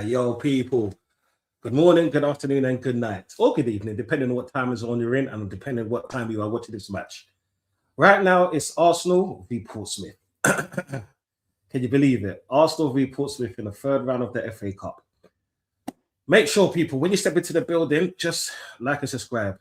Yo, people. Good morning, good afternoon, and good night, or good evening, depending on what time zone you're in and depending on what time you are watching this match. Right now, it's Arsenal v Portsmouth. Can you believe it? Arsenal v Portsmouth in the third round of the FA Cup. Make sure, people, when you step into the building, just like and subscribe.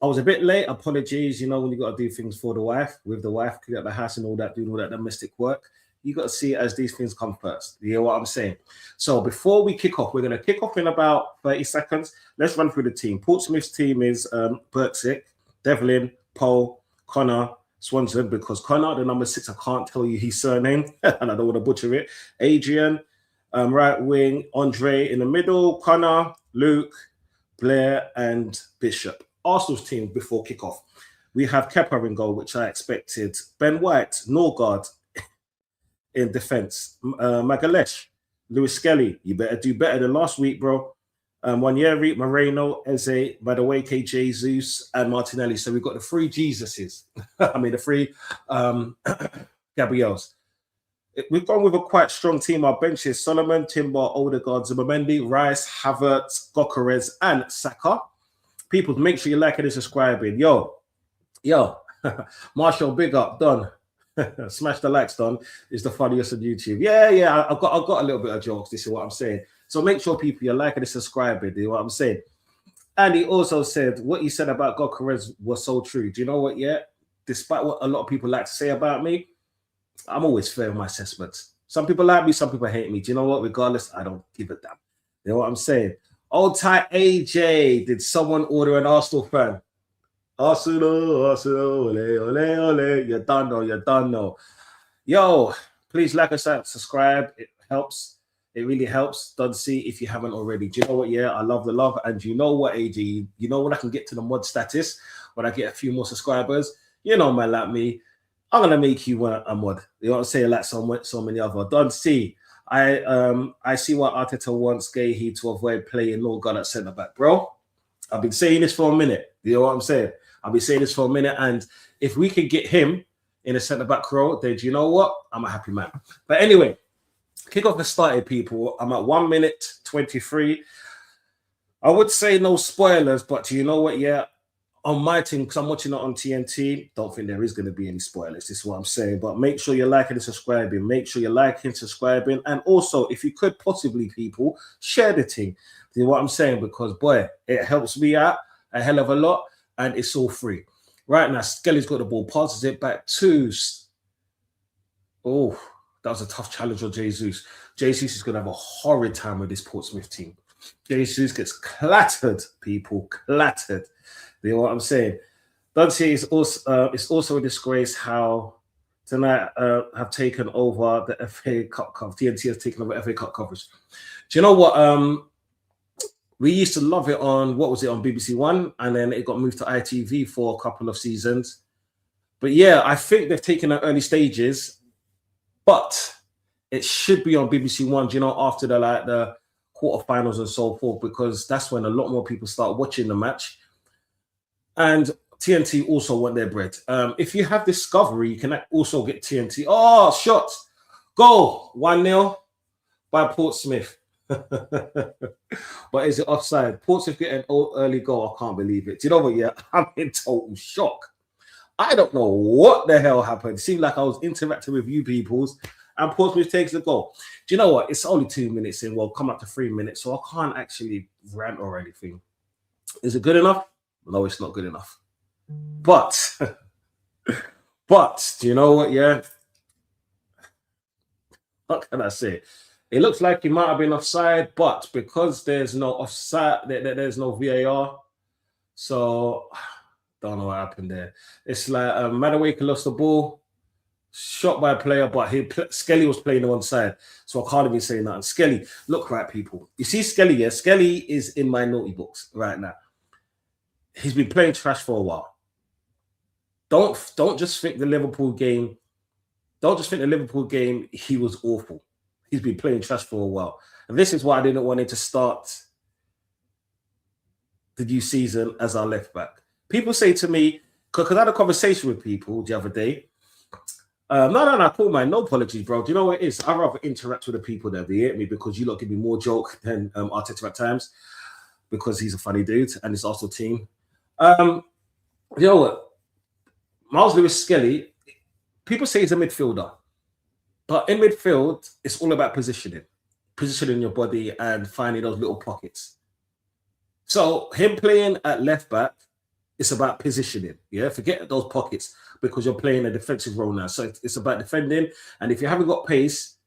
I was a bit late. Apologies. You know, when you got to do things for the wife, with the wife, clean up the house and all that, doing all that domestic work, you got to see it as these things come first. You know what I'm saying? So before we kick off, we're going to kick off in about 30 seconds. Let's run through the team. Portsmouth's team is Berksick, Devlin, Poe, Connor, Swanson, because Connor, the number 6, I can't tell you his surname, and I don't want to butcher it. Adrian, right wing, Andre in the middle, Connor, Luke, Blair, and Bishop. Arsenal's team before kickoff. We have Kepa in goal, which I expected. Ben White, Norgard in defense. Magalesh, Lewis Skelly. You better do better than last week, bro. Wanyeri, Moreno, Eze, Madueke, Jesus, and Martinelli. So we've got the 3 Jesuses. I mean, the 3 Gabriels. We've gone with a quite strong team. Our bench is Solomon, Timber, Odegaard, Zubamendi, Rice, Havertz, Gokeres, and Saka. People, make sure you liking and subscribing. Yo, Marshall, big up, done. Smash the likes, done. Is the funniest on YouTube. Yeah. I've got a little bit of jokes. This is what I'm saying. So make sure, people, you're liking and subscribing. You know what I'm saying? And he also said what he said about Gokeres was so true. Do you know what? Yeah, despite what a lot of people like to say about me, I'm always fair in my assessments. Some people like me, some people hate me. Do you know what? Regardless, I don't give a damn. You know what I'm saying? Old tight AJ, did someone order an Arsenal fan? Arsenal, ole, ole. You don't know. Yo, please like us out, subscribe. It helps. It really helps. Don't see if you haven't already. Do you know what? Yeah, I love the love. And you know what, AJ? You know when I can get to the mod status, when I get a few more subscribers, you know, man, like me, I'm gonna make you a mod. You know what I'm saying? Like so many other. Don't see. I see why Arteta wants Gahey to avoid playing Norgard at centre back, bro. I've been saying this for a minute. You know what I'm saying? I've been saying this for a minute, and if we can get him in a centre back role, then do you know what? I'm a happy man. But anyway, kickoff has started, people. I'm at 1 minute 23. I would say no spoilers, but do you know what? Yeah. On my team, because I'm watching it on TNT, don't think there is going to be any spoilers. This is what I'm saying. But make sure you're liking and subscribing. Make sure you're liking, subscribing. And also, if you could possibly, people, share the thing. You know what I'm saying? Because, boy, it helps me out a hell of a lot. And it's all free. Right now, Skelly's got the ball. Passes it back to... Oh, that was a tough challenge on Jesus. Jesus is going to have a horrid time with this Portsmouth team. Jesus gets clattered, people. Clattered. You know what I'm saying? Dante is also it's also a disgrace how tonight have taken over the FA Cup coverage. TNT has taken over FA Cup coverage. Do you know what? We used to love it on, what was it, on BBC One, and then it got moved to ITV for a couple of seasons. But yeah, I think they've taken the early stages, but it should be on BBC One, you know, after the quarterfinals and so forth, because that's when a lot more people start watching the match. And TNT also want their bread. If you have Discovery, you can also get TNT. Oh, shot. Goal. 1-0 by Portsmouth. But is it offside? Portsmouth get an early goal. I can't believe it. Do you know what? Yeah, I'm in total shock. I don't know what the hell happened. It seemed like I was interacting with you peoples, and Portsmouth takes the goal. Do you know what? It's only 2 minutes in. Well, come up to 3 minutes, so I can't actually rant or anything. Is it good enough? No, it's not good enough. But do you know what? Yeah. What can I say? It looks like he might have been offside, but because there's no offside, there's no VAR. So don't know what happened there. It's like Madueke lost the ball, shot by a player, but Skelly was playing on one side. So I can't even say nothing. Skelly, look right, people. You see Skelly, yeah? Skelly is in my naughty books right now. He's been playing trash for a while. Don't just think the Liverpool game. Don't just think the Liverpool game, he was awful. He's been playing trash for a while. And this is why I didn't want him to start the new season as our left back. People say to me, because I had a conversation with people the other day, No, cool, man. No apologies, bro. Do you know what it is? I rather interact with the people that they hate me because you lot give me more joke than Arteta at times because he's a funny dude and it's also team. You know what? Miles Lewis Skelly, people say he's a midfielder, but in midfield, it's all about positioning your body and finding those little pockets. So him playing at left back, it's about positioning. Yeah, forget those pockets because you're playing a defensive role now. So it's about defending, and if you haven't got pace,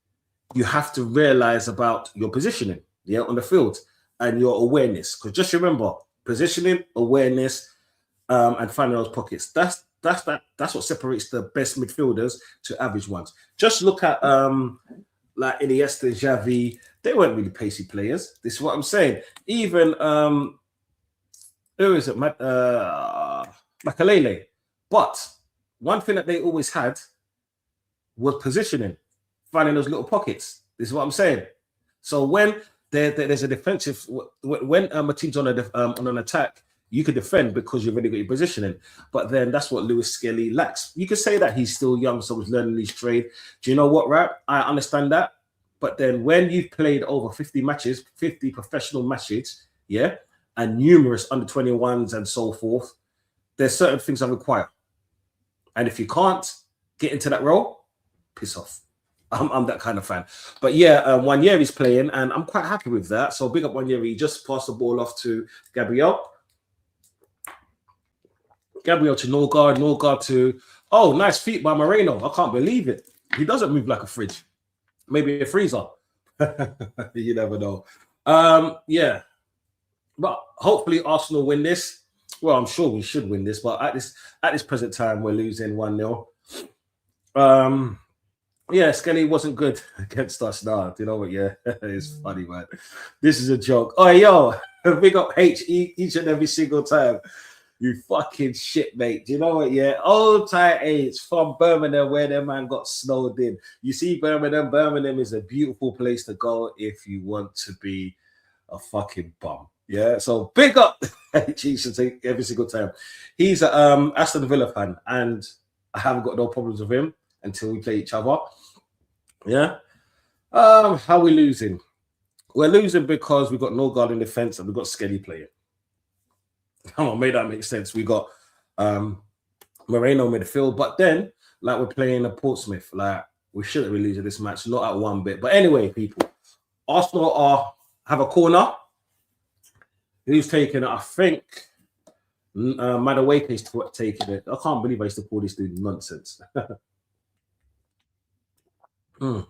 you have to realize about your positioning. Yeah, on the field and your awareness. Because just remember, positioning, awareness, and finding those pockets. That's what separates the best midfielders to average ones. Just look at like Iniesta, Xavi. They weren't really pacey players. This is what I'm saying. Even who is it? Makalele. But one thing that they always had was positioning, finding those little pockets. This is what I'm saying. So when there's a defensive, when a team's on an attack, you can defend because you've already got your positioning. But then that's what Lewis Skelly lacks. You could say that he's still young, so he's learning his trade. Do you know what, right? I understand that. But then when you've played over 50 matches, 50 professional matches, yeah, and numerous under 21s and so forth, there's certain things I require. And if you can't get into that role, piss off. I'm that kind of fan. But yeah, 1 year he's playing, and I'm quite happy with that. So big up 1 year. He just passed the ball off to Gabriel. Gabriel to Norgard to, oh, nice feet by Moreno. I can't believe it. He doesn't move like a fridge. Maybe a freezer. You never know. Yeah. But hopefully Arsenal win this. Well, I'm sure we should win this, but at this present time, we're losing 1-0. Yeah, Skelly wasn't good against us now. You know what? Yeah, it's funny, man. This is a joke. Oh, yo, big up H each and every single time. You fucking shit, mate. Do you know what? Yeah, old tight H from Birmingham, where their man got snowed in. You see, Birmingham. Birmingham is a beautiful place to go if you want to be a fucking bum. Yeah, so big up H each and every single time. He's an Aston Villa fan, and I haven't got no problems with him until we play each other. Yeah. How are we losing? We're losing because we've got Norgard in defense and we've got Skelly playing. Come on, made that make sense. We got Moreno midfield, but then like we're playing a Portsmouth, like we shouldn't be losing this match, not at one bit. But anyway, people, Arsenal have a corner. Who's taking it? I think Madueke is taking it. I can't believe I used to call this dude nonsense. You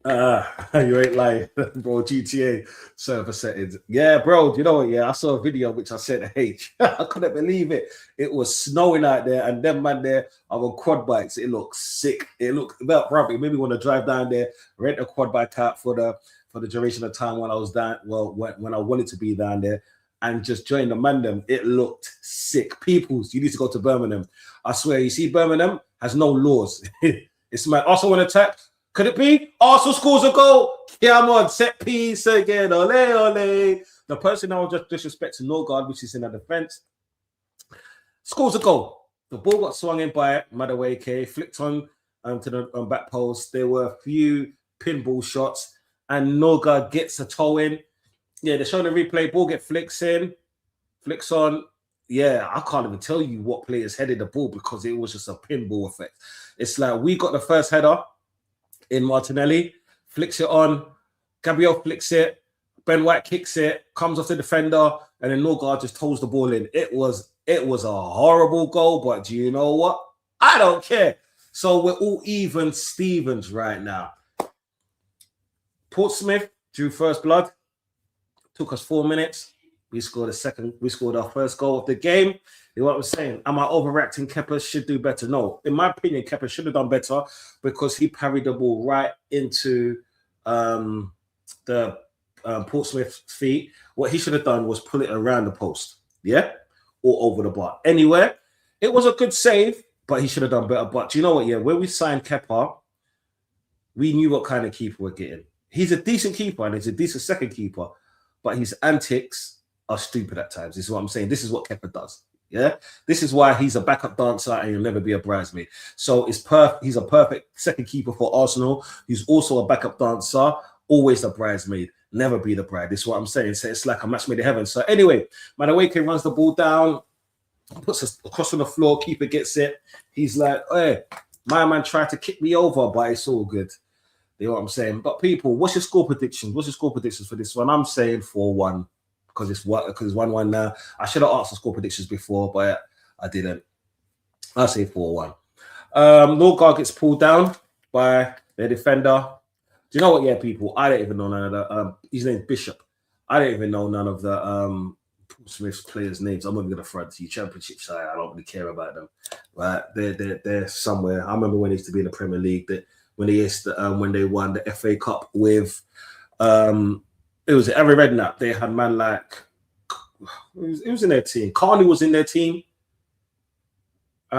ain't lying, bro. GTA server settings. Yeah, bro. You know what? Yeah, I saw a video which I sent H. I couldn't believe it. It was snowing out there, and them man there are on quad bikes. It looked sick. It looked about probably made me want to drive down there, rent a quad bike out for the duration of time when I was down. Well, when I wanted to be down there, and just join the mandem. It looked sick. Peoples, you need to go to Birmingham. I swear. You see, Birmingham has no laws. It's my also an attack. Could it be? Arsenal scores a goal. Come on, set piece again. Ole, ole. The person now just disrespects Norgard, which is in the defense, scores a goal. The ball got swung in by Madueke, flicked on to the back post. There were a few pinball shots, and Norgard gets a toe in. Yeah, they're showing the replay. Ball flicks on. Yeah, I can't even tell you what players headed the ball because it was just a pinball effect. It's like we got the first header in Martinelli, flicks it on, Gabriel flicks it, Ben White kicks it, comes off the defender, and then Norgard just toes the ball in. It was a horrible goal, but do you know what? I don't care. So we're all even Stevens right now. Portsmouth drew first blood. Took us 4 minutes. We scored our first goal of the game. You know what I'm saying? Am I overreacting? Kepa should do better. No, in my opinion, Kepa should have done better because he parried the ball right into the Portsmouth feet. What he should have done was pull it around the post, yeah, or over the bar. Anywhere, it was a good save, but he should have done better. But you know what? Yeah, when we signed Kepa, we knew what kind of keeper we're getting. He's a decent keeper and he's a decent second keeper, but his antics are stupid at times. This is what I'm saying. This is what Kepa does. Yeah, this is why he's a backup dancer and he'll never be a bridesmaid. So it's perfect. He's a perfect second keeper for Arsenal. He's also a backup dancer, always the bridesmaid, never be the bride. This is what I'm saying. So it's like a match made in heaven. So anyway, Madueke runs the ball down, puts us across on the floor, keeper gets it. He's like, hey, my man tried to kick me over, but it's all good. You know what I'm saying? But people, what's your score predictions? What's your score predictions for this one? I'm saying 4-1 because it's 1-1 now. I should have asked the score predictions before, but I didn't. I'll say 4-1. Norgard gets pulled down by their defender. Do you know what? Yeah, people, I don't even know none of the his name's Bishop. I don't even know none of the Smith's players' names. I'm not even gonna front to you. Championship side, I don't really care about them. Right? They're somewhere. I remember when they used to be in the Premier League that when they won the FA Cup with it was Every Redknapp. They had man like it was in their team. Carney was in their team. Who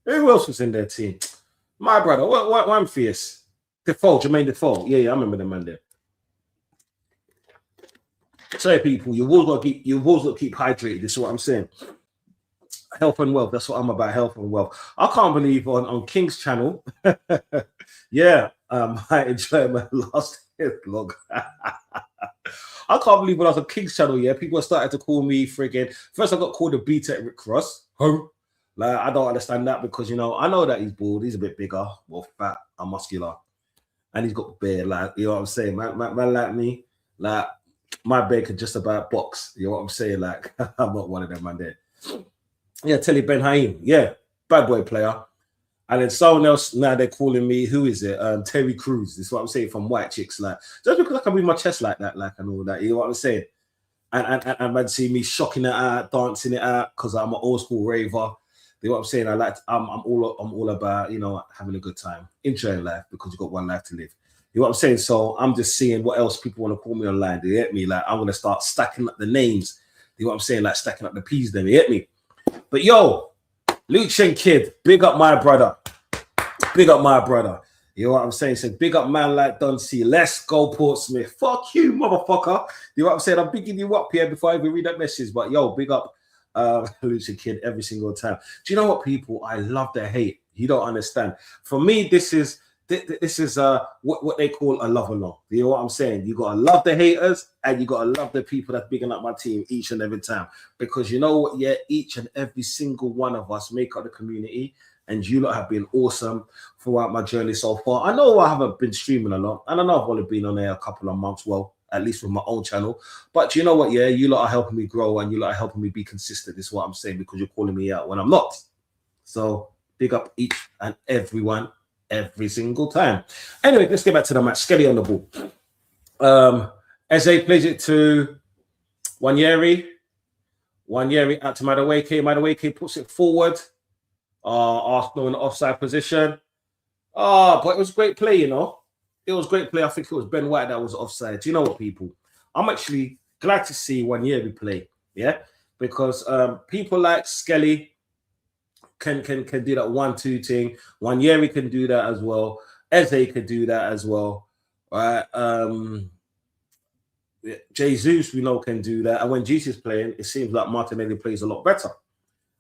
else was in their team? My brother, what I'm fierce. Defoe, Jermaine Defoe. Yeah, I remember the man there. Sorry, people, you've always got to keep hydrated. This is what I'm saying. Health and wealth. That's what I'm about. Health and wealth. I can't believe on King's channel. Yeah, I enjoyed my last vlog. I can't believe when I was on King's channel, yeah, people started to call me friggin'. First, I got called a B-Tech Rick Ross. Like, I don't understand that because, you know, I know that he's bald. He's a bit bigger, more fat and muscular. And he's got beard, like, you know what I'm saying? Man like me, like, my beard could just about box. You know what I'm saying? Like, I'm not one of them, man, there. Yeah, Telly Ben Haim. Yeah, bad boy player. And then someone else, now they're calling me, who is it? Terry Crews. This is what I'm saying from White Chicks. Like, just because I can move my chest like that, like, and all that. You know what I'm saying? And man, see me shocking it out, dancing it out, because I'm an old school raver. You know what I'm saying? I'm all about, you know, having a good time, enjoying life because you've got one life to live. You know what I'm saying? So I'm just seeing what else people want to call me online. Do you get me? Like, I'm going to start stacking up the names. You know what I'm saying? Like, stacking up the P's, then you get me? But yo, Lucian Kid, big up my brother. Big up my brother. You know what I'm saying? So big up man like Don C. Let's go, Portsmouth. Fuck you, motherfucker. You know what I'm saying? I'm bigging you up here before I even read that message. But yo, big up Lucian Kid every single time. Do you know what, people? I love the hate. You don't understand. For me, this is what they call a love along. You know what I'm saying? You gotta love the haters and you gotta love the people that's bigging up my team each and every time. Because you know what? Yeah, each and every single one of us make up the community, and you lot have been awesome throughout my journey so far. I know I haven't been streaming a lot, and I know I've only been on there a couple of months. Well, at least with my own channel. But you know what? Yeah, you lot are helping me grow, and you lot are helping me be consistent. This is what I'm saying because you're calling me out when I'm not. So big up each and everyone. Every single time. Anyway, let's get back to the match. Skelly on the ball. Eze plays it to Wanyeri. Wanyeri out to Madueke. Madueke puts it forward. Arsenal in the offside position. But it was great play, you know. It was great play. I think it was Ben White that was offside. Do you know what, people? I'm actually glad to see Wanyeri play. Yeah, because people like Skelly can do that 1-2 thing. Wanyeri can do that as well. Eze can do that as well. Right? Jesus, we know, can do that. And when Jesus is playing, it seems like Martinelli plays a lot better.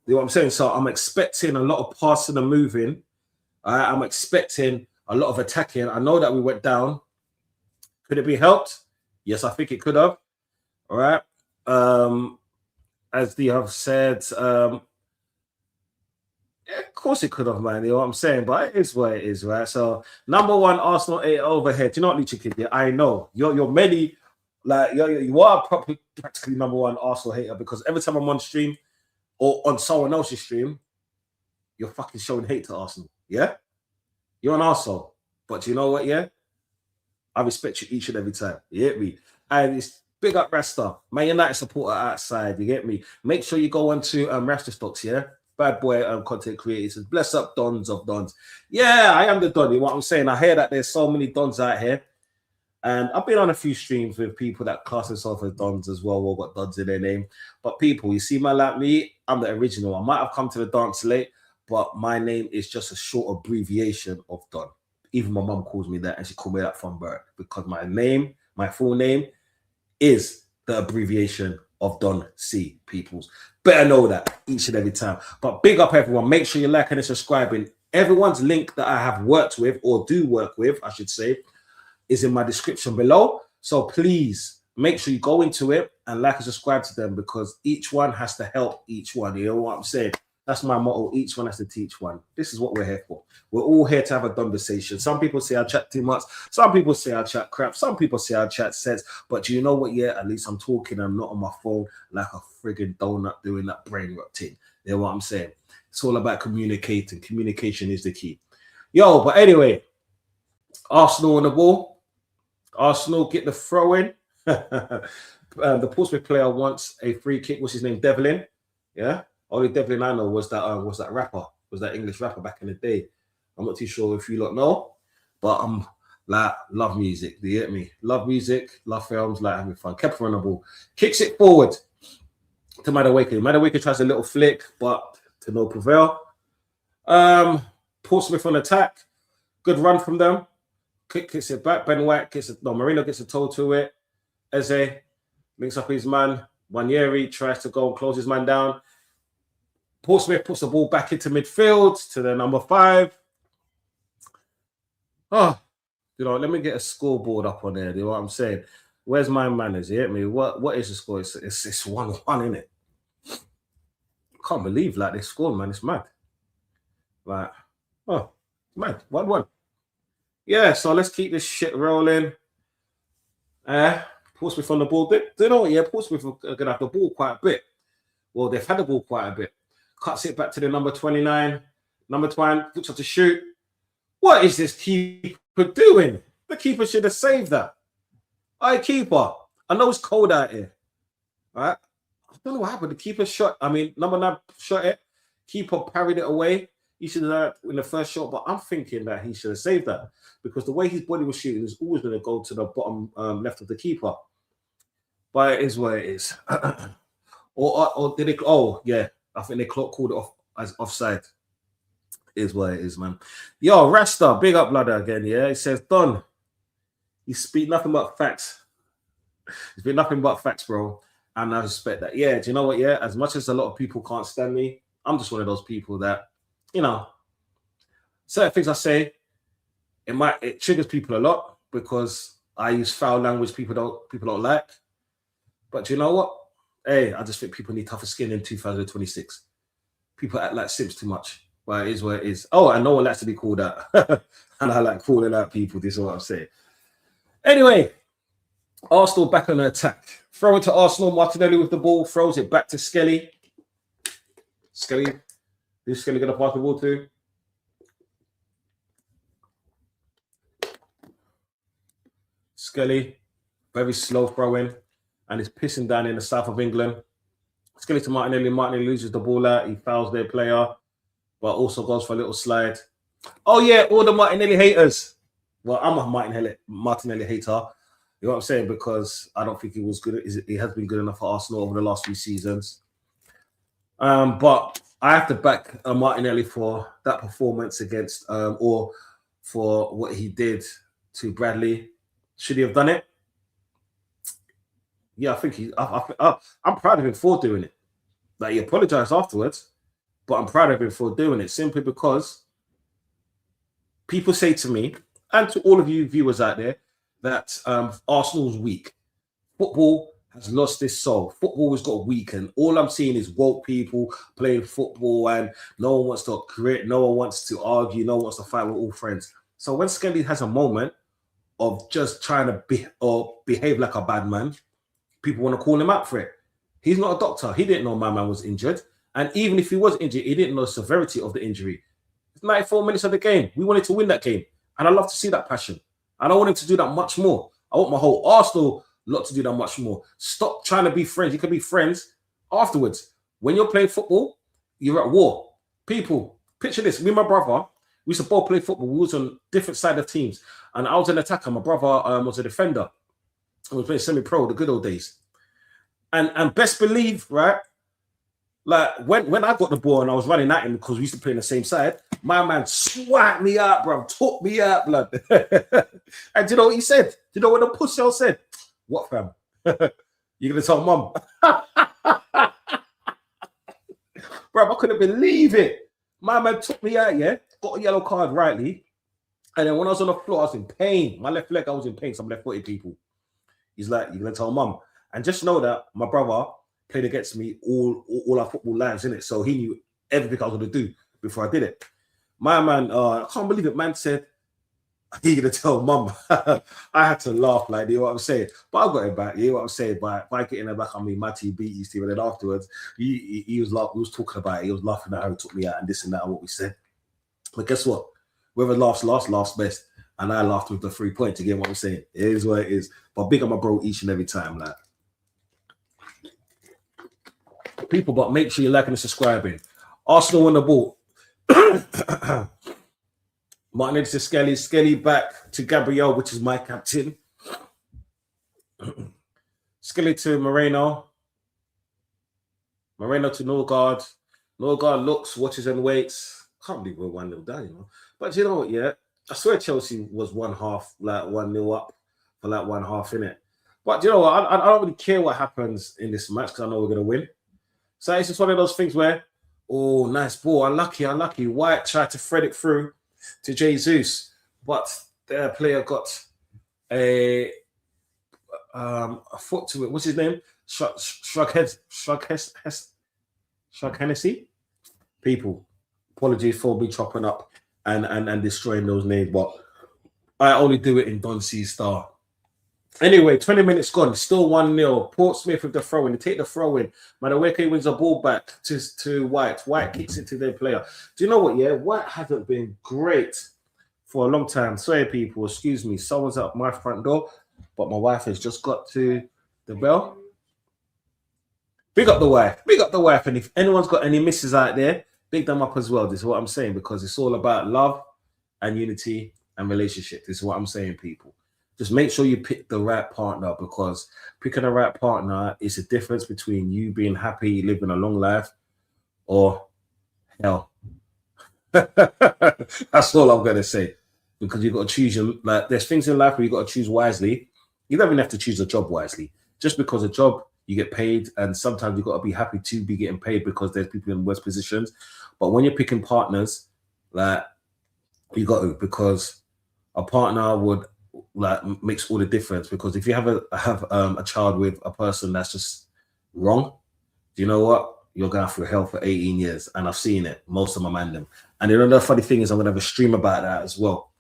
You know what I'm saying? So I'm expecting a lot of passing and moving. I'm expecting a lot of attacking. I know that we went down. Could it be helped? Yes, I think it could have. All right. As they have said, yeah, of course it could have, man. You know what I'm saying? But it is what it is, right? So, number one, Arsenal 8 overhead. Do you know what, Lucha Kid? Yeah, I know. You're many, like, you are practically number one Arsenal hater because every time I'm on stream or on someone else's stream, you're fucking showing hate to Arsenal. Yeah? You're an Arsenal. But you know what, yeah? I respect you each and every time. You get me? And it's big up Rasta. Man United supporter outside. You get me? Make sure you go on to Rasta Stocks, yeah? Bad boy content creators. Bless up Dons of Dons. Yeah, I am the Don. You know what I'm saying? I hear that there's so many Dons out here. And I've been on a few streams with people that class themselves as Dons as well, or got Dons in their name. But people, you see, man like me, I'm the original. I might have come to the dance late, but my name is just a short abbreviation of Don. Even my mum calls me that, and she called me that from birth because my name, my full name, is the abbreviation of Don C, peoples. Better know that each and every time. But big up everyone. Make sure you're liking and subscribing. Everyone's link that I have worked with or do work with, I should say, is in my description below. So please make sure you go into it and like and subscribe to them, because each one has to help each one. You know what I'm saying? That's my motto. Each one has to teach one. This is what we're here for. We're all here to have a Donversation. Some people say I chat too much. Some people say I chat crap. Some people say I chat sense. But do you know what? Yeah, at least I'm talking. I'm not on my phone like a friggin' donut doing that brain rot thing. You know what I'm saying? It's all about communicating. Communication is the key. Yo, but anyway, Arsenal on the ball. Arsenal get the throw in. The Portsmouth player wants a free kick. What's his name? Devlin. Yeah. Only Devlin I know was that rapper, was that English rapper back in the day. I'm not too sure if you lot know, but I'm like, love music. Do you get me? Love music, love films, like having fun. Kept on the ball, kicks it forward to Madueke. Madueke tries a little flick, but to no prevail. Portsmouth on attack, good run from them. Kicks it back. Ben White gets it. No, Marino gets a toe to it. Eze links up his man. Wanyeri tries to go and close his man down. Portsmouth puts the ball back into midfield to the number 5. Oh, you know, let me get a scoreboard up on there. You know what I'm saying? Where's my manners? You get me? What is the score? It's 1-1, isn't it? Can't believe like they scored, man. It's mad. Like, oh, mad. 1-1. Yeah, so let's keep this shit rolling. Portsmouth on the ball. Do you know what? Yeah, Portsmouth are gonna have the ball quite a bit. Well, they've had the ball quite a bit. Cuts it back to the number 29. Number 20 looks up to shoot. What is this keeper doing? The keeper should have saved that. All right, keeper. I know it's cold out here. All right. I don't know what happened. The keeper shot. I mean, number 9 shot it. Keeper parried it away. He should have in the first shot, but I'm thinking that he should have saved that, because the way his body was shooting is always going to go to the bottom left of the keeper. But it is what it is. or did it? Oh, yeah. I think they called it off as offside. Is what it is, man. Yo, Rasta, big up ladder again, yeah. He says, Don, you speak nothing but facts. It's been nothing but facts, bro. And I respect that. Yeah, do you know what? Yeah, as much as a lot of people can't stand me, I'm just one of those people that, you know, certain things I say, it triggers people a lot because I use foul language people don't like. But do you know what? Hey, I just think people need tougher skin in 2026. People act like simps too much. But it is what it is. Oh, and no one likes to be called out. And I like calling out people. This is what I'm saying. Anyway, Arsenal back on the attack. Throw it to Arsenal. Martinelli with the ball. Throws it back to Skelly. Skelly. Who's Skelly going to pass the ball to? Skelly. Very slow throwing. And it's pissing down in the south of England. Skelly to Martinelli. Martinelli loses the ball out. He fouls their player, but also goes for a little slide. Oh, yeah, all the Martinelli haters. Well, I'm a Martinelli hater. You know what I'm saying? Because I don't think he was good. He has been good enough for Arsenal over the last few seasons. But I have to back Martinelli for that performance against, or for what he did to Bradley. Should he have done it? Yeah, I think I'm proud of him for doing it. Like, he apologized afterwards, but I'm proud of him for doing it simply because people say to me and to all of you viewers out there that Arsenal's weak. Football has lost its soul. Football has got weakened. All I'm seeing is woke people playing football, and no one wants to create, no one wants to argue, no one wants to fight. We're all friends. So when Skelly has a moment of just trying to behave like a bad man, people want to call him out for it. He's not a doctor. He didn't know my man was injured. And even if he was injured, he didn't know the severity of the injury. It's 94 minutes of the game. We wanted to win that game. And I love to see that passion. I don't want him to do that much more. I want my whole Arsenal lot to do that much more. Stop trying to be friends. You can be friends afterwards. When you're playing football, you're at war. People, picture this. Me and my brother, we used to both play football. We was on different side of teams. And I was an attacker. My brother was a defender. I was playing semi-pro, the good old days. And best believe, right? Like when I got the ball and I was running at him because we used to play on the same side, my man swiped me out, bro. Took me out, blood. And do you know what he said? Do you know what the pussy said? What, fam? You're gonna tell mum, bro. I couldn't believe it. My man took me out, yeah, got a yellow card rightly. And then when I was on the floor, I was in pain. My left leg, I was in pain. Some left-footed people. He's like, you're gonna tell mum. And just know that my brother played against me all our football lives, innit? So he knew everything I was gonna do before I did it. My man, I can't believe it, man said, you're gonna tell mum. I had to laugh, like, you know what I'm saying? But I got it back, you know what I'm saying? By getting it back on me, Matty beat his team, and then afterwards, he was laughing, he was talking about it, he was laughing at how he took me out and this and that and what we said. But guess what? Whoever laughs last, laughs best. And I laughed with the 3 points. Again, what I'm saying, it is what it is. But big on my bro each and every time, like. People, but make sure you're liking and subscribing. Arsenal won the ball. Martinez to Skelly. Skelly back to Gabriel, which is my captain. Skelly to Moreno. Moreno to Norgard. Norgard looks, watches and waits. Can't believe we're 1-0 down, you know. But you know what, yeah? I swear Chelsea was 1-1, like 1-0 up for like 1 half, innit? But you know what? I don't really care what happens in this match because I know we're going to win. So it's just one of those things where, oh, nice ball. Unlucky. White tried to thread it through to Jesus, but their player got a foot to it. What's his name? Shrug Hennessy? People, apologies for me chopping up and destroying those names, but I only do it in Don C star. Anyway, 20 minutes gone, still 1-0. Portsmouth with the throw-in. They take the throw-in. Madueke wins the ball back to White. White kicks it to their player. Do you know what, yeah? White hasn't been great for a long time. Sorry, people, excuse me. Someone's at my front door, but my wife has just got to the bell. Big up the wife. Big up the wife. And if anyone's got any misses out there, big them up as well. This is what I'm saying, because it's all about love and unity and relationship. This is what I'm saying, people. Just make sure you pick the right partner, because picking the right partner is the difference between you being happy, living a long life, or hell. That's all I'm going to say. Because you've got to choose your, like, there's things in life where you've got to choose wisely. You don't even have to choose a job wisely. Just because a job, you get paid, and sometimes you've got to be happy to be getting paid because there's people in worse positions. But when you're picking partners, like, you got to, because a partner would, like, makes all the difference. Because if you have a child with a person that's just wrong, do you know what? You're going through hell for 18 years. And I've seen it, most of my man them. And the other funny thing is, I'm going to have a stream about that as well.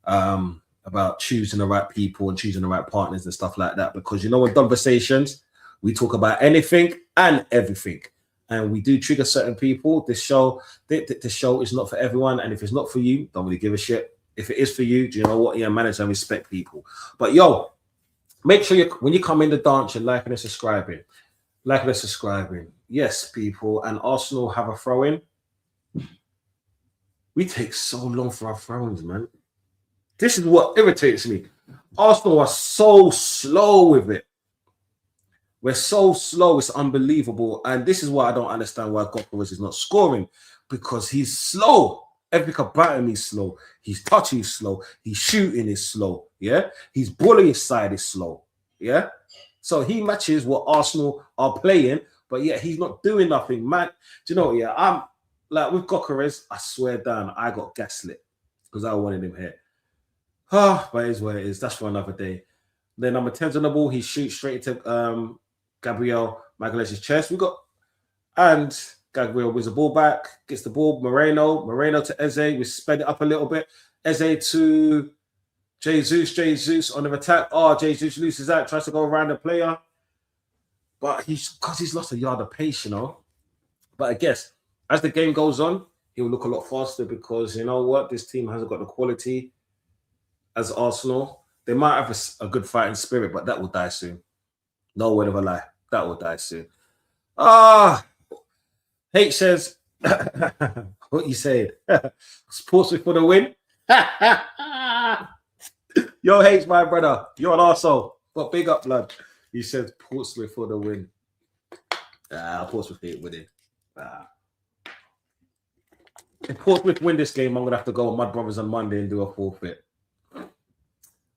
About choosing the right people and choosing the right partners and stuff like that. Because you know what, Donversations, we talk about anything and everything. And we do trigger certain people. This show is not for everyone. And if it's not for you, don't really give a shit. If it is for you, do you know what? Yeah, manage and respect people. But yo, make sure when you come in the dance, you're liking and subscribing. Liking and subscribing. Yes, people. And Arsenal have a throw-in. We take so long for our throw-ins, man. This is what irritates me. Arsenal are so slow with it. We're so slow, it's unbelievable. And this is why I don't understand why Gokaris is not scoring, because he's slow. Everything about him is slow. His touch is slow. His shooting is slow. Yeah. His bullying side is slow. Yeah. So he matches what Arsenal are playing, but yet he's not doing nothing, man. Do you know what? Yeah, I'm like with Gokaris, I swear down, I got gaslit because I wanted him here. But it is what it is. That's for another day. Then number 10's on the ball. He shoots straight into Gabriel Magalhaes' chest. And Gabriel wins the ball back, gets the ball. Moreno to Eze. We sped it up a little bit. Eze to Jesus on the attack. Jesus loses out, tries to go around the player. But because he's lost a yard of pace, you know. But I guess as the game goes on, he will look a lot faster, because you know what? This team hasn't got the quality as Arsenal. They might have a good fighting spirit, but that will die soon. No word of a lie. That will die soon. H says, what you saying? Sportsman for the win? Yo, H, my brother. You're an arsehole. But big up, lad. He says Portsmouth for the win. Portsmouth ain't winning. If Portsmouth win this game, I'm going to have to go with my brothers on Monday and do a forfeit.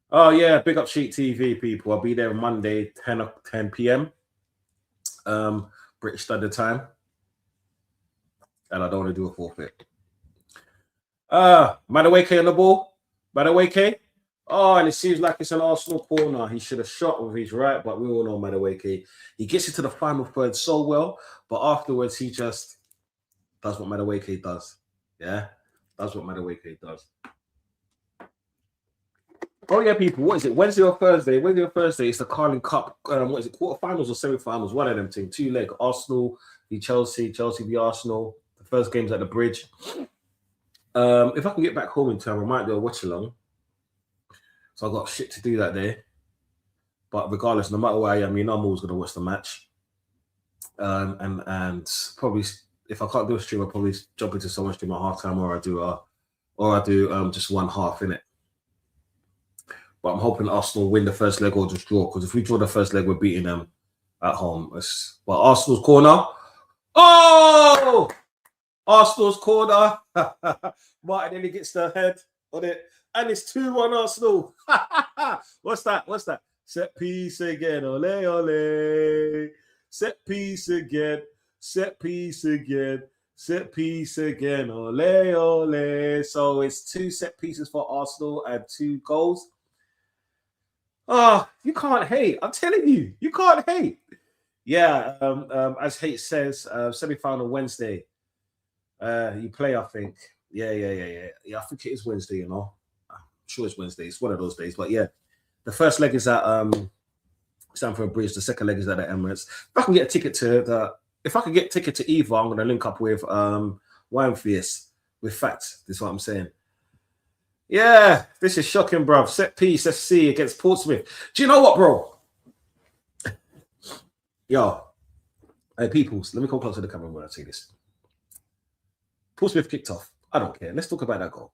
Oh yeah, big up Sheet TV people. I'll be there Monday, 10 p.m. British Standard Time, and I don't want to do a forfeit. Madueke on the ball. Madueke. Oh, and it seems like it's an Arsenal corner. He should have shot with his right, but we all know Madueke. He gets into the final third so well, but afterwards he just does what Madueke does. Yeah, that's what Madueke does. Oh yeah, people. What is it? Wednesday or Thursday? Wednesday or Thursday? It's the Carling Cup. What is it? Quarterfinals or semi-finals? One of them things. 2-leg. Arsenal v Chelsea. Chelsea v Arsenal. The first game's at the Bridge. If I can get back home in time, I might do a watch along. So I've got shit to do that day. But regardless, no matter where I am, I'm always gonna watch the match. And probably if I can't do a stream, I'll probably jump into someone's stream at halftime, or I do just one half in it. But I'm hoping Arsenal win the first leg or just draw, because if we draw the first leg, we're beating them at home. But Arsenal's corner. Oh! Arsenal's corner. Martinelli gets the head on it. And it's 2-1 Arsenal. What's that? Set piece again. Ole, ole. Set piece again. Set piece again. Set piece again. Ole, ole. So it's 2 set pieces for Arsenal and 2 goals. Oh, you can't hate. I'm telling you, you can't hate. Yeah, as Hate says, semi-final Wednesday. You play, I think. Yeah. I think it is Wednesday, I'm sure it's Wednesday. It's one of those days. But yeah, the first leg is at Stamford Bridge. The second leg is at the Emirates. If I can get a ticket to either, I'm going to link up with Wine Fierce with Fact. This is what I'm saying. Yeah, this is shocking, bruv. Set piece FC against Portsmouth. Do you know what, bro? Yo, hey, people, let me come close to the camera when I say this. Portsmouth kicked off. I don't care. Let's talk about that goal.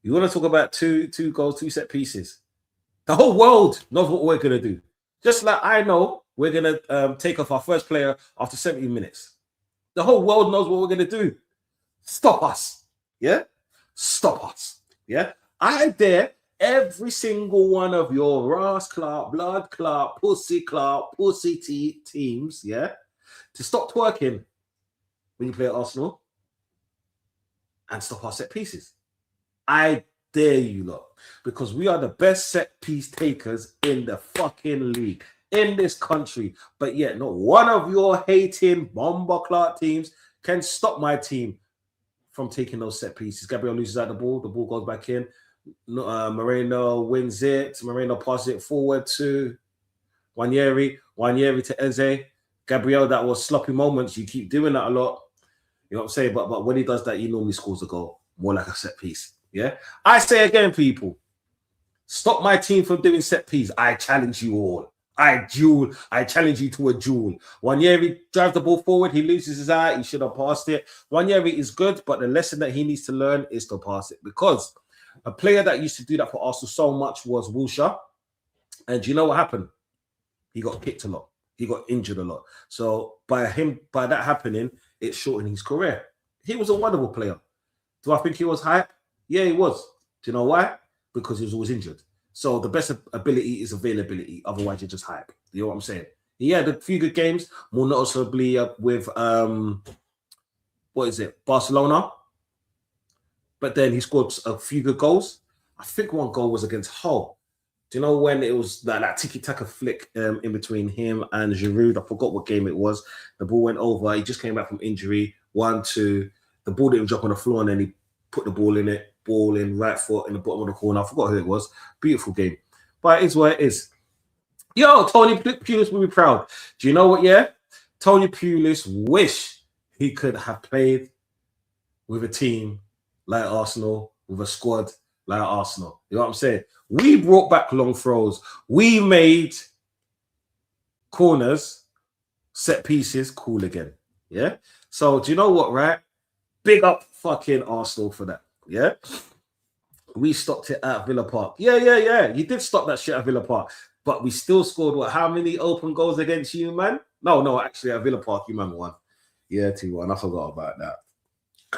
You want to talk about two goals, 2 set pieces. The whole world knows what we're going to do. Just like I know we're going to take off our first player after 70 minutes. The whole world knows what we're going to do. Stop us. Yeah? Stop us. Yeah, I dare every single one of your Ross Clark, Blood Clark, Pussy teams, yeah, to stop twerking when you play at Arsenal and stop our set pieces. I dare you lot, because we are the best set piece takers in the fucking league, in this country. But yet, not one of your hating Bomber Clark teams can stop my team from taking those set pieces. Gabriel loses out the ball goes back in. Moreno wins it. Moreno passes it forward to Wanyeri to Eze. Gabriel, that was sloppy moments. You keep doing that a lot. You know what I'm saying? But when he does that, he normally scores a goal. More like a set piece. Yeah? I say again, people, stop my team from doing set piece. I challenge you all. I challenge you to a duel. Wanyeri drives the ball forward. He loses his eye. He should have passed it. Wanyeri is good, but the lesson that he needs to learn is to pass it, because a player that used to do that for Arsenal so much was Wilshere. And do you know what happened? He got kicked a lot. He got injured a lot. So by that happening, it shortened his career. He was a wonderful player. Do I think he was hype? Yeah, he was. Do you know why? Because he was always injured. So the best ability is availability. Otherwise, you're just hype. You know what I'm saying? He had a few good games, more noticeably with Barcelona. But then he scored a few good goals. I think one goal was against Hull. Do you know when it was that tiki-taka flick in between him and Giroud? I forgot what game it was. The ball went over. He just came back from injury. 1-2. The ball didn't drop on the floor, and then he put the ball in it. Ball in, right foot in the bottom of the corner. I forgot who it was. Beautiful game. But it is what it is. Yo, Tony Pulis will be proud. Do you know what, yeah? Tony Pulis wish he could have played with a team like Arsenal, with a squad like Arsenal. You know what I'm saying? We brought back long throws. We made corners, set pieces cool again. Yeah? So, do you know what, right? Big up fucking Arsenal for that. Yeah, we stopped it at Villa Park. Yeah. You did stop that shit at Villa Park, but we still scored how many open goals against you, man? No, actually at Villa Park, you man won. Yeah, 2-1. I forgot about that.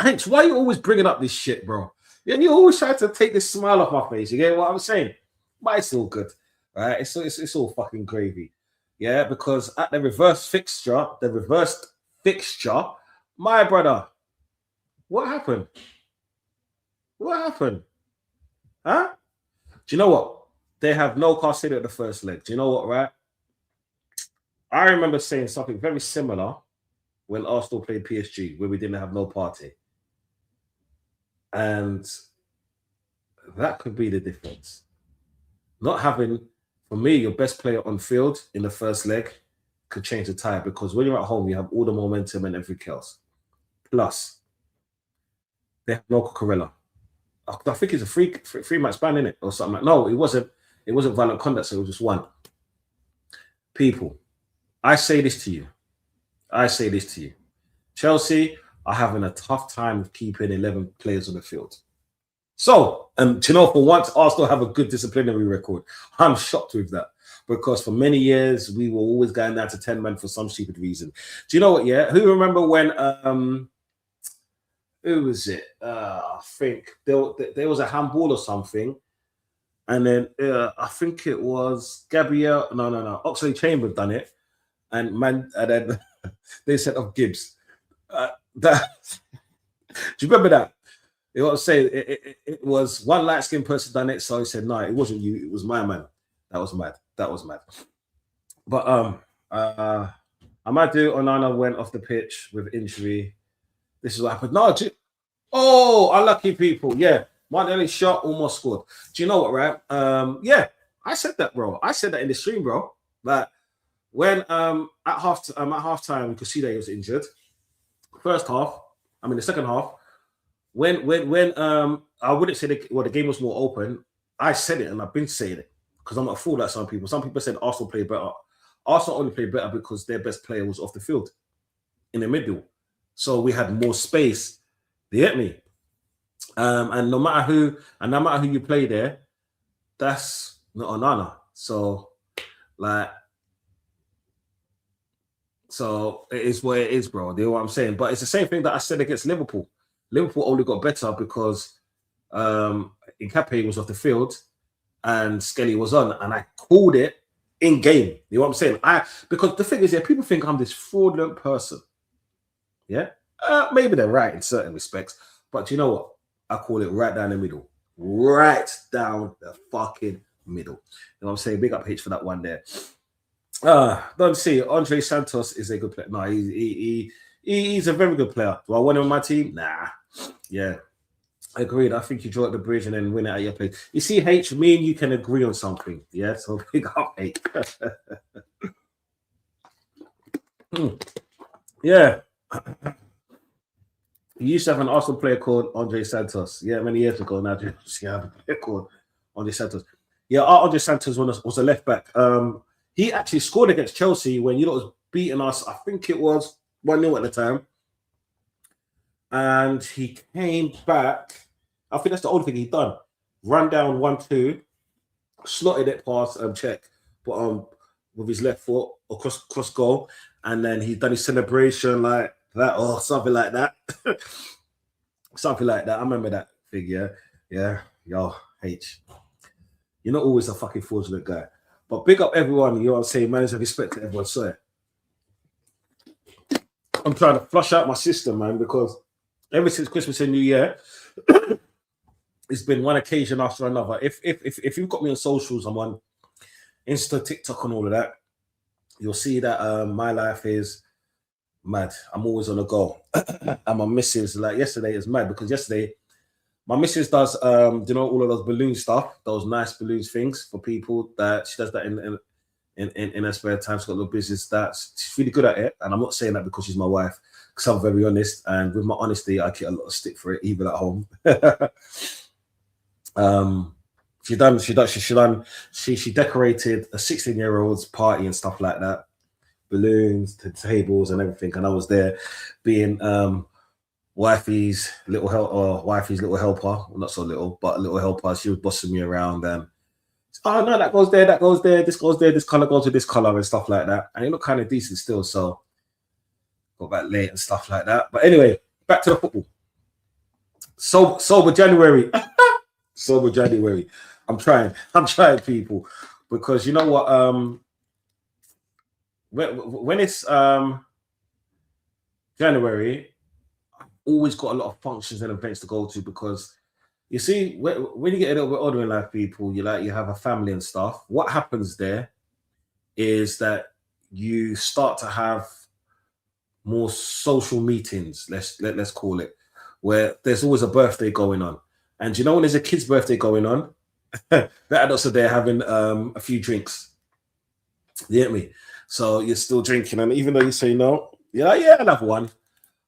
H, why are you always bringing up this shit, bro? And you always try to take this smile off my face. You get what I'm saying? but it's all good, right? It's all fucking gravy, yeah. Because at the reversed fixture, my brother, what happened? What happened? Huh? Do you know what? They have no Caicedo at the first leg. Do you know what, right? I remember saying something very similar when Arsenal played PSG, where we didn't have no party. And that could be the difference. Not having, for me, your best player on field in the first leg could change the tide, because when you're at home, you have all the momentum and everything else. Plus, they have no Cucurella. I think it's a free match ban, in it, or something like. No, it wasn't. It wasn't violent conduct, so it was just one. People, I say this to you. Chelsea are having a tough time keeping 11 players on the field. So, do you know, for once, Arsenal have a good disciplinary record. I'm shocked with that, because for many years we were always going down to 10 men for some stupid reason. Do you know what? Yeah, who remember when who was it? I think there was a handball or something, and then I think it was Gabriel. No. Oxlade-Chamberlain done it, and then they set off Gibbs. Do you remember that? You know what I'm saying? It was one light-skinned person done it, so he said, "No, it wasn't you. It was my man." That was mad. But Amadou Onana went off the pitch with injury. This is what happened. No, unlucky people. Yeah, Martinelli shot, almost scored. Do you know what, right? Yeah, I said that, bro. I said that in the stream, bro. That when at halftime, you could see that he was injured. The second half, when I wouldn't say the game was more open. I said it, and I've been saying it, because I'm not a fool like some people. Some people said Arsenal played better. Arsenal only played better because their best player was off the field in the middle, so we had more space. You get me? And no matter who you play there, that's not Onana. So it is what it is, bro. You know what I'm saying? But it's the same thing that I said against Liverpool. Liverpool only got better because Nkapé was off the field and Skelly was on, and I called it in game. You know what I'm saying? Because the thing is, people think I'm this fraudulent person. Yeah, maybe they're right in certain respects, but you know what? I call it right down the middle. Right down the fucking middle. You know what I'm saying? Big up H for that one there. Don't see. Andre Santos is a good player. No, he's a very good player. Do I want him on my team? Nah. Yeah. Agreed. I think you draw at the bridge and then win it at your place. You see, H, me and you can agree on something. Yeah, so big up, H. Yeah. He used to have an Arsenal player called Andre Santos. Yeah, many years ago now. Yeah, I have a player called Andre Santos. Yeah, Andre Santos was a left back. He actually scored against Chelsea when was beating us. I think it was 1-0 at the time. And he came back. I think that's the only thing he'd done. Run down 1-2, slotted it past Czech, but with his left foot across goal, and then he done his celebration like that, or something like that. Something like that. I remember that thing, yeah. Yo, H. You're not always a fucking fraudulent guy. But big up everyone, you know what I'm saying? Manage to respect to everyone. Sorry. I'm trying to flush out my system, man, because ever since Christmas and New Year, it's been one occasion after another. If you've got me on socials, I'm on Insta, TikTok, and all of that, you'll see that my life is mad. I'm always on the go. And my missus, like yesterday, is mad because yesterday my missus does all of those balloon stuff, those nice balloons things for people. That she does that in her spare time. She's got a little business that she's really good at it. And I'm not saying that because she's my wife, because I'm very honest. And with my honesty, I get a lot of stick for it, even at home. She decorated a 16-year-old's party and stuff like that, balloons, tables, and everything. And I was there, being wifey's little helper. Well, not so little, but a little helper. She was bossing me around and, oh no, that goes there, this goes there, this color goes to this color and stuff like that. And it looked kind of decent still, so got back late and stuff like that. But anyway, back to the football. Sober January. Sober January. I'm trying people, because you know what? When it's January, I've always got a lot of functions and events to go to, because you see, when you get a little bit older in life, people, you have a family and stuff. What happens there is that you start to have more social meetings, let's call it, where there's always a birthday going on. And you know, when there's a kid's birthday going on, the adults are there having a few drinks. You get me? So you're still drinking, and even though you say no, you're like, yeah, I'll have one.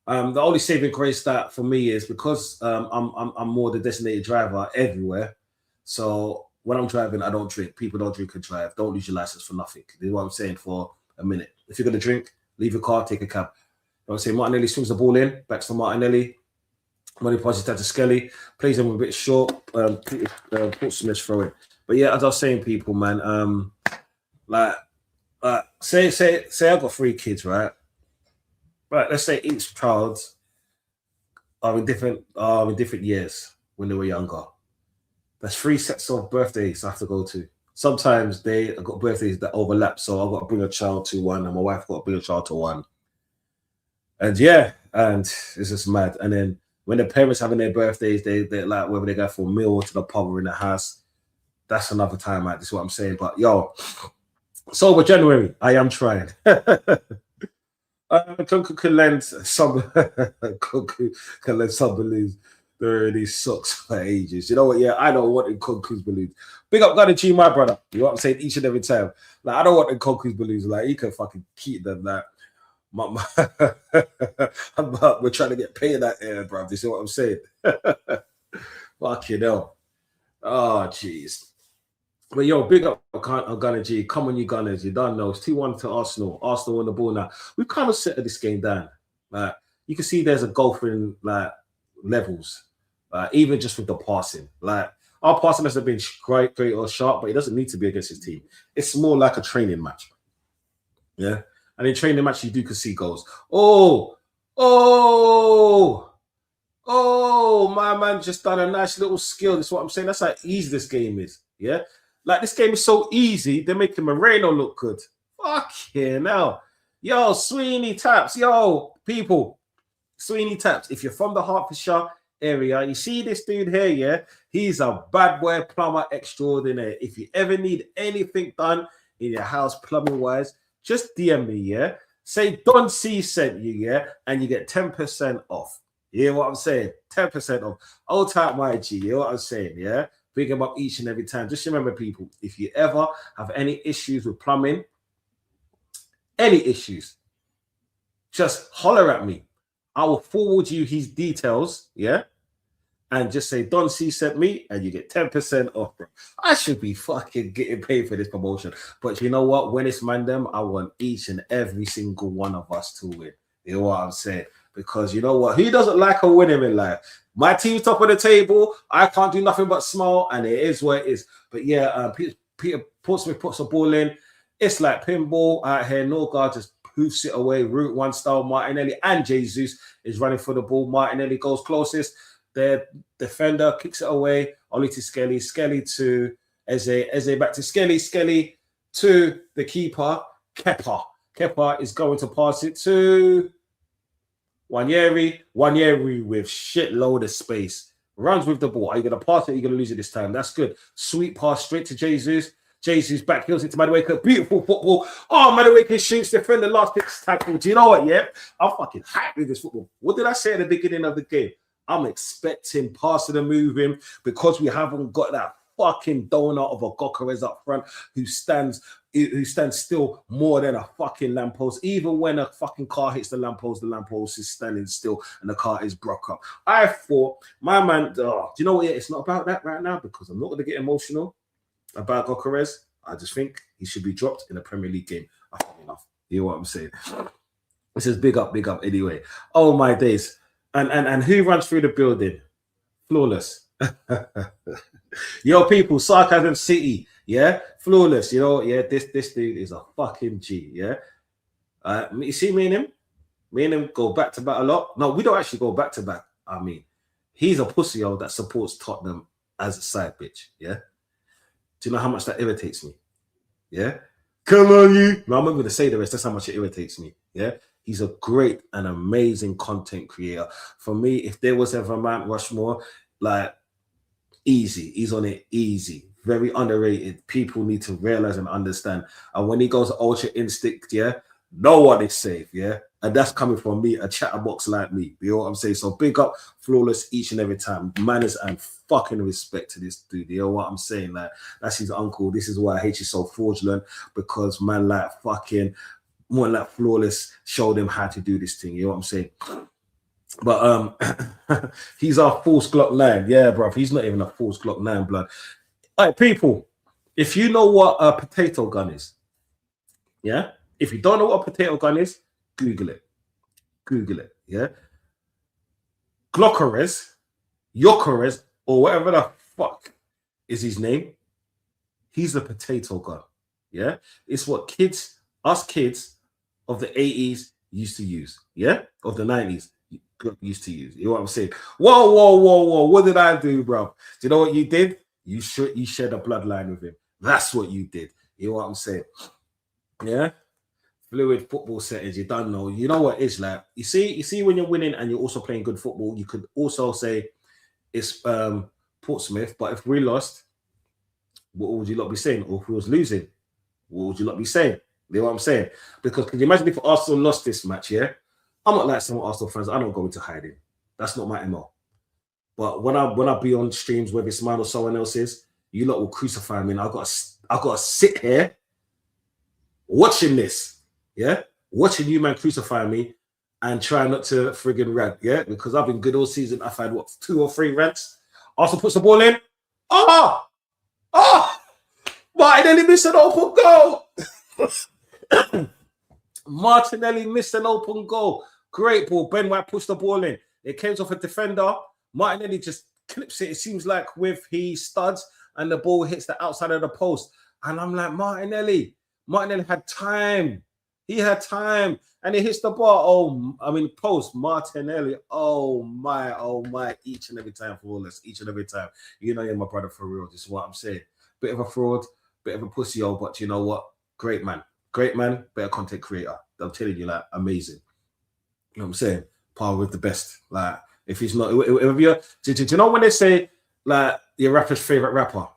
The only saving grace that for me is because I'm more the designated driver everywhere. So when I'm driving, I don't drink. People don't drink and drive. Don't lose your license for nothing. You know what I'm saying? For a minute. If you're gonna drink, leave your car, take a cab. You know what I'm saying? Martinelli swings the ball in, back to Martinelli. Money passes down to Skelly, plays them a bit short. Portsmouth throw it. But yeah, as I was saying, people, man, like say I've got 3 kids, right? Right, let's say each child are in different years when they were younger. That's 3 sets of birthdays I have to go to. Sometimes I've got birthdays that overlap, so I've got to bring a child to one, and my wife got to bring a child to one. And yeah, and it's just mad. And then when the parents having their birthdays, they're like, whether they go for a meal or to the pub or in the house, that's another time out. This is what I'm saying. But yo, sober January, I am trying. Kunku can lend some balloons. There already sucks for ages. You know what? Yeah, I don't want in Kunku's balloons. Big up Gunna G, my brother. You know what I'm saying? Each and every time. Like, I don't want in Kunku's balloons. Like, he can fucking keep them. Like, we're trying to get paid that air, bro. You see what I'm saying? Fucking hell. Oh, jeez. But yo, big up Gunna G. Come on, you Gunners. You don't know. It's 2-1 to Arsenal. Arsenal on the ball now. We've kind of settled this game down. Like, you can see there's a golf in like levels. Even just with the passing. Like, our passing hasn't been great or sharp, but it doesn't need to be against his team. It's more like a training match. Yeah. And in training match, you do concede goals. Oh, my man just done a nice little skill. That's what I'm saying. That's how easy this game is. Yeah. Like, this game is so easy, they're making Moreno look good. Fucking hell. Yo, Sweeney Taps. Yo, people. Sweeney Taps. If you're from the Hertfordshire area, you see this dude here, yeah? He's a bad boy plumber extraordinaire. If you ever need anything done in your house plumbing-wise, just DM me, yeah? Say Don C sent you, yeah? And you get 10% off. You hear what I'm saying? 10% off. Old type my G, you know what I'm saying, yeah? Big them up each and every time. Just remember, people, if you ever have any issues with plumbing, any issues, just holler at me. I will forward you his details, yeah? And just say, Don C sent me, and you get 10% off, bro. I should be fucking getting paid for this promotion. But you know what? When it's Mandem, I want each and every single one of us to win. You know what I'm saying? Because you know what? Who doesn't like a winner in life? My team's top of the table. I can't do nothing but smile, and it is what it is. But yeah, Peter Portsmouth puts a ball in. It's like pinball out here. Norgard just hoofs it away. Route 1 style. Martinelli and Jesus is running for the ball. Martinelli goes closest. Their defender kicks it away. Only to Skelly. Skelly to Eze. Eze back to Skelly. Skelly to the keeper. Kepa is going to pass it to Wanyeri with shitload of space. Runs with the ball. Are you going to pass it? Are you going to lose it this time? That's good. Sweet pass straight to Jesus. Jesus back heels into Madueke. Beautiful football. Oh, Madueke shoots. Defender last 6 tackle. Do you know what? Yeah, I'm fucking hyped with this football. What did I say at the beginning of the game? I'm expecting passing and moving because we haven't got that fucking donut of a Gokares up front who stands still more than a fucking lamppost. Even when a fucking car hits the lamppost is standing still and the car is broke up. I thought, my man, do you know what? Yeah, it's not about that right now because I'm not going to get emotional about Gokares. I just think he should be dropped in a Premier League game. I've had enough. You know what I'm saying? This is big up anyway. Oh my days. And who runs through the building? Flawless. Yo, people, Sarcasm City, yeah? Flawless, you know, yeah, this dude is a fucking G, yeah? You see me and him go back to back a lot. No, we don't actually go back to back. I mean, he's a pussy that supports Tottenham as a side bitch, yeah? Do you know how much that irritates me? Yeah. Come on, you. No, I'm not going to say the rest. That's how much it irritates me. Yeah. He's a great and amazing content creator. For me, if there was ever Mount Rushmore, like easy, he's on it easy. Very underrated. People need to realize and understand. And when he goes Ultra Instinct, yeah, no one is safe. Yeah. And that's coming from me, a chatterbox like me. You know what I'm saying? So big up Flawless each and every time. Manners and fucking respect to this dude. You know what I'm saying? Like, that's his uncle. This is why I hate you so fraudulent, because man, like fucking more like Flawless showed him how to do this thing. You know what I'm saying? But he's our false Glock 9. Yeah, bro. He's not even a false Glock 9 blood. All right, people, if you know what a potato gun is, yeah? If you don't know what a potato gun is, Google it. Google it, yeah? Glockerez, Yokerez, or whatever the fuck is his name, he's a potato gun, yeah? It's what us kids of the 80s used to use, yeah? Of the 90s used to use. You know what I'm saying? Whoa, whoa, whoa, whoa. What did I do, bro? Do you know what you did? You shared a bloodline with him. That's what you did. You know what I'm saying? Yeah. Fluid football settings. You don't know. You know what it's like. You see when you're winning and you're also playing good football, you could also say it's Portsmouth. But if we lost, what would you lot be saying? Or if we was losing, what would you lot be saying? You know what I'm saying? Because can you imagine if Arsenal lost this match, yeah? I'm not like some Arsenal fans. I don't go into hiding. That's not my MO. But when I be on streams, whether it's mine or someone else's, you lot will crucify me. And I gotta sit here watching this, yeah, watching you man crucify me and try not to friggin' rant, yeah, because I've been good all season. I've had what 2 or 3 rants. Arsenal puts the ball in. Oh, Martinelli missed an open goal. Martinelli missed an open goal. Great ball. Ben White pushed the ball in. It came off a defender. Martinelli just clips it. It seems like with his studs, and the ball hits the outside of the post. And I'm like, Martinelli had time. He had time. And he hits the ball. Post. Martinelli. Oh my. Each and every time for all this. Each and every time. You know you're my brother for real. This is what I'm saying. Bit of a fraud. Bit of a pussy, but you know what? Great man. Great man. Better content creator. I'm telling you, like, amazing. You know what I'm saying? Par with the best. Like, if he's not, if you're, do you know when they say, like, your rapper's favorite rapper?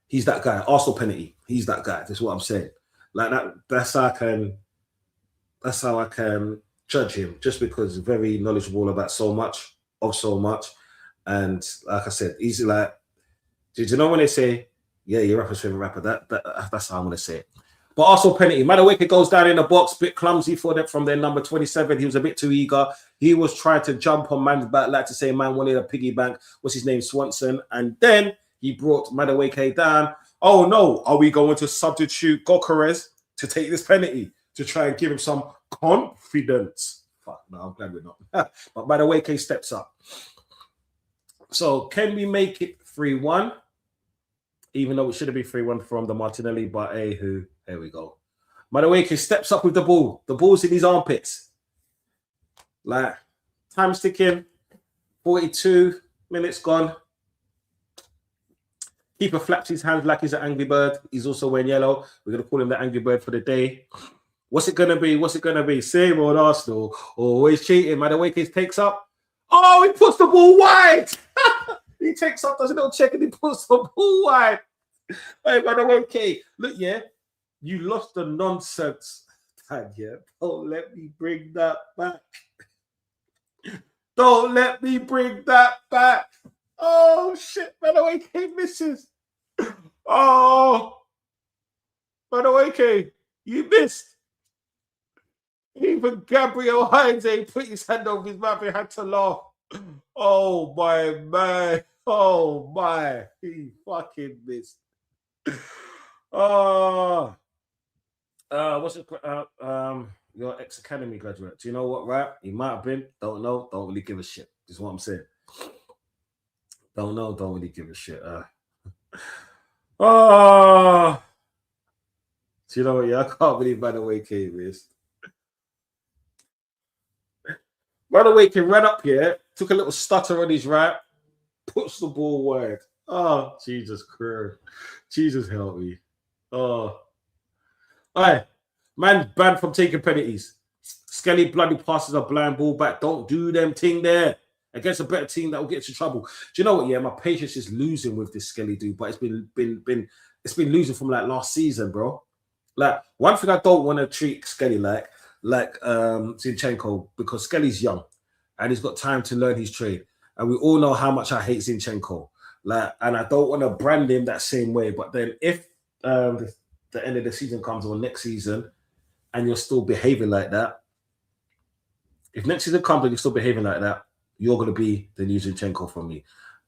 He's that guy. Arsenal Penalty. He's that guy. That's what I'm saying. Like that. That's how I can judge him, just because he's very knowledgeable about so much. And like I said, he's like, do you know when they say, yeah, your rapper's favorite rapper? That's how I'm gonna say it. But Arsenal penalty. Madueke goes down in the box, bit clumsy for them from their number 27. He was a bit too eager. He was trying to jump on man's back, like to say man wanted a piggy bank. What's his name? Swanson. And then he brought Madueke down. Oh no, are we going to substitute Gokares to take this penalty to try and give him some confidence? Fuck, no, I'm glad we're not. But Madueke steps up. So can we make it 3-1? Even though it should have been 3-1 from the Martinelli, but here we go. Madueke steps up with the ball. The ball's in his armpits. Like, time's ticking. 42 minutes gone. Keeper flaps his hands like he's an angry bird. He's also wearing yellow. We're going to call him the angry bird for the day. What's it going to be? Same old Arsenal. Always cheating. Madueke takes up. Oh, he puts the ball wide. He takes up, does a little check, and he puts the ball wide. Hey, Madueke, look, yeah, you lost the nonsense tag, yeah. Don't let me bring that back. Don't let me bring that back. Oh, shit, Madueke misses. Oh, Madueke, you missed. Even Gabriel Hines put his hand over his mouth and had to laugh. Oh, my man. Oh, my. He fucking missed. Oh. What's it? Your ex-academy graduate. Do you know what, right? He might have been. Don't know. Don't really give a shit. Is what I'm saying. Don't know. Don't really give a shit. Oh. Do you know what? Yeah, I can't believe Madueke missed. Madueke ran up here, took a little stutter on his right, puts the ball wide. Oh, Jesus Christ. Jesus help me. Oh. Aye. Man banned from taking penalties. Skelly bloody passes a blind ball back. Don't do them thing there. Against a better team that will get you trouble. Do you know what? Yeah, my patience is losing with this Skelly dude, but it's been losing from like last season, bro. Like one thing I don't want to treat Skelly like Zinchenko, because Skelly's young and he's got time to learn his trade. And we all know how much I hate Zinchenko. Like, and I don't want to brand him that same way. But then if the end of the season comes or next season and you're still behaving like that, if next season comes and you're still behaving like that, you're going to be the new Zinchenko for me.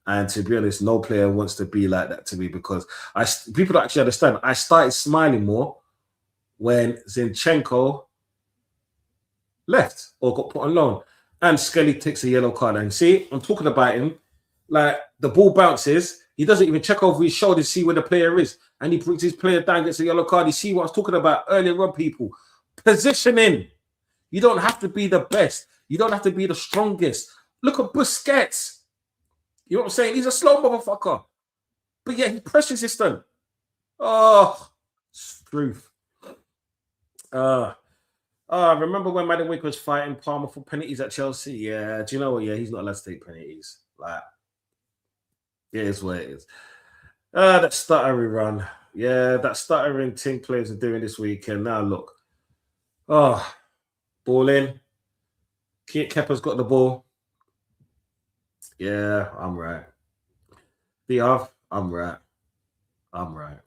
And to be honest, no player wants to be like that to me, because people don't actually understand. I started smiling more when Zinchenko left or got put on loan, and Skelly takes a yellow card. And see, I'm talking about him. Like the ball bounces, he doesn't even check over his shoulder to see where the player is, and he brings his player down, gets a yellow card. You see what I was talking about earlier on, people? Positioning. You don't have to be the best. You don't have to be the strongest. Look at Busquets. You know what I'm saying? He's a slow motherfucker. But yeah, he press resistant. Oh, truth. Remember when Madden was fighting Palmer for penalties at Chelsea? Yeah, do you know what? Yeah, he's not allowed to take penalties. Like, yeah, it's what it is. That stuttering run. Yeah, that stuttering thing players are doing this weekend. Now look. Oh, ball in. Kepa's got the ball. Yeah, I'm right. I'm right. I'm right.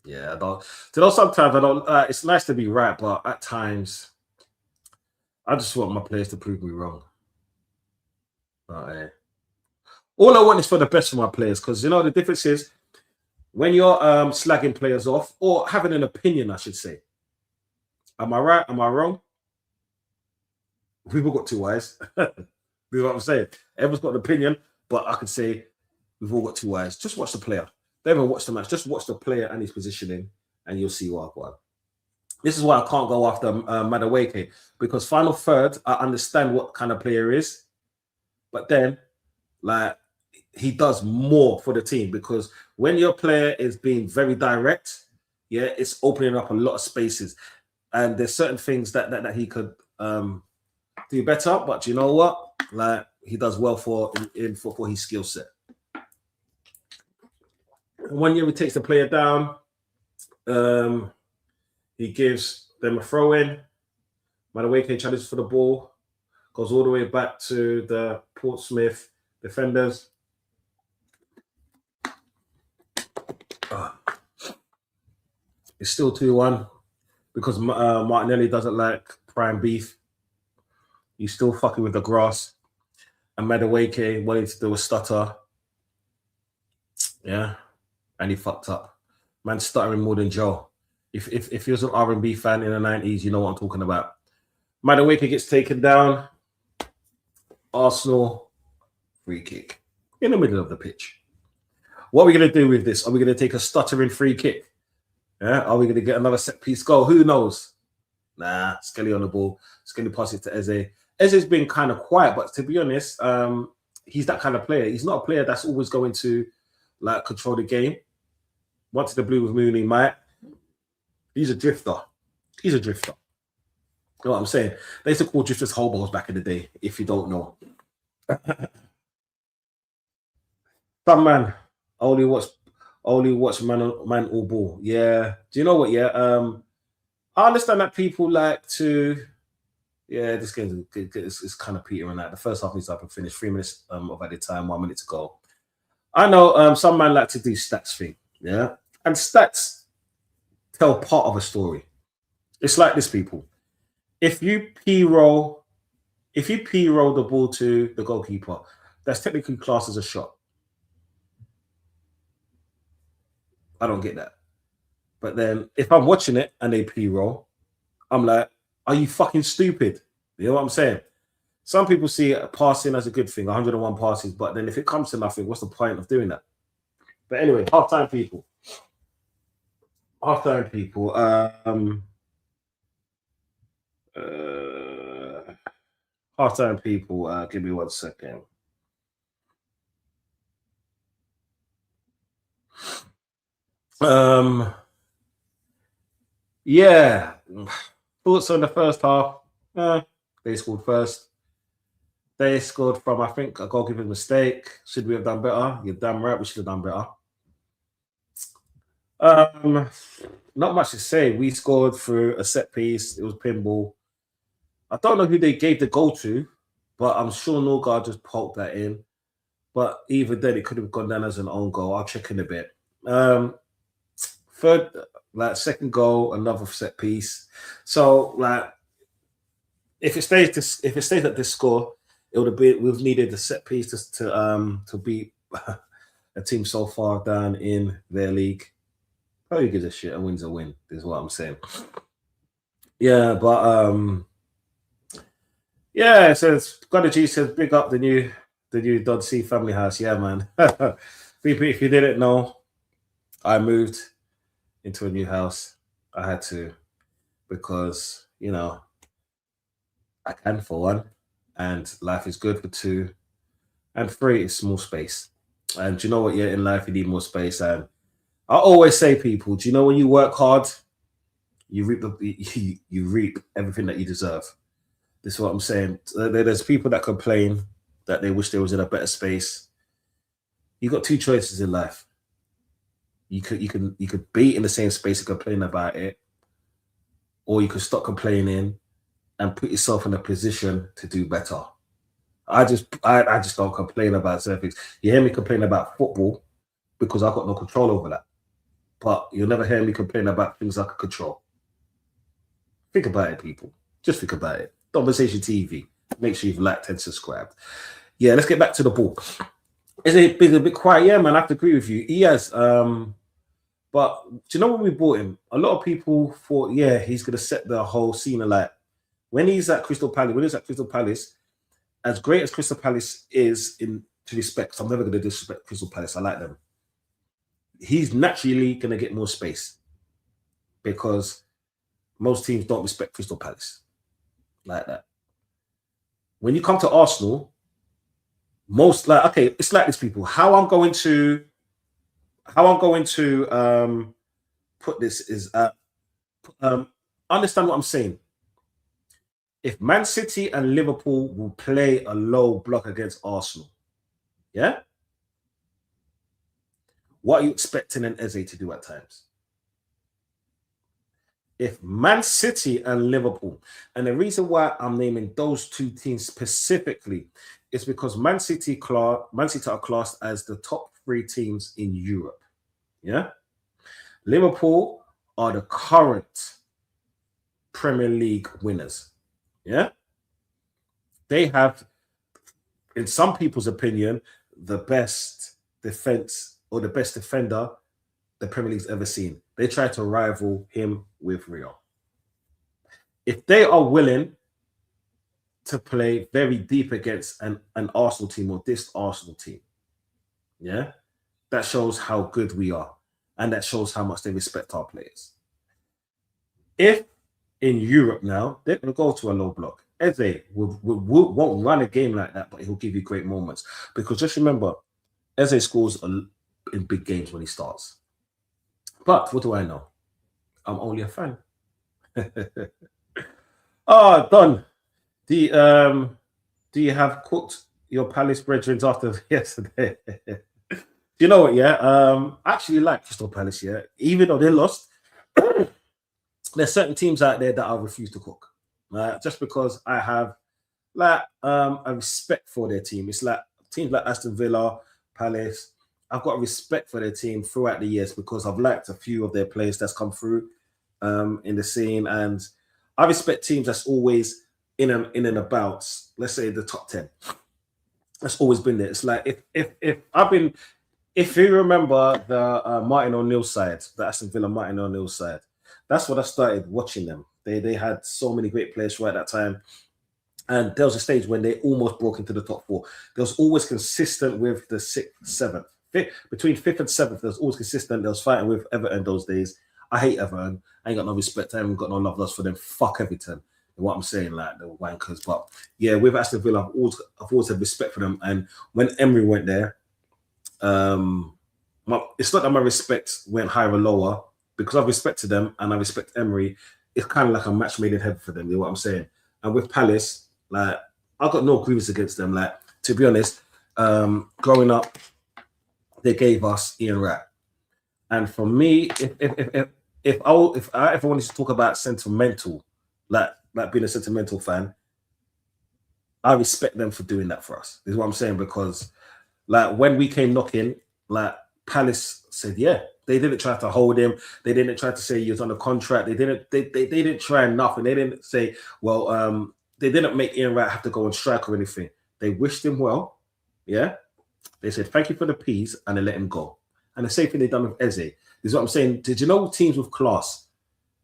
Yeah, I don't. You know, sometimes I don't. It's nice to be right, but at times I just want my players to prove me wrong. But, all I want is for the best for my players, because you know the difference is when you're slagging players off or having an opinion, I should say. Am I right? Am I wrong? We've all got two eyes. You know what I'm saying? Everyone's got an opinion, but I could say we've all got two eyes. Just watch the player. Don't even watch the match. Just watch the player and his positioning, and you'll see what I've got. This is why I can't go after Madueke, because final third, I understand what kind of player he is, but then like he does more for the team, because when your player is being very direct, yeah, it's opening up a lot of spaces, and there's certain things that he could do better. But you know what? Like he does well for his skill set. One year he takes the player down. He gives them a throw in. Madueke challenges for the ball, goes all the way back to the Portsmouth defenders. It's still 2-1 because Martinelli doesn't like prime beef. He's still fucking with the grass. And Madueke wanted to do a stutter. Yeah. And he fucked up. Man stuttering more than Joe. If he was an R&B fan in the 90s, you know what I'm talking about. Madueke gets taken down. Arsenal free kick in the middle of the pitch. What are we going to do with this? Are we going to take a stuttering free kick? Yeah. Are we going to get another set piece goal? Who knows? Nah, Skelly on the ball. Skelly passes to Eze. Eze's been kind of quiet, but to be honest, he's that kind of player. He's not a player that's always going to like control the game. Once the blue with Mooney, Mike. He's a drifter. He's a drifter. You know what I'm saying? They used to call drifters hobos back in the day, if you don't know. Some man only watch man or ball. Yeah. Do you know what? Yeah. I understand that people like to. Yeah, this game is kind of petering out. The first half is up and finished. 3 minutes of added time, 1 minute to go. I know some man like to do stats thing. Yeah. And stats tell part of a story. It's like this, people. If you p-roll the ball to the goalkeeper, that's technically classed as a shot. I don't get that. But then if I'm watching it and they p-roll, I'm like, are you fucking stupid? You know what I'm saying? Some people see passing as a good thing, 101 passes, but then if it comes to nothing, what's the point of doing that? But anyway, half-time people. Half-time people. Half-time people. Give me 1 second. Um, yeah. Thoughts on the first half? They scored first. They scored from, I think, a goalkeeping mistake. Should we have done better? You're damn right we should have done better. Um, Not much to say. We scored through a set piece. It was pinball. I don't know who they gave the goal to, but I'm sure Norgard just poked that in. But even then, it could have gone down as an own goal. I'll check in a bit. Third, like second goal, another set piece. So like, if it stays at this score, it would have been we've needed a set piece to beat a team so far down in their league. Probably gives a shit. A win's a win, is what I'm saying. Yeah, but yeah. So it's got a G says big up the new Dod C family house. Yeah, man. If you didn't know, I moved into a new house. I had to because I can for one, and life is good for two, and three is small space. And do you know what? Yeah, in life you need more space. And I always say, people, do you know when you work hard, you reap you reap everything that you deserve. This is what I'm saying. There's people that complain that they wish they was in a better space. You got two choices in life. You could be in the same space and complain about it, or you could stop complaining and put yourself in a position to do better. I just don't complain about certain things. You hear me complain about football because I've got no control over that. But you'll never hear me complain about things I can control. Think about it, people. Just think about it. Donversation TV. Make sure you've liked and subscribed. Yeah, let's get back to the ball. Is it a bit quiet? Yeah, man, I have to agree with you. He has. But do you know when we bought him? A lot of people thought, yeah, he's going to set the whole scene alight. When he's at Crystal Palace, as great as Crystal Palace is in to respect, I'm never going to disrespect Crystal Palace. I like them. He's naturally going to get more space because most teams don't respect Crystal Palace like that. When you come to Arsenal, it's like this, people. How I'm going to put this is understand what I'm saying. If Man City and Liverpool will play a low block against Arsenal, yeah, what are you expecting an Eze to do at times? If Man City and Liverpool, and the reason why I'm naming those two teams specifically is because Man City are classed as the top three teams in Europe. Yeah, Liverpool are the current Premier League winners. Yeah, they have, in some people's opinion, the best defense or the best defender the Premier League's ever seen. They try to rival him with Rio. If they are willing to play very deep against an Arsenal team or this Arsenal team, yeah, that shows how good we are. And that shows how much they respect our players. If in Europe now, they're going to go to a low block. Eze won't run a game like that, but he'll give you great moments. Because just remember, Eze scores in big games when he starts. But what do I know? I'm only a fan. Don, do you have cooked your Palace brethren after yesterday? You know what? Yeah, I actually like Crystal Palace. Yeah, even though they lost, there's certain teams out there that I refuse to cook, just because I have a respect for their team. It's like teams like Aston Villa, Palace. I've got a respect for their team throughout the years because I've liked a few of their players that's come through in the scene, and I respect teams that's always in and about. Let's say the top 10. That's always been there. It's like if you remember the Martin O'Neill side, the Aston Villa Martin O'Neill side, that's what I started watching them. They had so many great players right at that time. And there was a stage when they almost broke into the top 4. There was always consistent with the 6th, 7th. Between 5th and 7th, there was always consistent. There was fighting with Everton those days. I hate Everton. I ain't got no respect. I haven't got no love lost for them. Fuck Everton. What I'm saying, like the wankers. But yeah, with Aston Villa, I've always had respect for them. And when Emery went there, it's not that my respect went higher or lower because I've respected them and I respect Emery. It's kind of like a match made in heaven for them. You know what I'm saying? And with Palace, like I've got no grievance against them. Like to be honest, growing up, they gave us Ian Wright, and for me, if I ever wanted to talk about sentimental, like being a sentimental fan, I respect them for doing that for us. Is what I'm saying, because like when we came knocking, like Palace said, yeah, they didn't try to hold him. They didn't try to say he was on a contract. They didn't try nothing. They didn't say, well, they didn't make Ian Wright have to go on strike or anything. They wished him well. Yeah. They said, thank you for the peas, and they let him go. And the same thing they done with Eze. Is what I'm saying. Did you know teams with class,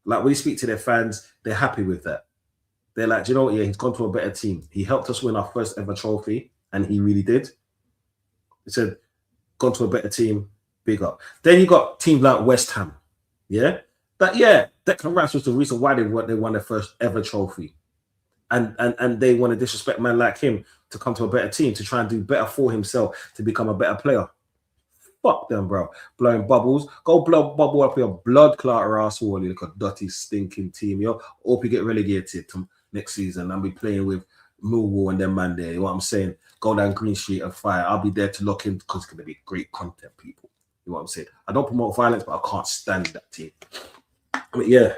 like when you speak to their fans, they're happy with that. They're like, do you know what? Yeah, he's gone to a better team. He helped us win our first ever trophy, and he really did. He said, gone to a better team, big up. Then you got teams like West Ham. Yeah? Declan Rice was the reason why they won their first ever trophy. And they want to disrespect a man like him to come to a better team, to try and do better for himself, to become a better player. Fuck them, bro. Blowing bubbles. Go blow bubble up your blood clotter asshole, you look a dirty, stinking team, yo. Hope you get relegated to next season and be playing with Millwall and them man there. You know what I'm saying? Go down Green Street and fight. I'll be there to lock in because it's going to be great content, people. You know what I'm saying? I don't promote violence, but I can't stand that team. But yeah.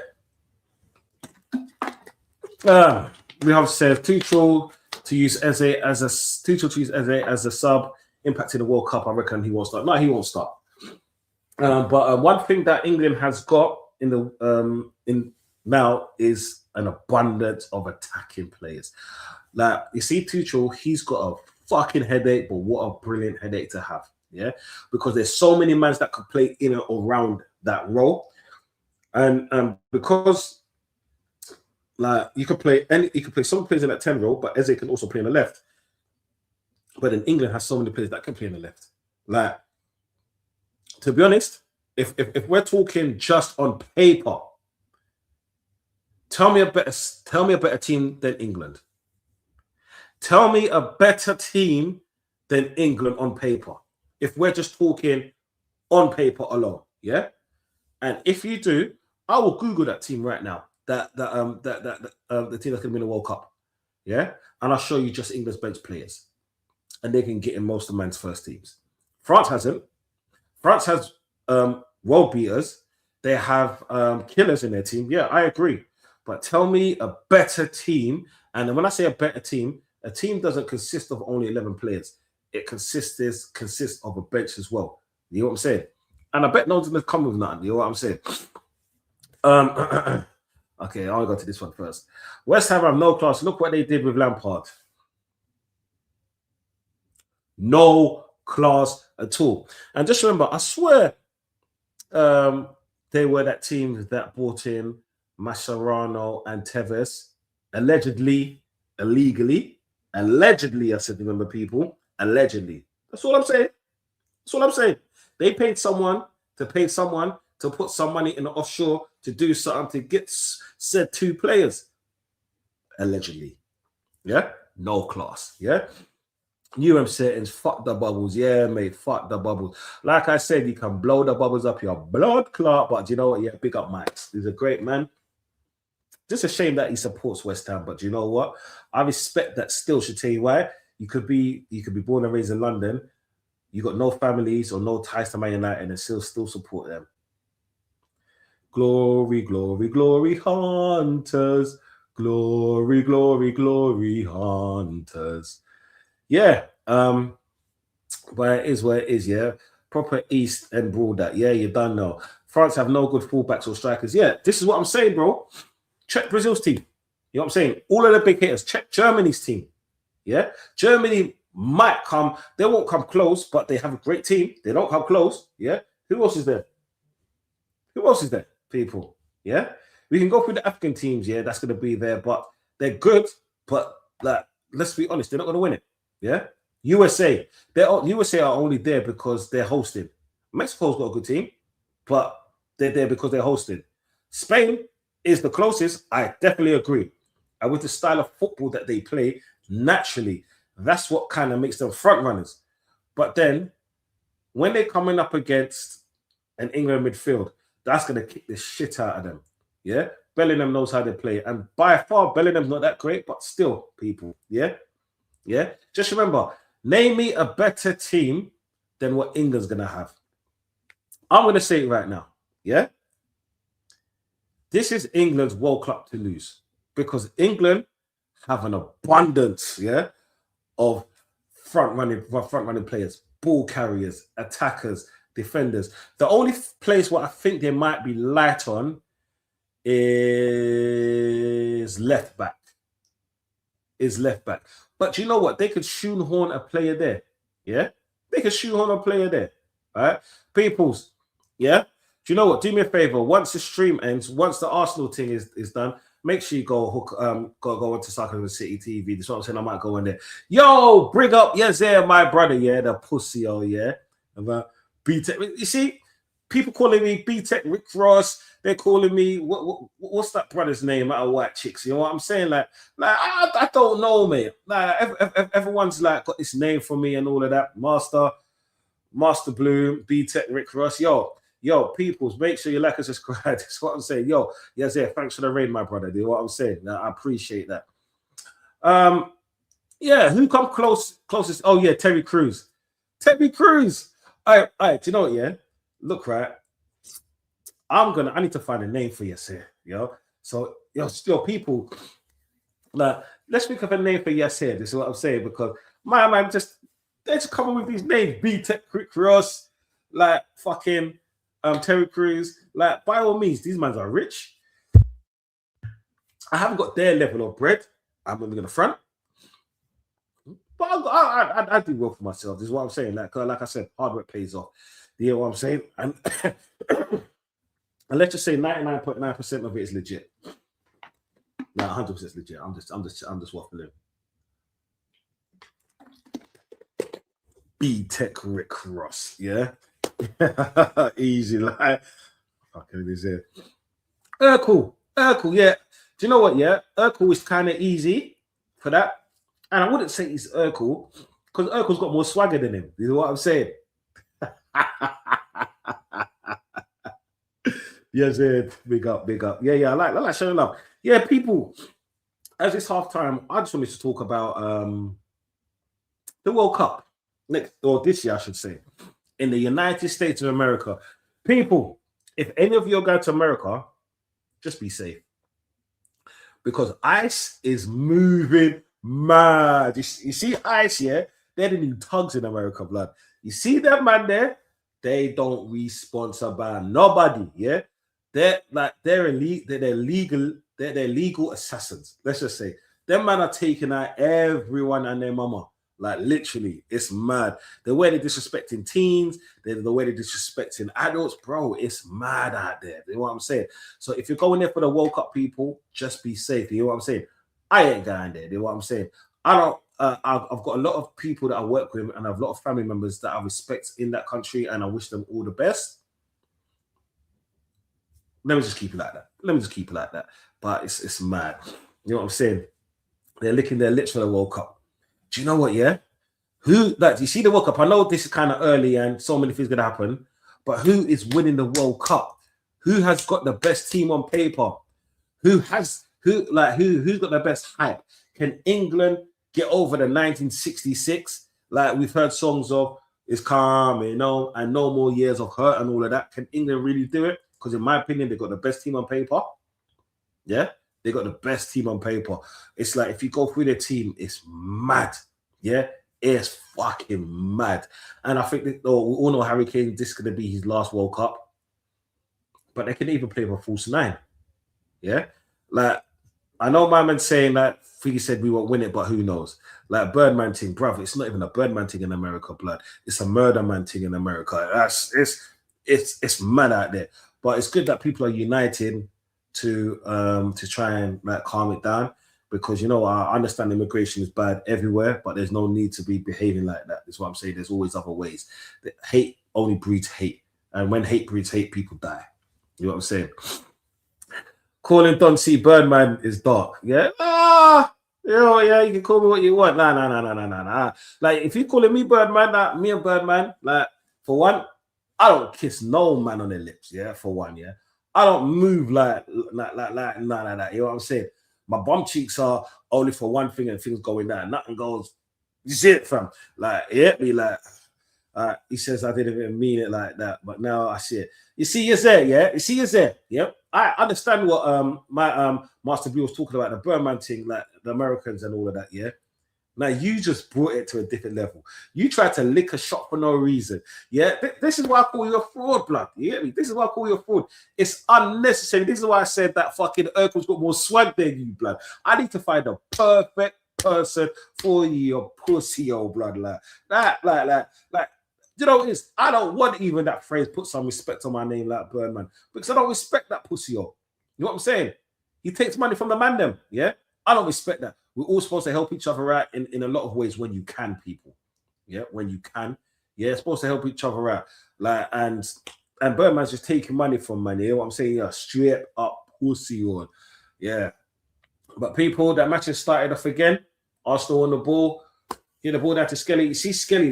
We have said Tuchel to use Eze as a sub. Impacting the World Cup, I reckon he won't start. No, he won't start. But one thing that England has got in now is an abundance of attacking players. Like you see, Tuchel, he's got a fucking headache, but what a brilliant headache to have. Yeah, because there's so many men that could play in and around that role, and because like you could play some players in that 10 role, but Eze can also play on the left. But then England has so many players that can play on the left. Like, to be honest, if we're talking just on paper, tell me a better team than England. Tell me a better team than England on paper. If we're just talking on paper alone, yeah. And if you do, I will Google that team right now. The team that's going to win the World Cup, yeah. And I'll show you just England's bench players. And they can get in most of man's first teams. France hasn't. France has world beaters. They have killers in their team. Yeah, I agree. But tell me a better team. And when I say a better team, a team doesn't consist of only 11 players. It consists of a bench as well. You know what I'm saying? And I bet no one's going to come with nothing. You know what I'm saying? Okay, I'll go to this one first. West Ham have no class. Look what they did with Lampard. No class at all. And just remember, I swear they were that team that brought in Mascherano and Tevez, allegedly, illegally. Allegedly, I said, remember, people. Allegedly. That's all I'm saying. That's all I'm saying. They paid someone to put some money in the offshore to do something to get said 2 players. Allegedly. Yeah? No class. Yeah? settings, fuck the bubbles. Yeah, mate, fuck the bubbles. Like I said, you can blow the bubbles up your blood clot, but you know what? Yeah, big up Max. He's a great man. Just a shame that he supports West Ham, but you know what? I respect that still. Should tell you why. You could be born and raised in London. You got no families or no ties to Man United and still support them. Glory, glory, glory, hunters. Glory, glory, glory, hunters. Yeah, but it is what it is, yeah. Proper East and broad that. Yeah, you done know. France have no good fullbacks or strikers. Yeah, this is what I'm saying, bro. Check Brazil's team. You know what I'm saying? All of the big hitters. Check Germany's team. Yeah, Germany might come. They won't come close, but they have a great team. They don't come close. Yeah. Who else is there? Who else is there? People. Yeah. We can go through the African teams. Yeah, that's going to be there, but they're good. But like, let's be honest, they're not going to win it. Yeah. USA. USA are only there because they're hosting. Mexico's got a good team, but they're there because they're hosting. Spain is the closest. I definitely agree. And with the style of football that they play, naturally, that's what kind of makes them front runners. But then when they're coming up against an England midfield, that's going to kick the shit out of them. Yeah. Bellingham knows how to play. And by far, Bellingham's not that great, but still, people. Yeah. Yeah. Just remember, name me a better team than what England's going to have. I'm going to say it right now. Yeah. This is England's World Cup to lose because England have an abundance, yeah, of front running players, ball carriers, attackers, defenders. The only place where I think they might be light on is left back. But you know what? They could shoehorn a player there. Yeah? They could shoehorn a player there. All right? Peoples, yeah? Do you know what? Do me a favor. Once the stream ends, once the Arsenal thing is done, make sure you go hook go into Soccer City TV. That's what I'm saying. I might go in there. Yo, bring up Yazir, my brother, yeah, the pussy, oh yeah. B-Tech. You see, people calling me B-Tech Rick Ross. They're calling me what's that brother's name out of White Chicks? You know what I'm saying? Like I don't know, mate. Like everyone's like got this name for me and all of that. Master Bloom, B-Tech Rick Ross. Yo, peoples, make sure you like and subscribe. That's what I'm saying. Yo, yes, yeah, thanks for the rain, my brother. Do you know what I'm saying? I appreciate that. Yeah, who come closest? Oh, yeah, Terry Crews. All right, do you know what, yeah? Look, right. I need to find a name for you, sir. So, still people, like, let's think of a name for yes here. This is what I'm saying, because my man they're just coming with these names. B-Tech Rick Ross, like fucking Terry Crews, like by all means, these men are rich. I haven't got their level of bread. I'm going to the front, but I do well for myself. This is what I'm saying. Like I said, hard work pays off. You know what I'm saying? And let's just say 99.9% of it is legit. No, 100% is legit. I'm just waffling. B-Tech Rick Ross, yeah. Easy, like fucking is it? Urkel, yeah. Do you know what? Yeah, Urkel is kind of easy for that, and I wouldn't say he's Urkel because Urkel's got more swagger than him. You know what I'm saying? Yes, big up. Yeah. I like showing love. Yeah, people. As it's halftime, I just wanted to talk about the World Cup this year, I should say. In the United States of America. People, if any of you are going to America, just be safe. Because ICE is moving mad. You see ICE, yeah? They're the new thugs in America, blood. You see that man there? They don't re-sponsor by nobody, yeah? They're legal assassins. Let's just say. Them man are taking out everyone and their mama. Like literally, it's mad. The way they're disrespecting teens, the way they're disrespecting adults, bro, it's mad out there. You know what I'm saying? So if you're going there for the World Cup, people, just be safe. You know what I'm saying? I ain't going there. You know what I'm saying? I don't. I've got a lot of people that I work with, and I have a lot of family members that I respect in that country, and I wish them all the best. Let me just keep it like that. But it's mad. You know what I'm saying? They're licking their lips for the World Cup. Do you know what, yeah? You see the World Cup? I know this is kind of early and so many things going to happen, but who is winning the World Cup? Who has got the best team on paper? Who's got the best hype? Can England get over the 1966? Like we've heard songs of It's Coming, and no more years of hurt and all of that. Can England really do it? Because in my opinion, they've got the best team on paper. Yeah? They got the best team on paper. It's like if you go through their team, it's mad. Yeah, it's fucking mad. And I think we all know Harry Kane, this is going to be his last World Cup. But they can even play for false nine. Yeah, like I know my man saying that he said we won't win it, but who knows? Like Birdman thing, brother. It's not even a Birdman thing in America, blood. It's a murder man thing in America. It's mad out there. But it's good that people are uniting to try and like calm it down, because I understand immigration is bad everywhere, but there's no need to be behaving like that. That's what I'm saying. There's always other ways. Hate only breeds hate, and when hate breeds hate, people die. You know what I'm saying? Calling Don C Birdman is dark. Yeah. Yeah, you can call me what you want. Nah. Like if you're calling me Birdman, me and Birdman, like For one, I don't kiss no man on the lips, yeah, for one, yeah. I don't move like none of that. You know what I'm saying? My bum cheeks are only for one thing and things going down. Nothing goes, you see it, fam. Like, yeah, be like, he says I didn't even mean it like that, but now I see it. You see, you're there, yeah. You see, you're there, yeah. I understand what my Master B was talking about, the Birdman thing, like the Americans and all of that, yeah. Now you just brought it to a different level. You tried to lick a shot for no reason. Yeah, this is why I call you a fraud, blood. You get me? This is why I call you a fraud. It's unnecessary. This is why I said that fucking Urkel's got more swag than you, blood. I need to find a perfect person for your pussy, old blood, like that, like. You know, it's I don't want even that phrase. Put some respect on my name, like Birdman, because I don't respect that pussy, yo. You know what I'm saying? He takes money from the man, them. Yeah, I don't respect that. We're all supposed to help each other out in a lot of ways when you can, people. Yeah, when you can. Yeah, it's supposed to help each other out. Like and Birdman's just taking money from money. You know what I'm saying? Yeah, straight up pussy on. Yeah. But people, that match has started off again. Arsenal on the ball. Get the ball down to Skelly. You see Skelly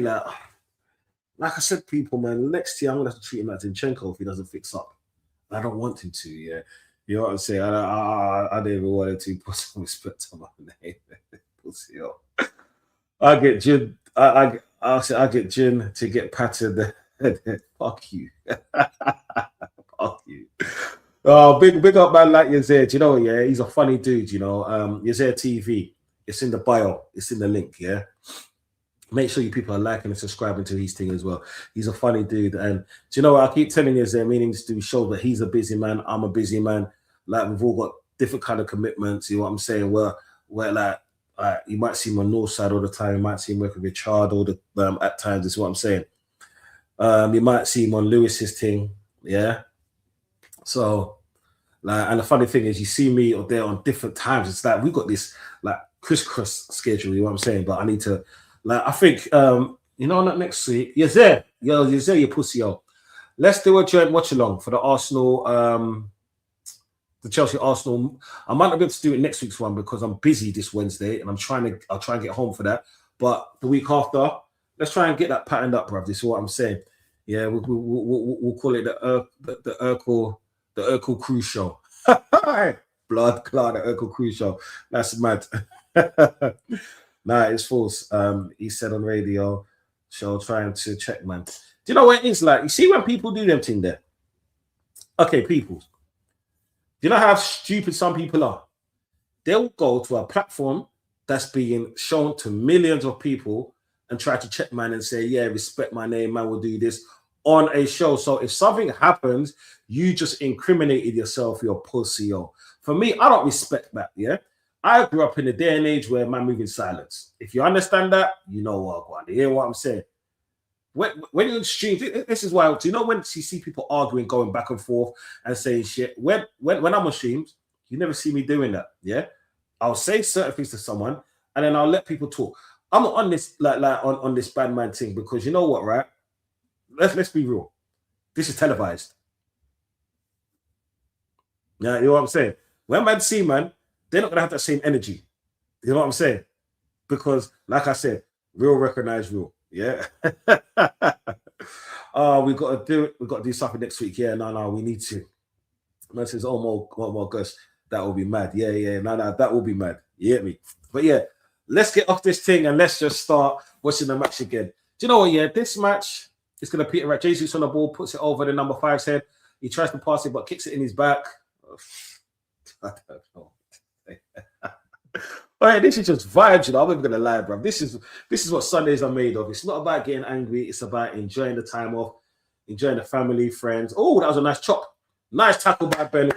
like I said, people, man, next year I'm gonna have to treat him like Zinchenko if he doesn't fix up. I don't want him to, yeah. You know what I'm saying? I don't even want him to put some respect on my name. Pussy up. I get Jin. I get Jin to get patted. Fuck you. Fuck you. Oh, big up man like Yazer. You know, yeah, he's a funny dude. You know, Yazer TV. It's in the bio. It's in the link. Yeah. Make sure you people are liking and subscribing to his thing as well. He's a funny dude. And do you know what? I keep telling you, there meaning to show that he's a busy man. I'm a busy man. Like, we've all got different kind of commitments. You know what I'm saying? Where like, you might see him on North Side all the time. You might see him working with Chard all the at times. Is what I'm saying. You might see him on Lewis's thing. Yeah. So, like, and the funny thing is, you see me or there on different times. It's like, we've got this, like, crisscross schedule. You know what I'm saying? But I need to, like, I think, you know, not next week. You're there, you pussy, yo. Let's do a joint watch along for the Arsenal, the Chelsea Arsenal. I might not be able to do it next week's one because I'm busy this Wednesday and I'll try and get home for that. But the week after, let's try and get that patterned up, bruv. This is what I'm saying. Yeah, we'll call it the Urkel Cruise Show. Blood clot, the Urkel Cruise Show. That's mad. Nah, it's false. He said on radio show trying to check, man. Do you know what it is like? You see when people do them thing there? Okay, people. Do you know how stupid some people are? They'll go to a platform that's being shown to millions of people and try to check man and say, yeah, respect my name, man will do this on a show. So if something happens, you just incriminated yourself, your pussy, yo. For me, I don't respect that, yeah? I grew up in a day and age where man move in silence. If you understand that, you know what I want. You hear what I'm saying? When you're in streams, this is why. Do you know when you see people arguing, going back and forth and saying shit? When I'm on streams, you never see me doing that. Yeah, I'll say certain things to someone and then I'll let people talk. I'm on this on this bad man thing because you know what, right? Let's be real. This is televised. Yeah, you know what I'm saying? When man see man, they're not gonna have that same energy. You know what I'm saying? Because, like I said, real recognize real. Yeah. We got to do it. We got to do something next week. Yeah, no, we need to. Man says, oh, more Gus. That will be mad. Yeah, no, that will be mad. You get me? But yeah, let's get off this thing and let's just start watching the match again. Do you know what? Yeah, this match is gonna peter at Jesus on the ball, puts it over the number 5's head. He tries to pass it, but kicks it in his back. I don't know. All right, this is just vibes, you know. I'm not even gonna lie, bro. This is what Sundays are made of. It's not about getting angry, it's about enjoying the time off, enjoying the family, friends. Oh, that was a nice chop. Nice tackle by Ben.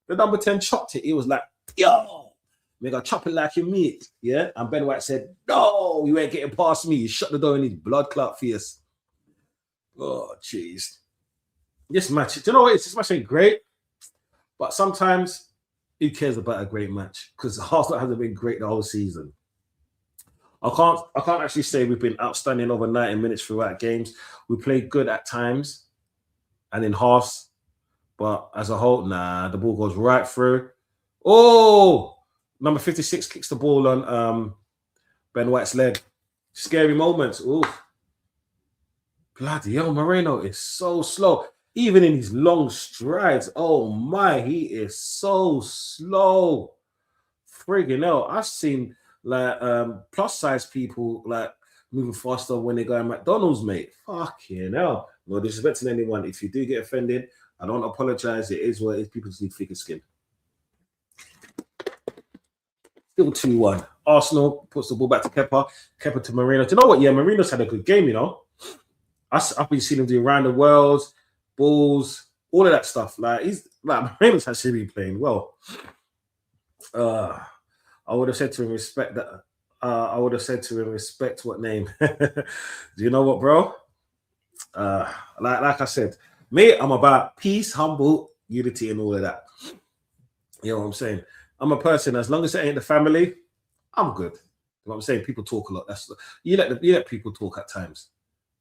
The number 10 chopped it. He was like, yo, we gotta chop it like you meat. Yeah. And Ben White said, no, you ain't getting past me. He shut the door in his blood clot face. Oh, jeez. This match, do you know what? This match ain't great, but sometimes who cares about a great match? Because Arsenal hasn't been great the whole season. I can't actually say we've been outstanding over 90 minutes throughout games. We played good at times and in halves, but as a whole, nah, the ball goes right through. Oh, number 56 kicks the ball on, Ben White's leg. Scary moments. Ooh. Bloody hell, Moreno is so slow. Even in his long strides. Oh my, he is so slow. Friggin' hell. I've seen like plus size people like moving faster when they go to McDonald's, mate. Fucking hell. No disrespecting anyone. If you do get offended, I don't apologize. It is what it is. People just need thicker skin. Still 2-1. Arsenal puts the ball back to Kepa. Kepa to Marino. Do you know what? Yeah, Marino's had a good game, you know. I've been seeing him do around the world, balls, all of that stuff. Like he's like Marino's actually been playing well. I would have said to him, respect that. I would have said to him, respect what name? Do you know what, bro? Like I said, me, I'm about peace, humble, unity, and all of that. You know what I'm saying? I'm a person, as long as it ain't the family, I'm good. You know what I'm saying? People talk a lot. You let people talk at times.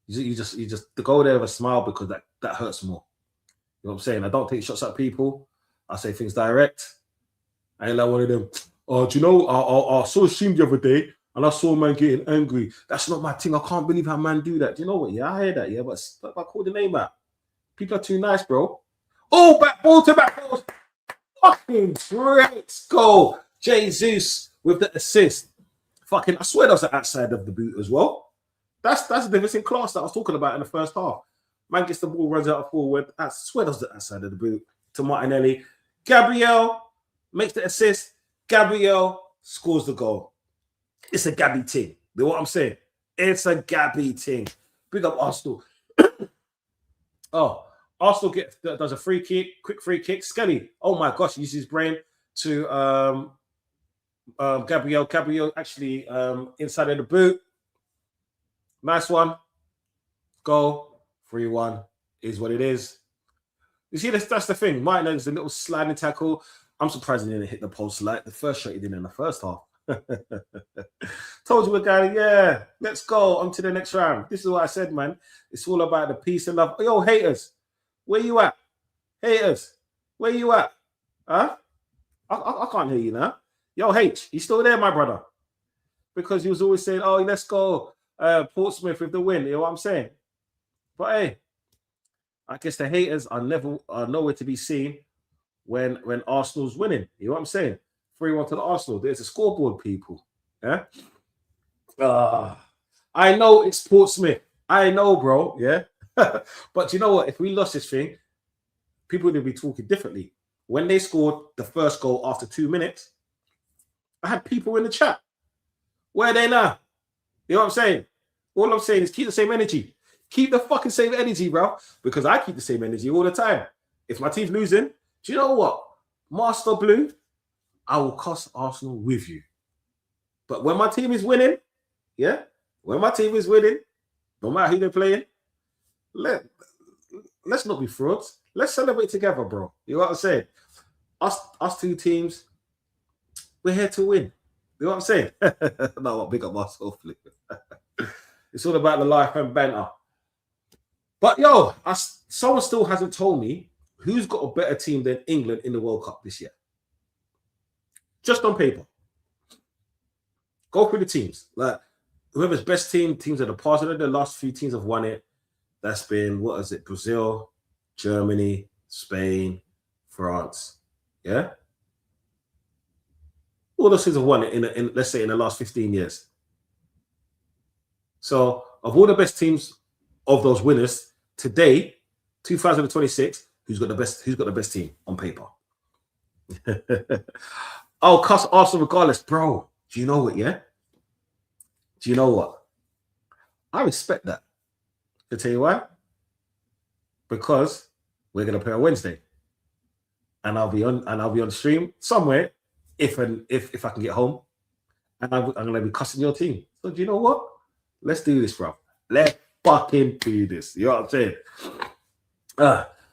You just go there with a smile because that hurts more. You know what I'm saying? I don't take shots at people. I say things direct. I ain't like one of them. Oh, do you know? I saw a stream the other day and I saw a man getting angry. That's not my thing. I can't believe how man do that. Do you know what? Yeah, I hear that. Yeah, but I call the name out. People are too nice, bro. Oh, back ball to back ball. Fucking great goal. Jesus with the assist. Fucking, I swear that was the outside of the boot as well. That's the difference in class that I was talking about in the first half. Man gets the ball, runs out forward. I swear that was the outside of the boot to Martinelli. Gabriel makes the assist. Gabriel scores the goal. It's a Gabby thing. You know what I'm saying? It's a Gabby thing. Big up Arsenal. Oh, Arsenal does a free kick, quick free kick. Skelly, oh my gosh, uses his brain to Gabriel. Gabriel actually inside of the boot. Nice one. Goal. 3-1 is what it is. You see, that's the thing. Martinelli's a little sliding tackle. I'm surprised he didn't hit the post like the first shot he did in the first half. Told you, guy, yeah, let's go on to the next round. This is what I said, man. It's all about the peace and love. Yo, haters, where you at? Haters, where you at? Huh? I can't hear you now. Yo, H, you still there, my brother? Because he was always saying, oh, let's go Portsmouth with the win. You know what I'm saying? But hey, I guess the haters are nowhere to be seen when Arsenal's winning. You know what I'm saying? 3-1 to the Arsenal. There's a scoreboard, people. Yeah. I know it's Portsmouth. I know, bro. Yeah. But you know what? If we lost this thing, people would be talking differently. When they scored the first goal after 2 minutes, I had people in the chat. Where are they now? You know what I'm saying? All I'm saying is keep the same energy. Keep the fucking same energy, bro. Because I keep the same energy all the time. If my team's losing, do you know what? Master Blue, I will cuss Arsenal with you. But when my team is winning, yeah, when my team is winning, no matter who they're playing, let's not be frauds. Let's celebrate together, bro. You know what I'm saying? Us two teams, we're here to win. You know what I'm saying? No, I'll big up myself. It's all about the life and banter. But yo, someone still hasn't told me who's got a better team than England in the World Cup this year. Just on paper. Go through the teams. Like whoever's best teams are the past. The last few teams have won it. That's been, what is it? Brazil, Germany, Spain, France. Yeah? All those teams have won it in let's say in the last 15 years. So of all the best teams of those winners today, 2026, who's got the best team on paper? Oh, cuss Arsenal regardless, bro. Do you know what? Yeah. Do you know what? I respect that. To tell you why? Because we're gonna play on Wednesday, and I'll be on stream somewhere if I can get home, and I'm gonna be cussing your team. So do you know what? Let's do this, bro. Let's fucking do this. You know what I'm saying?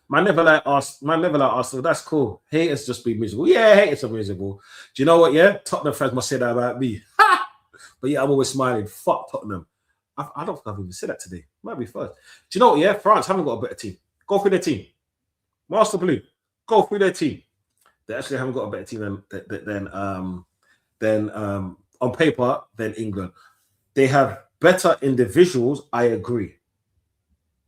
Man never like Arsenal. That's cool. Haters just be miserable. Yeah, haters are miserable. Do you know what? Yeah, Tottenham fans must say that about me. But yeah, I'm always smiling. Fuck Tottenham. I don't think I've even said that today. Might be first. Do you know what? Yeah, France haven't got a better team. Go through their team. Master Blue, go through their team. They actually haven't got a better team than on paper than England. They have better individuals. I agree.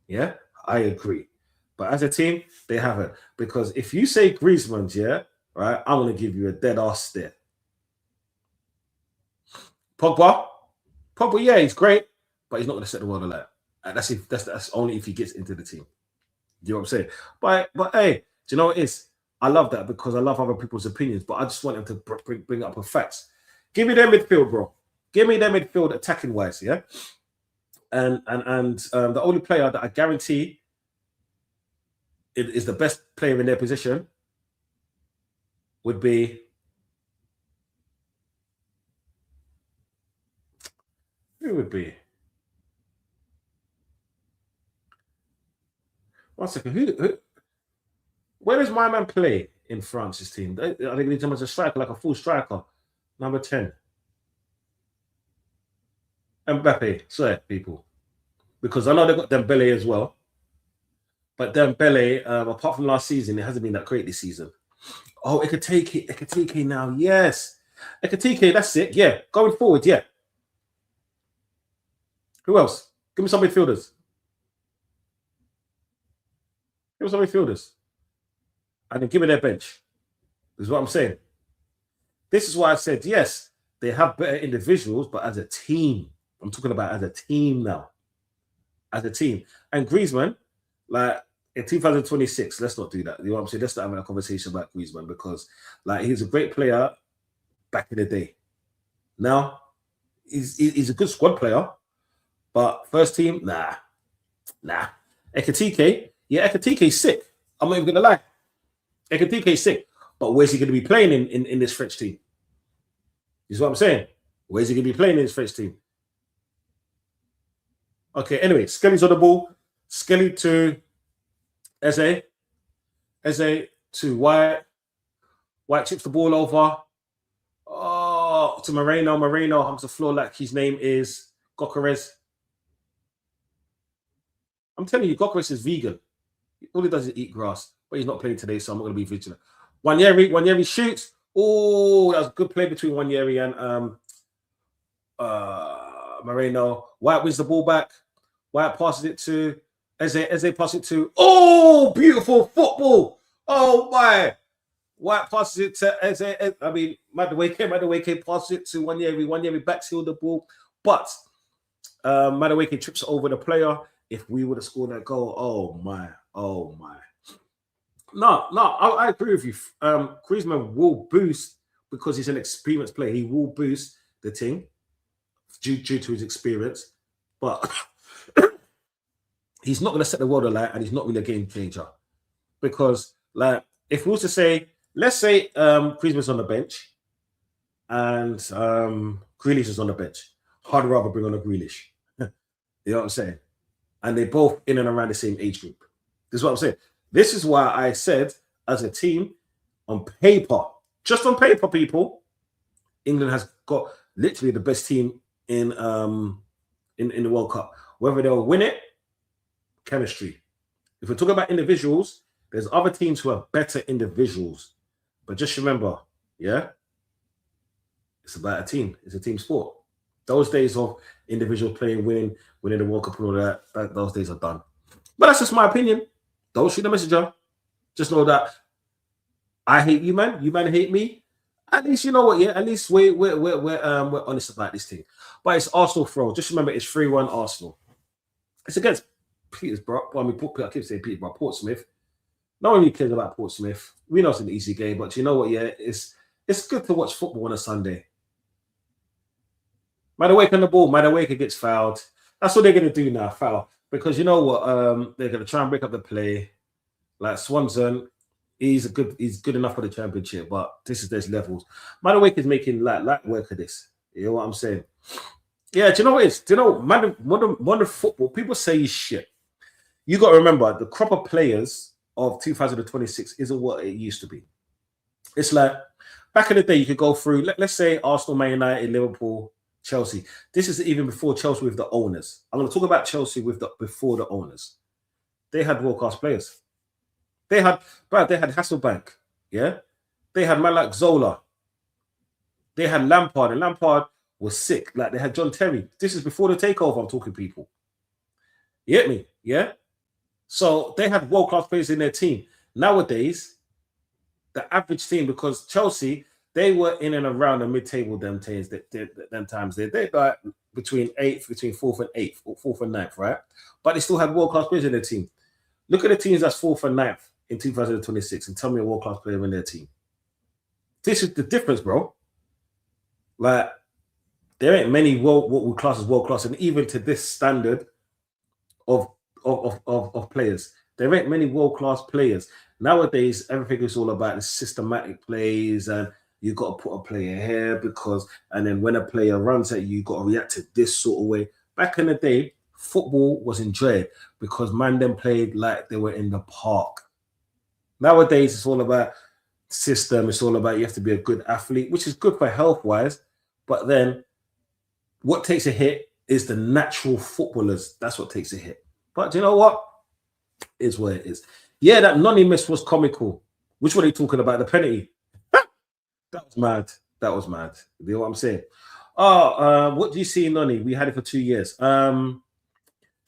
Yeah, I agree. But as a team, they haven't. Because if you say Griezmann's, yeah, right, I'm going to give you a dead ass stare. Pogba, yeah, he's great, but he's not going to set the world alight. And that's only if he gets into the team. You know what I'm saying? But hey, do you know what it is? I love that because I love other people's opinions, but I just want them to bring up a facts. Give me their midfield, bro. Give me their midfield attacking wise, yeah. And the only player that I guarantee is the best player in their position would be who would be? One second. Where does my man play in France's team? I think they need him as a striker, like a full striker. Number 10. Mbappe. Sorry, people. Because I know they've got Dembele as well. But Dembele, apart from last season, it hasn't been that great this season. Oh, it could take it. It could take it now. Yes. It could take it. That's it. Yeah. Going forward. Yeah. Who else? Give me some midfielders. Give me some midfielders. And then give me their bench. This is what I'm saying. This is why I said, yes, they have better individuals, but as a team, I'm talking about as a team now. As a team. And Griezmann, like in 2026, let's not do that. You know what I'm saying? Let's not have a conversation about Griezmann because like he's a great player back in the day. Now, he's a good squad player, but first team, nah. Ekatike, yeah, Ekatike's sick. I'm not even gonna lie. Ekatike's sick. But where's he gonna be playing in this French team? Is what I'm saying. Where's he gonna be playing in this French team? Okay, anyway, Skelly's on the ball. Skelly to Eze. Eze to White. White chips the ball over. Oh, to Moreno. Moreno hugs the floor like his name is Gokares. I'm telling you, Gokares is vegan. All he does is eat grass. But he's not playing today, so I'm not going to be vigilant. Wanyeri shoots. Oh, that was a good play between Wanyeri and Moreno. White wins the ball back. White passes it to Eze passes it to. Oh, beautiful football. Oh, my. White passes it to Eze. I mean, Madueke passes it to Wanyeri. Wanyeri backs-heel the ball. But Madueke trips over the player. If we would have scored that goal, oh, my. No, I agree with you. Griezmann will boost because he's an experienced player. He will boost the team due to his experience. But he's not going to set the world alight and he's not really a game changer. Because, like, if we were to say, let's say Griezmann's on the bench and Grealish is on the bench, I'd rather bring on a Grealish. You know what I'm saying? And they're both in and around the same age group. This is what I'm saying. This is why I said, as a team, on paper, just on paper, people, England has got literally the best team in the World Cup. Whether they'll win it, chemistry. If we're talking about individuals, there's other teams who are better individuals. But just remember, yeah, it's about a team. It's a team sport. Those days of individuals playing, winning the World Cup and all that, those days are done. But that's just my opinion. Don't shoot the messenger. Just know that I hate you, man. You man hate me. At least you know what, yeah. At least we're honest about this thing. But it's Arsenal throw. Just remember, it's 3-1 Arsenal. It's against Peterborough. Well, I mean, I keep saying Peterborough, Portsmouth. No one really cares about Portsmouth. We know it's an easy game, but you know what, yeah, it's good to watch football on a Sunday. Madueke on the ball. Madueke gets fouled. That's what they're going to do now, foul. Because you know what, they're going to try and break up the play. Like Swanson, he's good enough for the championship, but there's levels. Madueke is making light work of this. You know what I'm saying? Yeah, do you know what it is? Do you know modern football? People say he's shit. You got to remember the crop of players of 2026 isn't what it used to be. It's like back in the day, you could go through. Let's say Arsenal, Man United, Liverpool, Chelsea. This is even before Chelsea with the owners. I'm going to talk about Chelsea before the owners. They had world-class players. They had Hasselbank, yeah. They had man like Zola. They had Lampard, and Lampard was sick. Like they had John Terry. This is before the takeover. I'm talking people. You get me? Yeah. So they had world-class players in their team. Nowadays, the average team, because Chelsea, they were in and around the mid-table them times. They like between fourth and eighth, or fourth and ninth, right? But they still had world-class players in their team. Look at the teams that's fourth and ninth in 2026 and tell me a world-class player in their team. This is the difference, bro. Like, there ain't many what we class as world-class, and even to this standard of players, there ain't many world-class players. Nowadays, everything is all about the systematic plays, and you got to put a player here because, and then when a player runs at you, you got to react to this sort of way. Back in the day, football was enjoyed because man them played like they were in the park. Nowadays, it's all about system. It's all about you have to be a good athlete, which is good for health-wise, but then what takes a hit is the natural footballers. That's what takes a hit. But do you know what? It's what it is. Yeah, that Noni miss was comical. Which one are you talking about? The penalty? That was mad. That was mad. You know what I'm saying? Oh, what do you see in Noni? We had it for 2 years. Do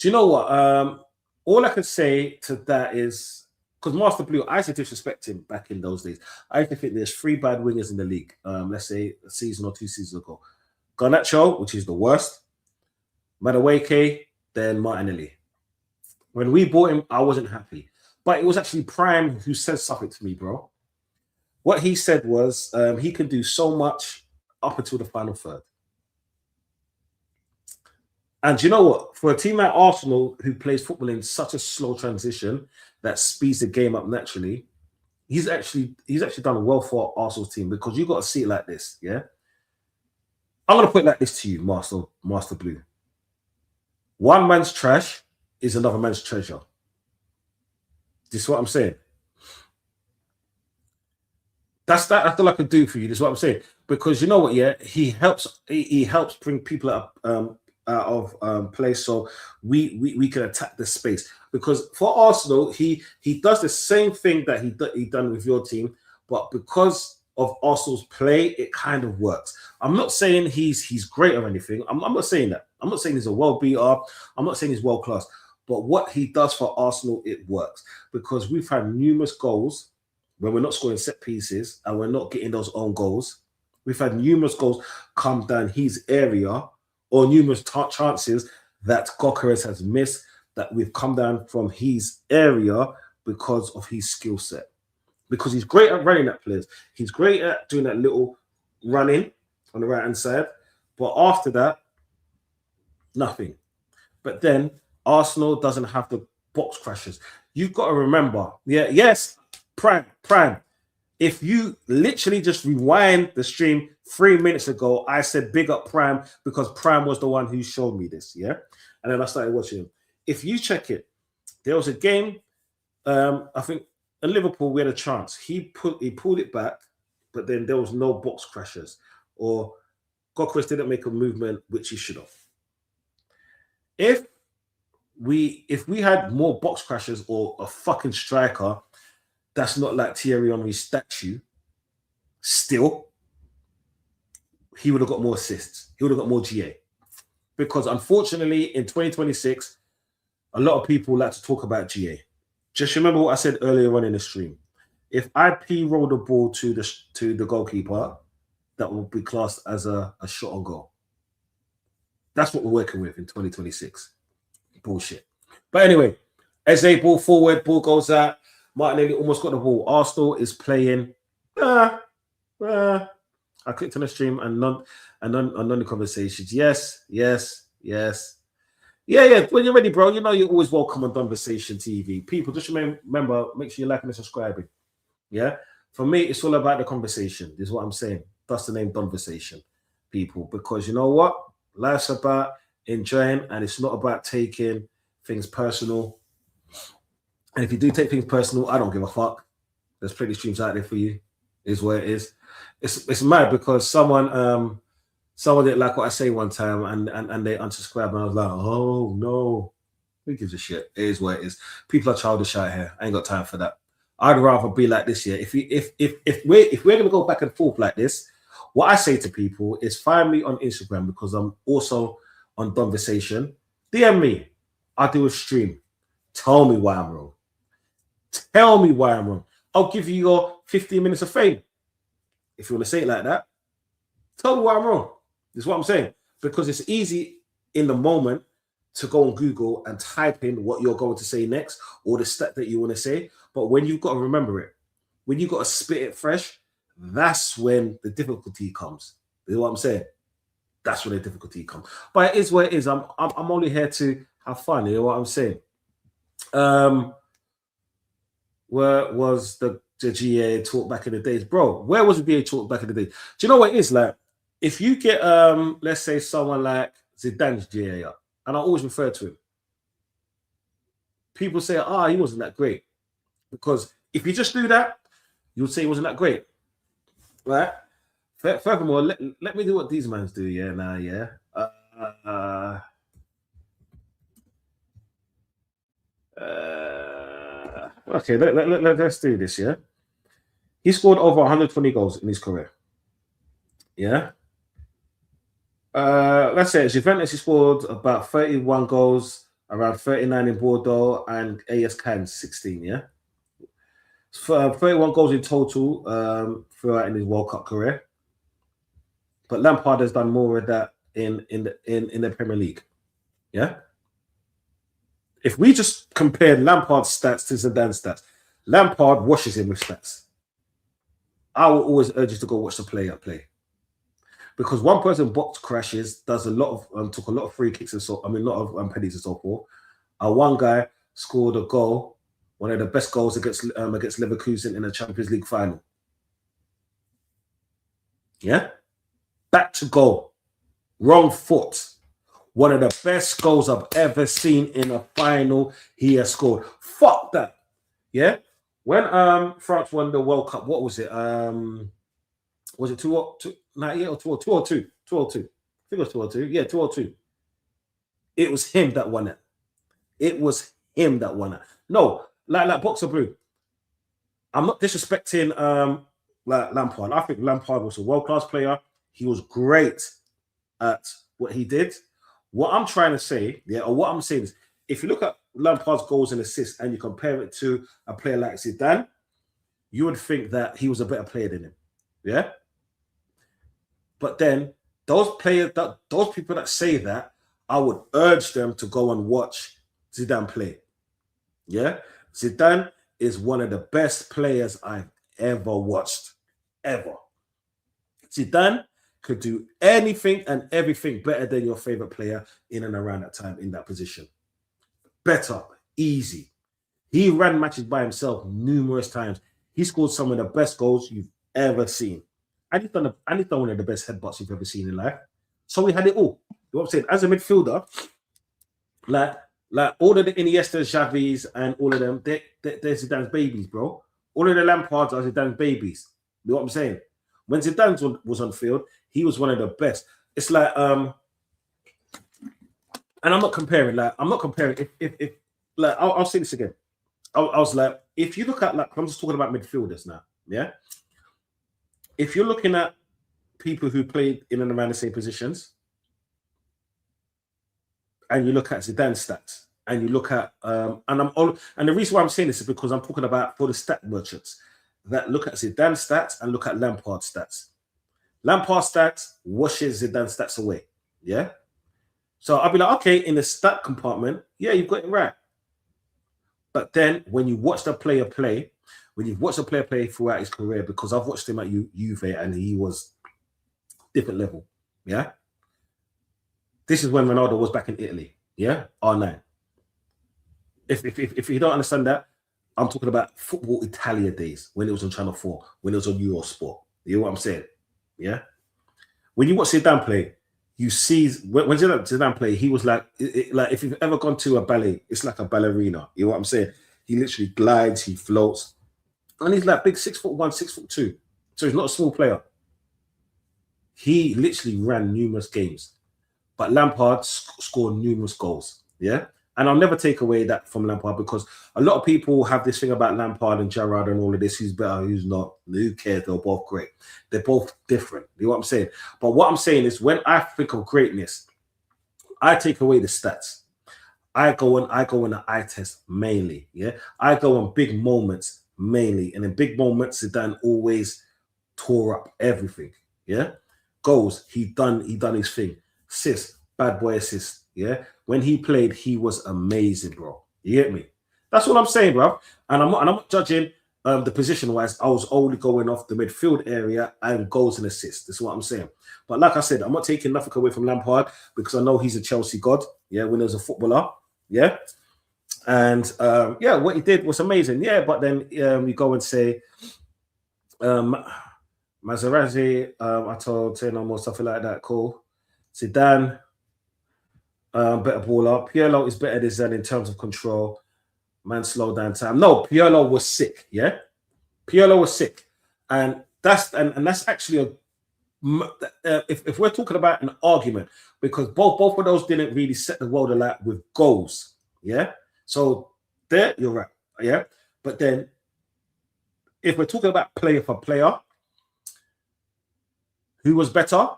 you know what? All I can say to that is, because Master Blue, I used to disrespect him back in those days. I used to think there's 3 bad wingers in the league. Let's say a season or 2 seasons ago. Garnacho, which is the worst. Madueke, then Martinelli. When we bought him, I wasn't happy. But it was actually Prime who said something to me, bro. What he said was he can do so much up until the final third. And you know what? For a team like Arsenal, who plays football in such a slow transition that speeds the game up naturally, he's actually done well for Arsenal's team, because you got to see it like this, yeah? I'm going to put it like this to you, Master Blue. One man's trash is another man's treasure. This is what I'm saying. That's all I can do for you. This is what I'm saying. Because you know what, yeah, he helps bring people up out of place, so we can attack the space. Because for Arsenal, he does the same thing that he done with your team, but because of Arsenal's play, it kind of works. I'm not saying he's great or anything. I'm not saying that. I'm not saying he's a world beater. I'm not saying he's world class. But what he does for Arsenal, it works. Because we've had numerous goals when we're not scoring set pieces and we're not getting those own goals. We've had numerous goals come down his area, or numerous chances that Gyökeres has missed that we've come down from his area because of his skill set. Because he's great at running at players. He's great at doing that little running on the right-hand side. But after that, nothing. But then Arsenal doesn't have the box crashes. You've got to remember, yes, Prime. If you literally just rewind the stream 3 minutes ago, I said big up Prime because Prime was the one who showed me this, yeah? And then I started watching him. If you check it, there was a game, I think in Liverpool, we had a chance. He pulled it back, but then there was no box crashes, or Gyökeres didn't make a movement, which he should have. If we had more box crashes or a fucking striker that's not like Thierry Henry's statue, still, he would have got more assists. He would have got more GA. Because unfortunately, in 2026, a lot of people like to talk about GA. Just remember what I said earlier on in the stream. If I P-roll the ball to the goalkeeper, that will be classed as a shot on goal. That's what we're working with in 2026. Bullshit. But anyway, Eze ball forward, ball goes out. Martinelli almost got the ball. Arsenal is playing. I clicked on the stream and none the conversations. Yes. Yeah. When you're ready, bro, you know you're always welcome on Donversation TV. People, just remember, make sure you're liking and subscribing. Yeah. For me, it's all about the conversation. This is what I'm saying. That's the name, Donversation, people. Because you know what? Life's about enjoying, and it's not about taking things personal. And if you do take things personal, I don't give a fuck. There's plenty of streams out there for you. It is what it is. It's mad because someone didn't like what I say one time and they unsubscribed, and I was like, oh no. Who gives a shit? It is what it is. People are childish out here. I ain't got time for that. I'd rather be like this here. If we're gonna go back and forth like this, what I say to people is find me on Instagram, because I'm also on Donversation. DM me. I'll do a stream. Tell me why I'm wrong. Tell me why I'm wrong. I'll give you your 15 minutes of fame. If you want to say it like that, tell me why I'm wrong. This is what I'm saying. Because it's easy in the moment to go on Google and type in what you're going to say next or the stat that you want to say. But when you've got to remember it, when you've got to spit it fresh, that's when the difficulty comes. You know what I'm saying? That's when the difficulty comes. But it is what it is. I'm only here to have fun. You know what I'm saying? Where was the GA talk back in the days? Bro, where was the GA talk back in the days? Do you know what it is like? If you get, let's say, someone like Zidane's GA up, and I always refer to him, people say, he wasn't that great. Because if you just do that, you'll say he wasn't that great. Right? Furthermore, let me do what these mans do, yeah, now, yeah. Okay, let's do this, yeah. He scored over 120 goals in his career. Yeah. Let's say Juventus, he scored about 31 goals, around 39 in Bordeaux, and AS Cannes 16, yeah. 31 goals in total throughout in his World Cup career. But Lampard has done more of that in the Premier League. Yeah. If we just compare Lampard's stats to Zidane's stats, Lampard washes him with stats. I will always urge you to go watch the player play. Because one person box crashes, does a lot of took a lot of free kicks and a lot of penalties and so forth. One guy scored a goal, one of the best goals against Leverkusen in the Champions League final. Yeah, back to goal, wrong foot. One of the best goals I've ever seen in a final he has scored. Fuck that. Yeah. When France won the World Cup, what was it? Was it 298 or 202? 202. I think it was 202. Yeah, 202. It was him that won it. It was him that won it. No, like Boxer Blue. I'm not disrespecting like Lampard. I think Lampard was a world-class player. He was great at what he did. What I'm trying to say, yeah, or what I'm saying is, if you look at Lampard's goals and assists and you compare it to a player like Zidane, you would think that he was a better player than him. Yeah. But then those people that say that, I would urge them to go and watch Zidane play. Yeah. Zidane is one of the best players I've ever watched. Ever. Zidane could do anything and everything better than your favorite player in and around that time in that position. Better, easy. He ran matches by himself numerous times. He scored some of the best goals you've ever seen. And he's done one of the best headbutts you've ever seen in life. So we had it all. You know what I'm saying? As a midfielder, like all of the Iniestas, Xavis, and all of them, they're Zidane's babies, bro. All of the Lampards are Zidane's babies. You know what I'm saying? When Zidane was on field, he was one of the best. It's like, and I'm not comparing. If like, I'll say this again. I was like, if you look at, like, I'm just talking about midfielders now, yeah. If you're looking at people who played in and around the same positions, and you look at Zidane's stats, and you look at, and the reason why I'm saying this is because I'm talking about for the stat merchants that look at Zidane's stats and look at Lampard's stats. Lampard's stats washes Zidane's stats away. Yeah. So I'll be like, okay, in the stat compartment, yeah, you've got it right. But then when you watch the player play, when you've watched the player play throughout his career, because I've watched him at Juve and he was different level. Yeah. This is when Ronaldo was back in Italy. Yeah. R9. If you don't understand that, I'm talking about Football Italia days when it was on Channel 4, when it was on Eurosport. You know what I'm saying? Yeah. When you watch Zidane play, you see when Zidane play, he was like if you've ever gone to a ballet, it's like a ballerina. You know what I'm saying? He literally glides, he floats, and he's like big 6'1", 6'2". So he's not a small player. He literally ran numerous games, but Lampard scored numerous goals. Yeah. And I'll never take away that from Lampard, because a lot of people have this thing about Lampard and Gerrard and all of this. Who's better, who's not? Who cares? They're both great. They're both different. You know what I'm saying? But what I'm saying is, when I think of greatness, I take away the stats. I go on the eye test mainly. Yeah, I go on big moments mainly, and in big moments, Zidane always tore up everything. Yeah, goals, he done his thing. Assist, bad boy assist. Yeah, when he played, he was amazing, bro. You get me? That's what I'm saying, bro. And I'm not judging the position wise. I was only going off the midfield area and goals and assists. That's what I'm saying. But like I said, I'm not taking nothing away from Lampard because I know he's a Chelsea god. Yeah, when he was a footballer. Yeah. And yeah, what he did was amazing. Yeah, but then we go and say Maserati, I told say no more, something like that. Cool. Zidane, better ball up. Pirlo is better than Zidane in terms of control. Man, slow down time. No, Pirlo was sick. Yeah, Pirlo was sick, and that's actually a if we're talking about an argument, because both of those didn't really set the world alight with goals. Yeah, so there you're right. Yeah, but then if we're talking about player for player, who was better?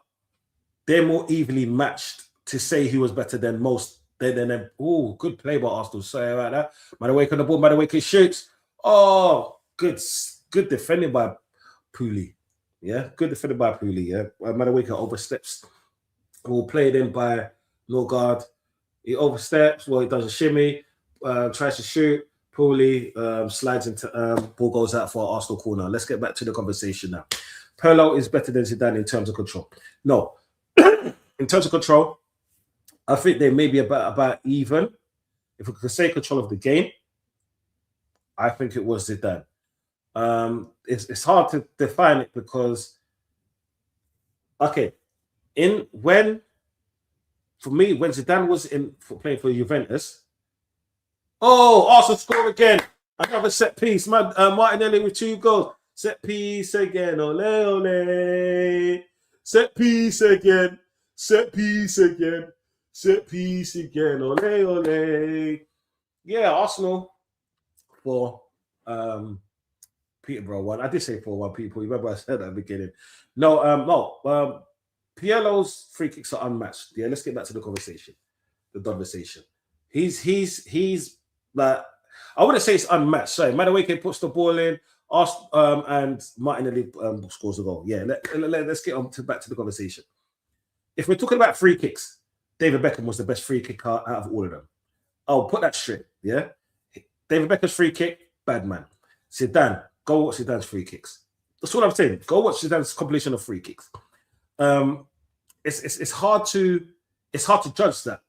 They're more evenly matched to say who was better than most. Then oh, good play by Arsenal. Sorry about that. Madueke on the ball. Madueke shoots. Oh, good defending by Pooley. Yeah, good defending by Pooley. Yeah, Madueke oversteps. Will play it in by Norgard. He oversteps. Well, he does a shimmy. Tries to shoot. Pooley slides into ball goes out for Arsenal corner. Let's get back to the conversation now. Pirlo is better than Zidane in terms of control. No, in terms of control, I think they may be about even. If we could say control of the game, I think it was Zidane. It's hard to define it because, okay, when Zidane was playing for Juventus, oh, Arsenal score again. Another set piece. Martinelli with 2 goals. Set piece again. Ole, ole. Set piece again. Set piece again. Set piece again. Ole, ole. Yeah, Arsenal for Peterborough 1. I did say 4-1, people. You remember I said that at the beginning. No. Pirlo's free kicks are unmatched. Yeah, let's get back to the conversation. The Donversation. He's like, I wouldn't say it's unmatched. Sorry, Madueke puts the ball in, and Martinelli scores a goal. Yeah, let's get back to the conversation. If we're talking about free kicks, David Beckham was the best free kicker out of all of them. I'll put that straight. Yeah, David Beckham's free kick, bad man. Zidane, go watch Zidane's free kicks. That's what I'm saying. Go watch Zidane's compilation of free kicks. It's hard to judge that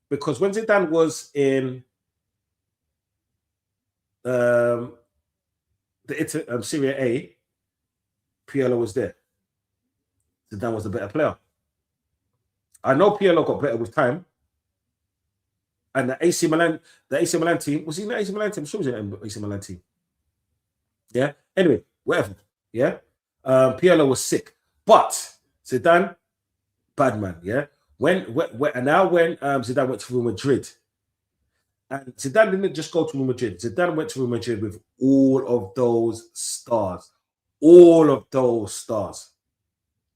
because when Zidane was in the Serie A, Pirlo was there. Zidane was the better player. I know Pirlo got better with time. And the AC Milan team, was he in the AC Milan team? I'm sure he was in the AC Milan team. Yeah. Anyway, whatever. Yeah. Pirlo was sick. But Zidane, bad man. Yeah. When Zidane went to Real Madrid, and Zidane didn't just go to Real Madrid. Zidane went to Real Madrid with all of those stars. All of those stars.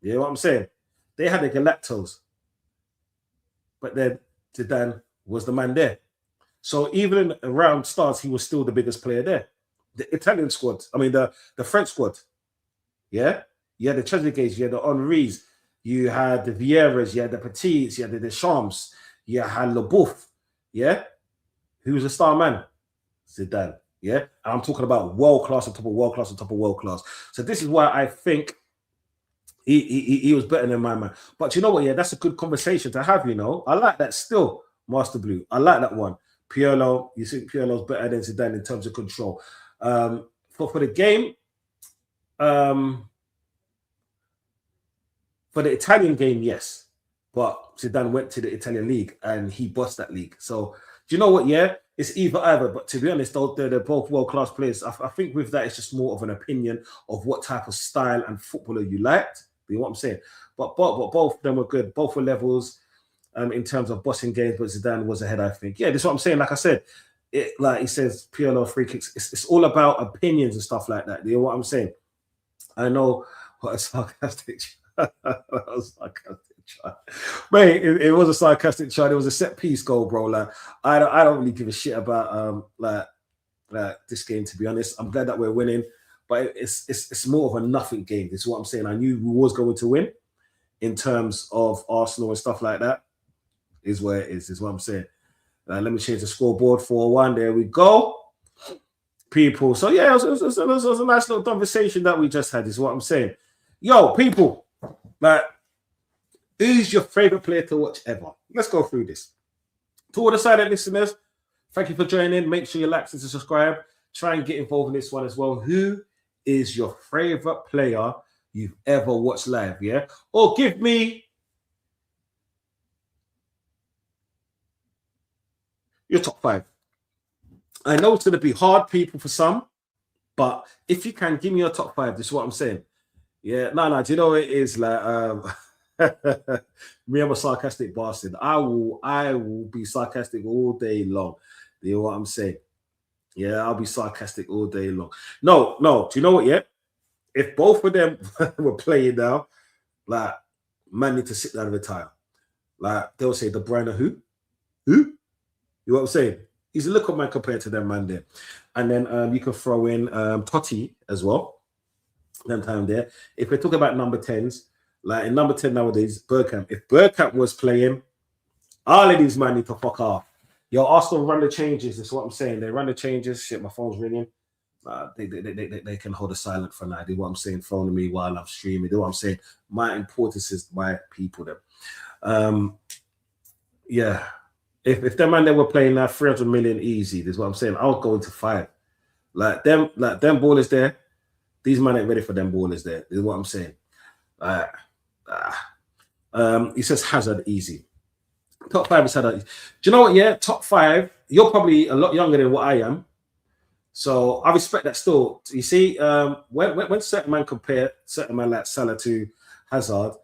You know what I'm saying? They had the Galacticos. But then Zidane was the man there. So even around stars, he was still the biggest player there. The Italian squad, the French squad. Yeah? You had the Trezeguets, you had the Henrys, you had the Vieiras, you had the Petits, you had the Deschamps, you had LeBouf. Yeah? Who's a star man? Zidane. Yeah? And I'm talking about world class on top of world class on top of world class. So this is why I think he was better than my man. But you know what? Yeah, that's a good conversation to have, you know. I like that still, Master Blue. I like that one. Pirlo, you think Pirlo's better than Zidane in terms of control. For the game, for the Italian game, yes. But Zidane went to the Italian league and he bossed that league. So do you know what? Yeah, it's either. But to be honest, they're both world-class players. I think with that, it's just more of an opinion of what type of style and footballer you liked. You know what I'm saying? But both of them were good. Both were levels in terms of bossing games, but Zidane was ahead, I think. Yeah, that's what I'm saying. Like I said, like he says, Pirlo free kicks. It's all about opinions and stuff like that. You know what I'm saying? I know what a sarcastic. That was sarcastic. Mate, it was a sarcastic chant. It was a set piece goal, bro. Like I don't really give a shit about like this game, to be honest. I'm glad that we're winning, but it's more of a nothing game. This is what I'm saying. I knew we was going to win in terms of Arsenal and stuff like that. Is where it is what I'm saying. Let me change the scoreboard 4-1. There we go, people. So yeah, it was a nice little conversation that we just had. Is what I'm saying. Yo, people, like, who's your favorite player to watch ever? Let's go through this. To all the silent listeners, thank you for joining. Make sure you like and subscribe. Try and get involved in this one as well. Who is your favorite player you've ever watched live? Yeah, or give me your top 5. I know it's going to be hard, people, for some, but if you can, give me your top 5. This is what I'm saying. Yeah, no. Do you know what it is? Like, me, I'm a sarcastic bastard. I will be sarcastic all day long. You know what I'm saying? Yeah, I'll be sarcastic all day long. No. Do you know what? Yeah, if both of them were playing now, like, man need to sit down and retire. Like, they'll say, De Bruyne, who? You know what I'm saying? He's a little man compared to them, man, there. And then you can throw in Totti as well. Them time there. If we're talking about number 10s, like in number 10 nowadays, Bergkamp. If Bergkamp was playing, all of these men need to fuck off. Yo, Arsenal run the changes. That's what I'm saying. They run the changes. Shit, my phone's ringing. They can hold a silent for now. They what I'm saying, phoning me while I'm streaming. They what I'm saying. My importance is my people. Them. Yeah. If them man they were playing now 300 million easy, that's what I'm saying. I'll go into 5. Like them ballers there. These men ain't ready for them ballers there. Is what I'm saying. He says Hazard easy. Top 5 is Hazard. Do you know what? Yeah, top 5. You're probably a lot younger than what I am, so I respect that still. You see, when certain man compare certain man like Salah to Hazard,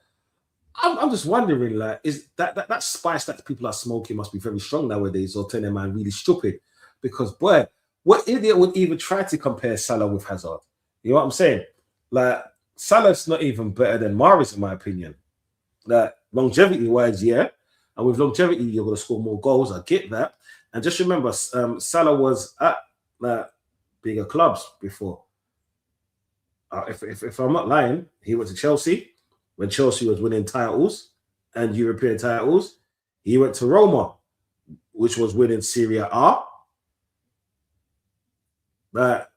I'm just wondering, like, is that spice that people are smoking must be very strong nowadays, or turning man really stupid? Because boy, what idiot would even try to compare Salah with Hazard? You know what I'm saying? Like, Salah's not even better than Mahrez, in my opinion. Like, longevity-wise, yeah. And with longevity, you're going to score more goals. I get that. And just remember, Salah was at bigger clubs before. If I'm not lying, he went to Chelsea when Chelsea was winning titles and European titles. He went to Roma, which was winning Serie A. But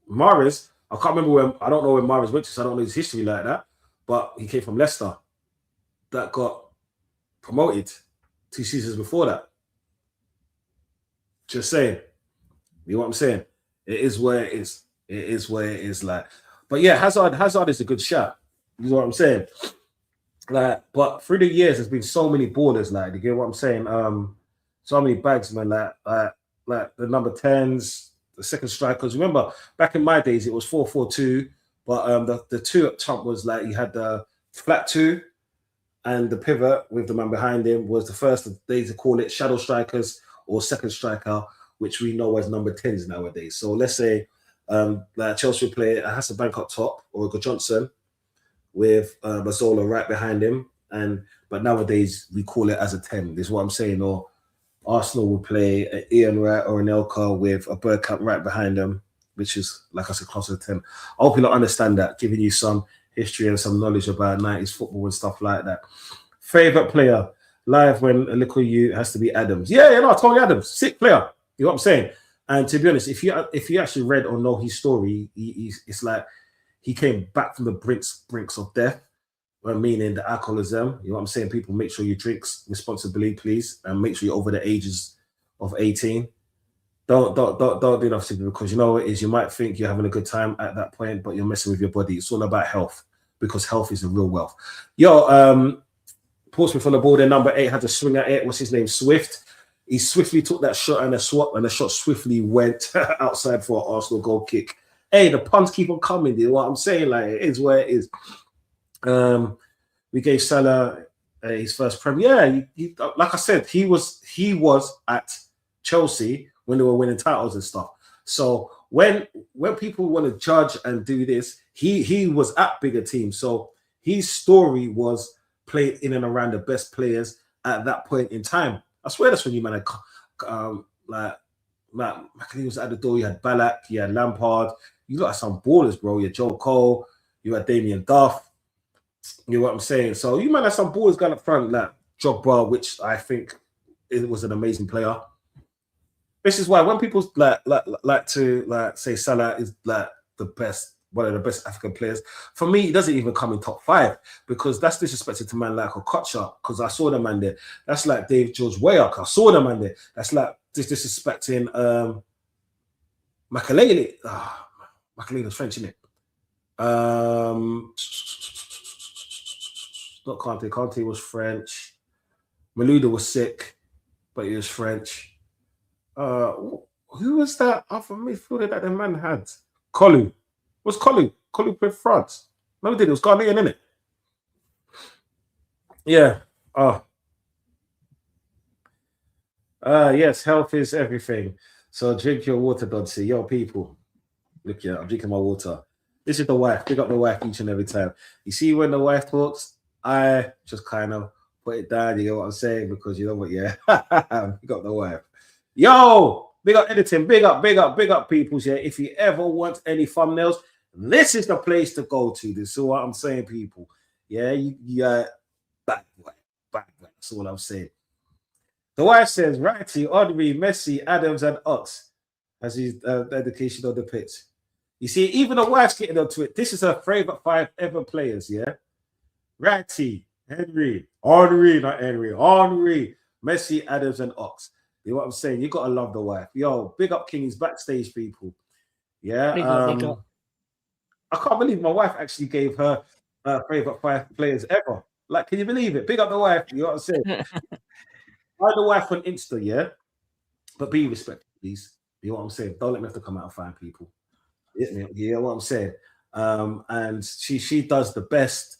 Mahrez, I can't remember when. I don't know when Mahrez went to, so I don't know his history like that. But he came from Leicester, that got promoted 2 seasons before that. Just saying. You know what I'm saying? It is where it is. It is where it is. Like, but yeah, Hazard is a good shot. You know what I'm saying? Like, but through the years, there's been so many ballers. Like, you get what I'm saying? So many bags, man. Like the number 10s. The second strikers. Remember, back in my days, it was 4-4-2, but the 2 up top was like you had the flat 2, and the pivot with the man behind him was the first days to call it shadow strikers or second striker, which we know as number 10s nowadays. So let's say like Chelsea would play a Hasselbank up top or a Johnson with Mazzola right behind him, but nowadays we call it as a 10. This is what I'm saying. Or Arsenal would play an Ian Wright or an Elka with a Bergkamp right behind them, which is, like I said, closer to 10. I hope you don't understand that, giving you some history and some knowledge about 90s football and stuff like that. Favorite player live when a little you has to be Adams. Yeah, Tony Adams, sick player. You know what I'm saying? And to be honest, if you actually read or know his story, it's like he came back from the brinks of death. Meaning the alcoholism, you know what I'm saying? People, make sure you drink responsibly, please, and make sure you're over the ages of 18. Don't do that simply because you know what it is. You might think you're having a good time at that point, but you're messing with your body. It's all about health, because health is the real wealth. Yo, Portsmouth on the ball. Their number 8 had to swing at it. What's his name? Swift. He swiftly took that shot and a swap, and the shot swiftly went outside for an Arsenal goal kick. Hey, the puns keep on coming. You know what I'm saying? Like, it is where it is. We gave Salah his first Prem. Yeah, he, like I said, he was at Chelsea when they were winning titles and stuff. So when people want to judge and do this, he was at bigger teams. So his story was played in and around the best players at that point in time. I swear that's when you man like McAlee was at the door. You had Ballack, you had Lampard. You got some ballers, bro. You had Joe Cole, you had Damien Duff. You know what I'm saying? So you might have some ballers going up front, like Drogba, which I think it was an amazing player. This is why when people like to say Salah is like the best, one of the best African players, for me, he doesn't even come in top 5 because that's disrespected to man like Okocha, because I saw the man there. That's like Dave George Weah. I saw the man there. That's like disrespecting Makalele. Makalele's French, isn't it? Not Kante. Kante was French. Malouda was sick, but he was French. Who was that other midfielder that the man had? Kolu. Was Kolu? Kolu played France. No, he did. It was Ghanaian, innit? Yeah. Yes, health is everything. So drink your water, Doddsy. Yo, people. Look here, I'm drinking my water. This is the wife. Pick up the wife each and every time. You see when the wife talks, I just kind of put it down. You know what I'm saying? Because you know what, yeah. Pick up the wife. Yo, big up editing. Big up peoples. Yeah. If you ever want any thumbnails, this is the place to go to. This is what I'm saying, people. Yeah, back. That's all I'm saying. The wife says, Righty, Audrey, Messi, Adams, and Ox as his dedication on the pitch. You see, even the wife's getting onto it. This is her favorite 5 ever players, yeah? Righty, Henry, Messi, Adams, and Ox. You know what I'm saying? You gotta love the wife. Yo, big up King's backstage, people. Yeah. Big up. I can't believe my wife actually gave her favorite 5 players ever. Like, can you believe it? Big up the wife. You know what I'm saying? Find the wife on Insta, yeah? But be respectful, please. You know what I'm saying? Don't let me have to come out and find people. You know what I'm saying? And she does the best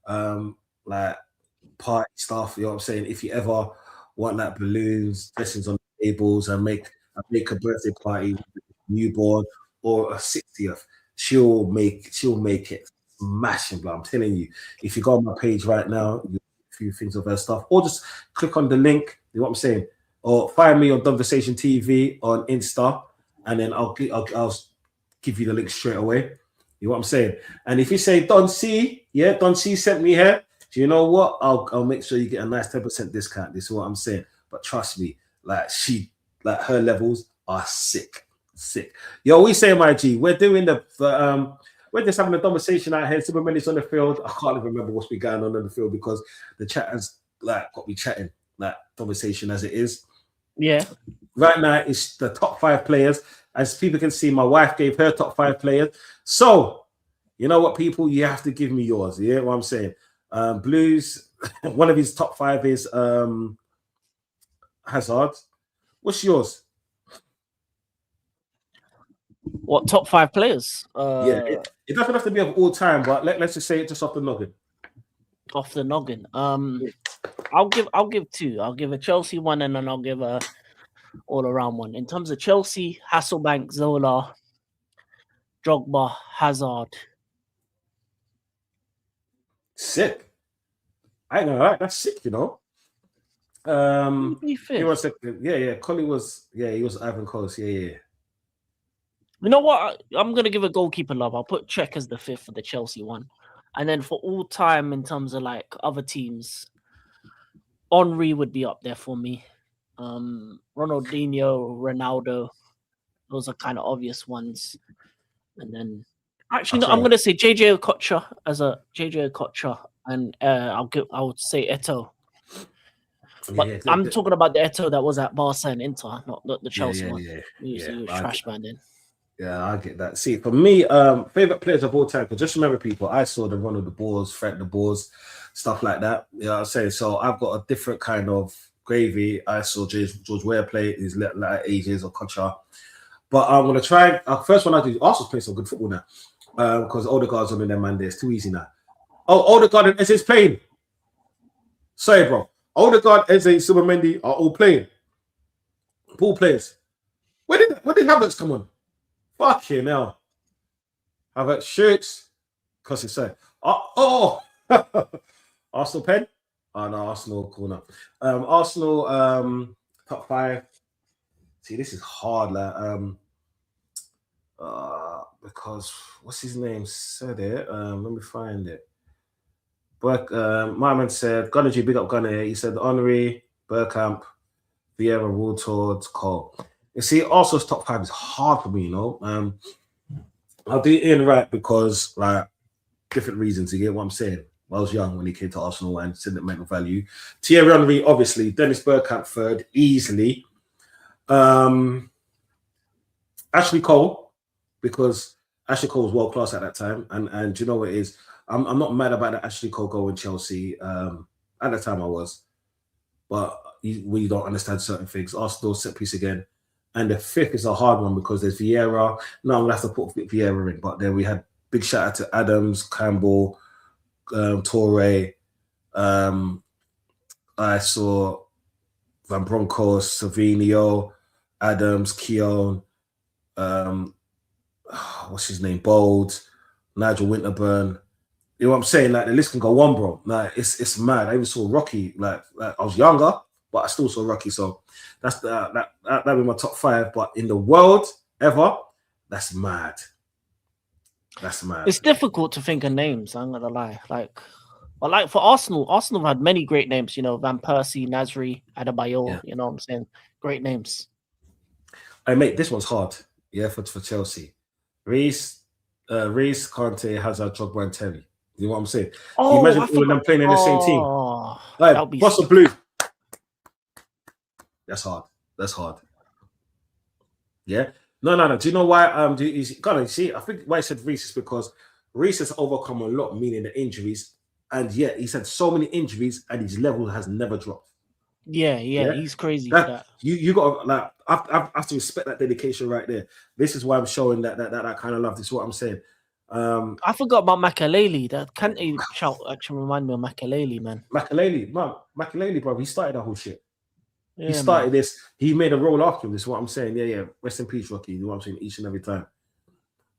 like party stuff. You know what I'm saying? If you ever want like balloons, dressings on the tables, and make a birthday party, newborn or a 60th, she'll make it smashing, bro. I'm telling you. If you go on my page right now, you a few things of her stuff, or just click on the link. You know what I'm saying? Or find me on Donversation TV on Insta, and then I'll give you the link straight away. You know what I'm saying? And if you say Don C, yeah, Don C sent me here. Do you know what? I'll make sure you get a nice 10% discount. This is what I'm saying. But trust me, like her levels are sick. Yo, we say my G, we're doing we're just having a conversation out here. Super minutes on the field. I can't even remember what's been going on in the field because the chat has like got me chatting, like conversation as it is. Yeah. Right now, it's the top 5 players. As people can see, my wife gave her top 5 players. So, you know what, people? You have to give me yours. You know what I'm saying? Blues, one of his top 5 is Hazard. What's yours? What top 5 players? Yeah, it doesn't have to be of all time, but let's just say it just off the noggin. Off the noggin. I'll give 2. I'll give a Chelsea one, and then I'll give a all-around one. In terms of Chelsea, Hasselbank, Zola, Drogba, Hazard. Sick. I know, right? That's sick, you know. He was Collie was, he was Ivan Coast, yeah. You know what? I'm gonna give a goalkeeper love. I'll put Czech as the 5th for the Chelsea one, and then for all time in terms of like other teams, Henry would be up there for me. Ronaldinho, Ronaldo, those are kind of obvious ones. And then actually, no, I'm gonna say JJ Okocha as a JJ Okocha, and I would say Eto'o. But I'm talking about the Eto'o that was at Barca and Inter, not the Chelsea one. He was trash man then. Yeah, I get that. See, for me, favorite players of all time, because just remember, people, I saw the run of the balls, Fred the balls, stuff like that. You know what I'm saying? So I've got a different kind of gravy. I saw George Weah play his latter ages or Kocha. But I'm going to try. First one I do, Arsenal's playing some good football now. Because Odegaard's on in their man there. It's too easy now. Oh, Odegaard and Eze's playing. Sorry, bro. Odegaard, Eze, Subamendi are all playing. Ball players. Where did Havertz come on? Fucking hell. Havertz shoots. Because it's so. Arsenal pen. Oh no, Arsenal corner. Arsenal top 5. See, this is hard, like because what's his name said it. Let me find it. But my man said Gunner G, big up Gunner. He said Henry, Bergkamp, Vieira, Woodward, Cole. You see, Arsenal's top 5 is hard for me, you know. I'll do Ian Wright because like different reasons. You get what I'm saying? I was young when he came to Arsenal and sentimental value. Thierry Henry, obviously. Dennis Bergkamp third, easily. Ashley Cole, because Ashley Cole was world class at that time, and you know what it is. I'm not mad about that Ashley Cole goal in Chelsea. At the time I was, but we don't understand certain things. Arsenal set piece again, and the 5th is a hard one because there's Vieira. No, I'm gonna have to put Vieira in, but then we had big shout out to Adams, Campbell, Torre. I saw Van Bronckhorst, Savinio, Adams, Keown. What's his name? Bold, Nigel Winterburn. You know what I'm saying? Like the list can go on, bro. Like it's mad. I even saw Rocky. Like I was younger, but I still saw Rocky. So that's that be my top 5. But in the world ever, that's mad. That's mad. It's difficult to think of names. I'm not gonna lie. But like for Arsenal had many great names. You know, Van Persie, Nasri, Adebayor. Yeah. You know what I'm saying? Great names. Hey mate, this one's hard. Yeah, for Chelsea. Reece, Kante, Hazard, Drogba, and Terry. You know what I'm saying? Oh, imagine all of them playing in the same team. Like, what's the blue? That's hard. Yeah. No. Do you know why? You see, I think why I said Reece is because Reece has overcome a lot, meaning the injuries, and yet he's had so many injuries, and his level has never dropped. Yeah, he's crazy for that. You got like I have to respect that dedication right there. This is why I'm showing that kind of love. This is what I'm saying. I forgot about Makaleli. That Kante shout actually remind me of Makaleli, man. Makaleli, bro. He started that whole shit. Yeah, he started this. He made a role after him. This is what I'm saying. Yeah. Rest in peace, Rocky. You know what I'm saying? Each and every time.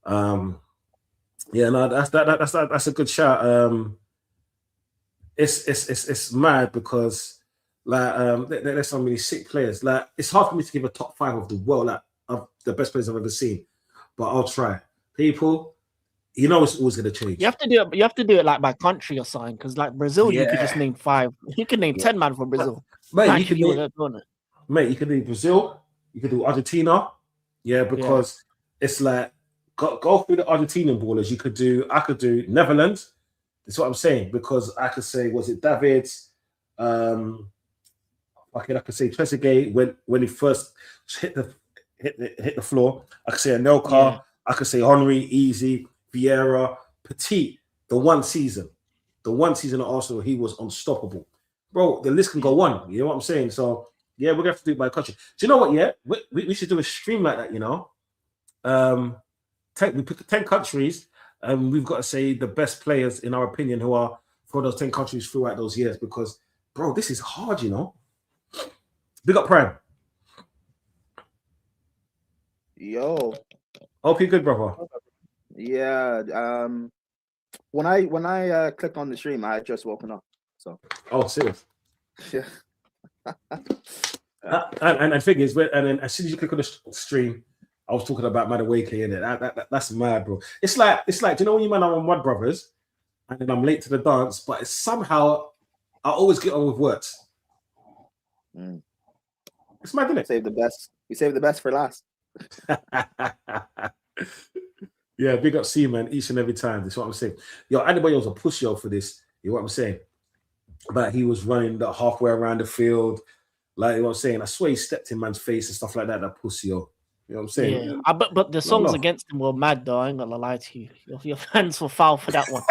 Yeah, no, that's a good shout. It's mad because like there's so many sick players. Like it's hard for me to give a top 5 of the world, like of the best players I've ever seen. But I'll try. People, you know, it's always gonna change. You have to do it like by country or something, because like Brazil, you could just name 5. You can name 10 man from Brazil. Mate, you can do Brazil. You can do Argentina. Yeah, because it's like go through the Argentinian ballers. I could do Netherlands. That's what I'm saying, because I could say, was it Davids? I could say Trezeguet when he first hit the floor. I could say Anelka. Yeah. I could say Henry, Easy, Vieira, Petit. The one season at Arsenal, he was unstoppable, bro. The list can go on. You know what I'm saying? So yeah, we're gonna have to do it by country. Do you know what? Yeah, we should do a stream like that. You know, we pick 10 countries, and we've got to say the best players in our opinion who are for those 10 countries throughout those years. Because, bro, this is hard. You know. Big up Prime. Yo. Hope you're good, brother. Yeah. When I clicked on the stream, I had just woken up. So. Oh, serious. Yeah. And thing is, and then as soon as you click on the stream, I was talking about Madueke in it. That's mad, bro. It's like do you know when you man are on Mud Brothers, and then I'm late to the dance, but it's somehow I always get on with words. It's mad, isn't it? Save the best. You save the best for last. Yeah, big up C, man, each and every time. That's what I'm saying. Yo, anybody was a push for this. You know what I'm saying? But he was running the halfway around the field. Like, you know what I'm saying? I swear he stepped in man's face and stuff like that. That pussy, yo. You know what I'm saying? Yeah. But the songs against him were mad, though. I ain't gonna lie to you. Your fans were foul for that one.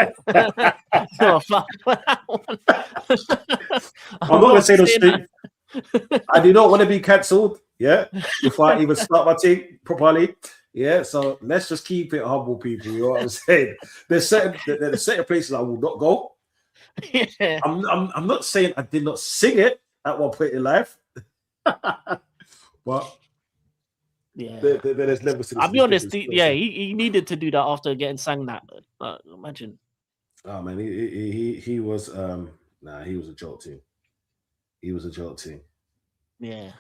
I'm not gonna say those things. I do not want to be cancelled. Yeah, before I even start my thing properly. Yeah, so let's just keep it humble, people. You know what I'm saying? There's certain places I will not go. Yeah. I'm not saying I did not sing it at one point in life, but yeah, there's levels to this. I'll be honest. He needed to do that after getting sang that. Imagine. Oh man, he was Nah, he was a joke team. He was a joke team. Yeah.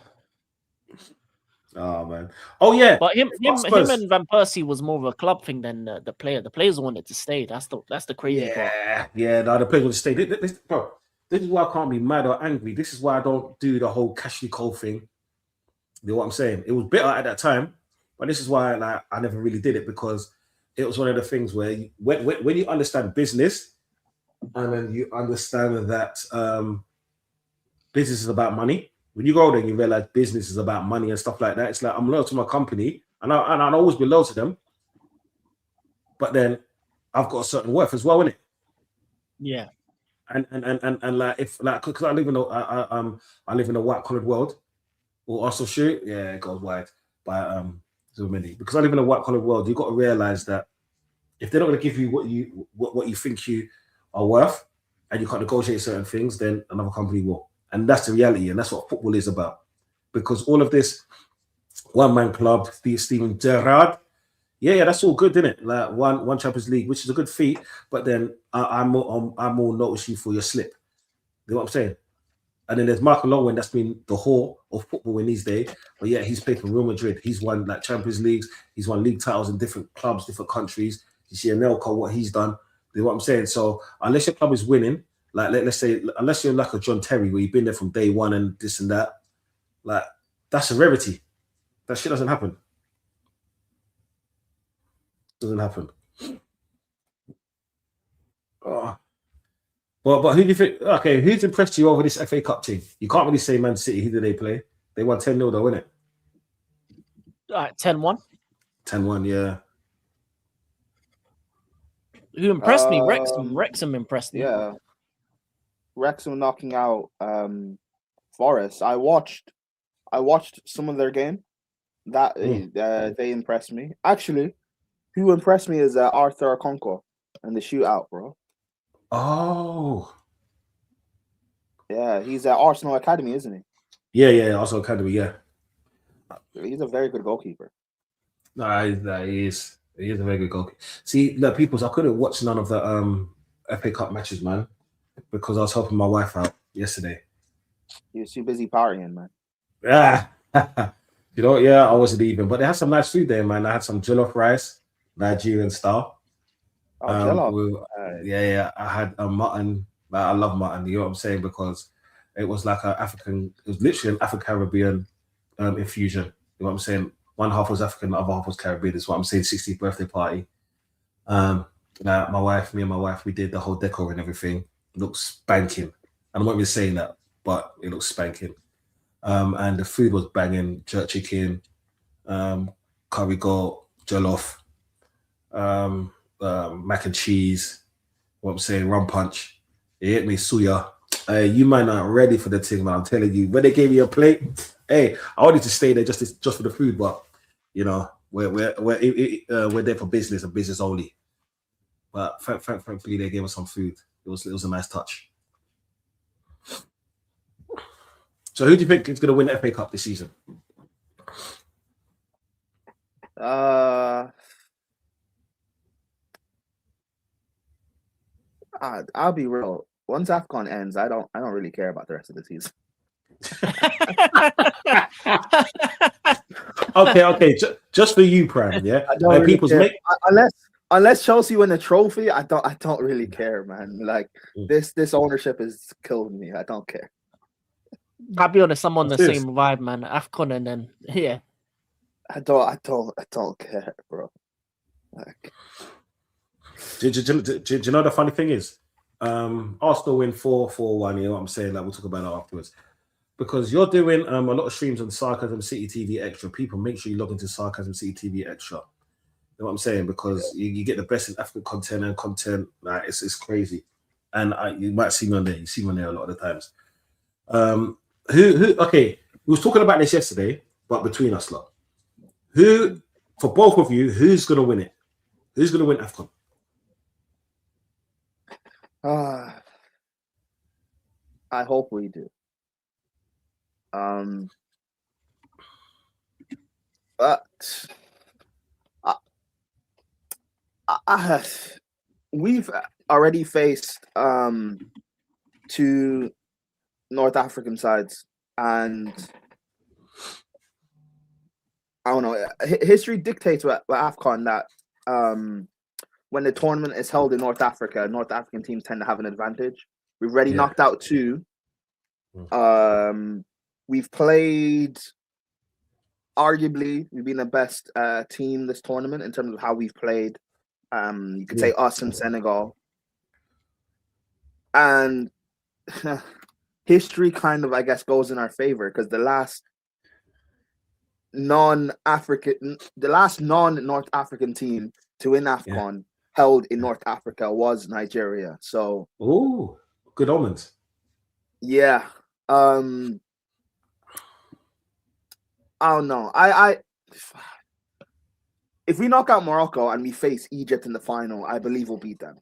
Oh man. Oh yeah. But him and Van Persie was more of a club thing than the player. The players wanted to stay. That's the crazy part. Yeah. No, the players wanted to stay. Bro, this is why I can't be mad or angry. This is why I don't do the whole Cashley Cole thing. You know what I'm saying? It was bitter at that time, but this is why I never really did it, because it was one of the things where when you understand business, and then you understand that business is about money. When you go there and you realize business is about money and stuff like that, it's like I'm loyal to my company, and I'll always be loyal to them. But then I've got a certain worth as well, innit? Yeah. And like if like because I live in a white collared world, or also shoot, yeah, it goes wide by so many. Because I live in a white collared world, you've got to realize that if they're not going to give you what you think you are worth, and you can't negotiate certain things, then another company will. And that's the reality, and that's what football is about. Because all of this one-man club, Steven Gerrard, yeah, that's all good, isn't it? Like one Champions League, which is a good feat, but then I'm more notice you for your slip. You know what I'm saying? And then there's Michael Owen, that's been the whore of football in these days. But yeah, he's played for Real Madrid. He's won like Champions Leagues. He's won league titles in different clubs, different countries. You see Anelka, what he's done. You know what I'm saying? So unless your club is winning, like let's say, unless you're like a John Terry, where you've been there from day one and this and that, like that's a rarity. That shit doesn't happen. Doesn't happen. Oh. But who do you think? Okay, who's impressed you over this FA Cup team? You can't really say Man City. Who did they play? They won 10-0 though, innit? 10-1. 10-1, yeah. Who impressed me? Wrexham impressed me. Yeah. Wrexham knocking out Forest. I watched some of their game. That they impressed me. Actually, who impressed me is Arthur Okonkwo in the shootout, bro. Oh. Yeah, he's at Arsenal Academy, isn't he? Yeah, Arsenal Academy, yeah. He's a very good goalkeeper. No, he is. He is a very good goalkeeper. See, look, peoples, I couldn't watch none of the FA Cup matches, man, because I was helping my wife out yesterday. He was too busy partying, man. Yeah. You know, yeah, I wasn't even. But they had some nice food there, man. I had some jollof rice, Nigerian style. Oh, jollof. Yeah. I had a mutton. I love mutton. You know what I'm saying? Because it was like it was literally an Afro-Caribbean infusion. You know what I'm saying? One half was African, the other half was Caribbean. That's what I'm saying. 60th birthday party. Me and my wife, we did the whole decor and everything. It looks spanking. And I'm not even saying that, but it looks spanking. And the food was banging: jerk chicken, curry goat, jollof, mac and cheese. What I'm saying, rum punch. It hit me, suya. You might not ready for the thing, man. I'm telling you. When they gave me a plate, hey, I wanted to stay there just for the food, but you know, we're there for business and business only. But thankfully, they gave us some food. It was a nice touch. So, who do you think is going to win the FA Cup this season? I'll be real. Once AFCON ends, I don't really care about the rest of the season. Okay. Just for you, Prime. Yeah, I don't really care. Unless Chelsea win a trophy, I don't really care, man. Like this ownership is killing me. I don't care. I'll be honest, I'm on the same vibe, man. AFCON and then yeah. I don't care, bro. Like, do you know the funny thing is? Arsenal win 4-4-1. You know what I'm saying? Like we'll talk about that afterwards. Because you're doing a lot of streams on Sarcasm City TV Extra. People, make sure you log into Sarcasm City TV Extra. You know what I'm saying? Because you get the best in African content. Like it's crazy. And you might see me on there. You see me on there a lot of the times. Okay, we was talking about this yesterday, but between us lot, who, for both of you, who's gonna win it? Who's gonna win AFCON? I hope we do. But we've already faced two North African sides, and I don't know. History dictates with AFCON that when the tournament is held in North Africa, North African teams tend to have an advantage. We've already knocked out 2. We've played. Arguably, we've been the best team this tournament in terms of how we've played. You could say us and Senegal. And history kind of, I guess, goes in our favor because the last non-North African team to win AFCON held in North Africa was Nigeria. So, good omens. Yeah. I don't know. If we knock out Morocco and we face Egypt in the final, I believe we'll beat them.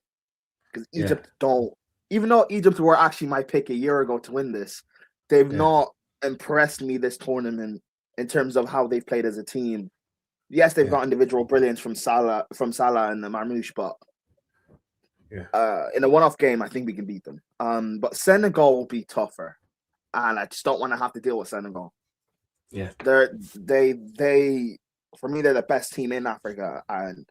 Because Egypt don't, even though Egypt were actually my pick a year ago to win this, they've not impressed me this tournament in terms of how they've played as a team. Yes, they've got individual brilliance from Salah and the Marmouche, but in a one-off game, I think we can beat them. But Senegal will be tougher, and I just don't want to have to deal with Senegal. Yeah, they for me, they're the best team in Africa, and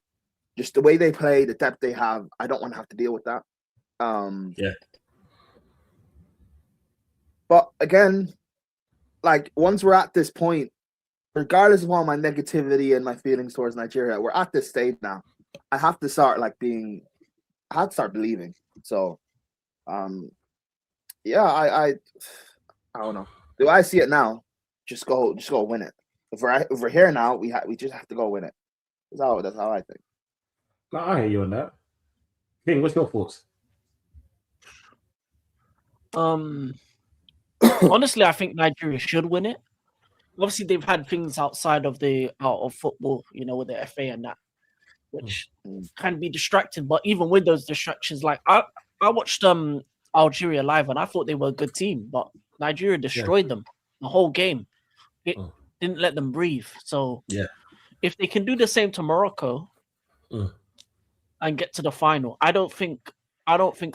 just the way they play, the depth they have, I don't want to have to deal with that. But again, like once we're at this point, regardless of all my negativity and my feelings towards Nigeria, we're at this stage now. I have to start I have to start believing. So, I don't know. Do I see it now? Just go win it. If we're here now, we just have to go win it. That's how I think. No, I hear you on that. King, what's your thoughts? Honestly, I think Nigeria should win it. Obviously, they've had things outside of football, with the FA and that, which can be distracting. But even with those distractions, like I watched Algeria live and I thought they were a good team, but Nigeria destroyed them the whole game. It didn't let them breathe. So if they can do the same to Morocco and get to the final, I don't think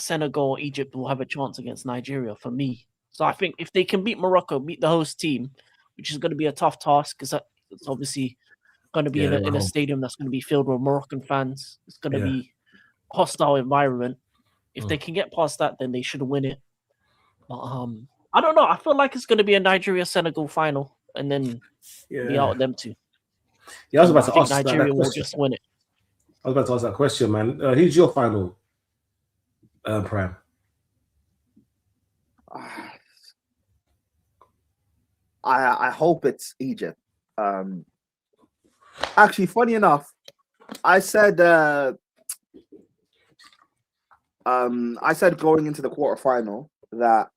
Senegal or Egypt will have a chance against Nigeria for me. So I think if they can beat Morocco, beat the host team, which is going to be a tough task because it's obviously going to be in a stadium that's going to be filled with Moroccan fans. It's going to be a hostile environment. If they can get past that, then they should win it. But I don't know. I feel like it's going to be a Nigeria-Senegal final, and then be out of them two. Yeah, I was about to ask Nigeria will just win it. I was about to ask that question, man. Who's your final, Prime? I hope it's Egypt. Actually, funny enough, I said going into the quarterfinal that,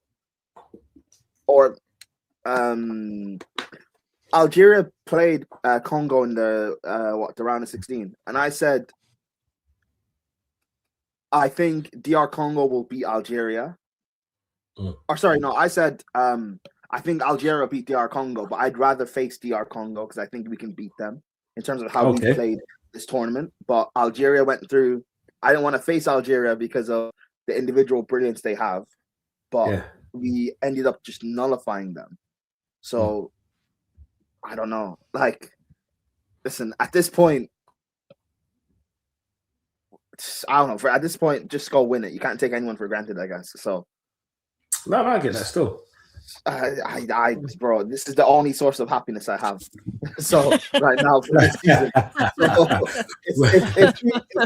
Algeria played Congo in the round of 16, and I said I think DR Congo will beat Algeria. Or sorry, no, I said I think Algeria beat DR Congo, but I'd rather face DR Congo because I think we can beat them in terms of how we played this tournament. But Algeria went through. I didn't want to face Algeria because of the individual brilliance they have, but we ended up just nullifying them. So I don't know. Like, listen, at this point, I don't know. At this point, just go win it. You can't take anyone for granted, I guess. So, no, I get that still. Bro, this is the only source of happiness I have. So right now for this season, if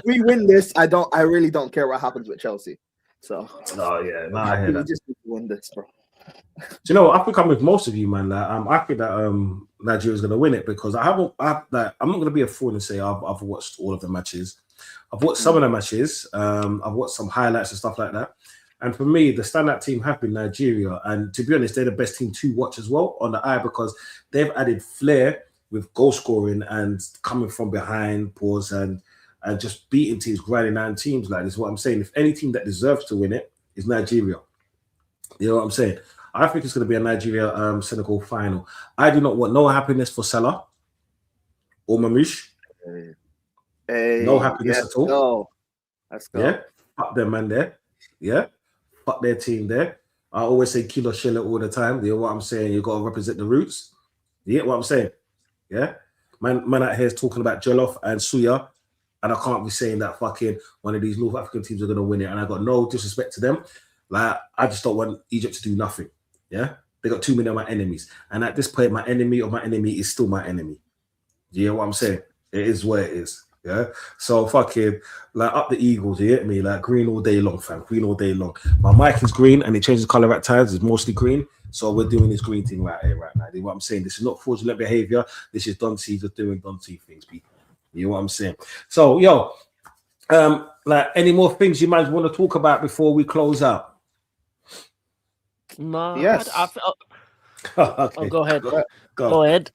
we win this, I really don't care what happens with Chelsea. So, I hear that. We just need to win this, bro. Do you know what? I think I'm with most of you, man. Like, I think that Nigeria's going to win it because I'm not going to be a fool and say I've watched all of the matches. I've watched some of the matches. I've watched some highlights and stuff like that. And for me, the standout team have been Nigeria. And to be honest, they're the best team to watch as well on the eye because they've added flair with goal scoring and coming from behind, pause, and just beating teams, grinding down teams like this. Is what I'm saying. If any team that deserves to win it is Nigeria. You know what I'm saying? I think it's going to be a Nigeria-Senegal final. I do not want no happiness for Salah or Mamouche. No happiness at all. No. Let's go. Yeah, fuck them man there. Yeah, fuck their team there. I always say kilo shell all the time. You know what I'm saying? You got to represent the roots. You get what I'm saying? Yeah? Man out here is talking about jollof and suya, and I can't be saying that fucking one of these North African teams are going to win it, and I got no disrespect to them. Like, I just don't want Egypt to do nothing. Yeah? They got too many of my enemies. And at this point, my enemy of my enemy is still my enemy. You know what I'm saying? It is what it is. Yeah. So fucking like up the Eagles, you get me? Like green all day long, fam. Green all day long. My mic is green and it changes color at times. It's mostly green. So we're doing this green thing right here, right now. You know what I'm saying? This is not fraudulent behavior. This is Don C just doing Don C things, people. You know what I'm saying? So yo, like any more things you might want to talk about before we close out? No. Yes. Okay. Oh, go ahead. Go ahead.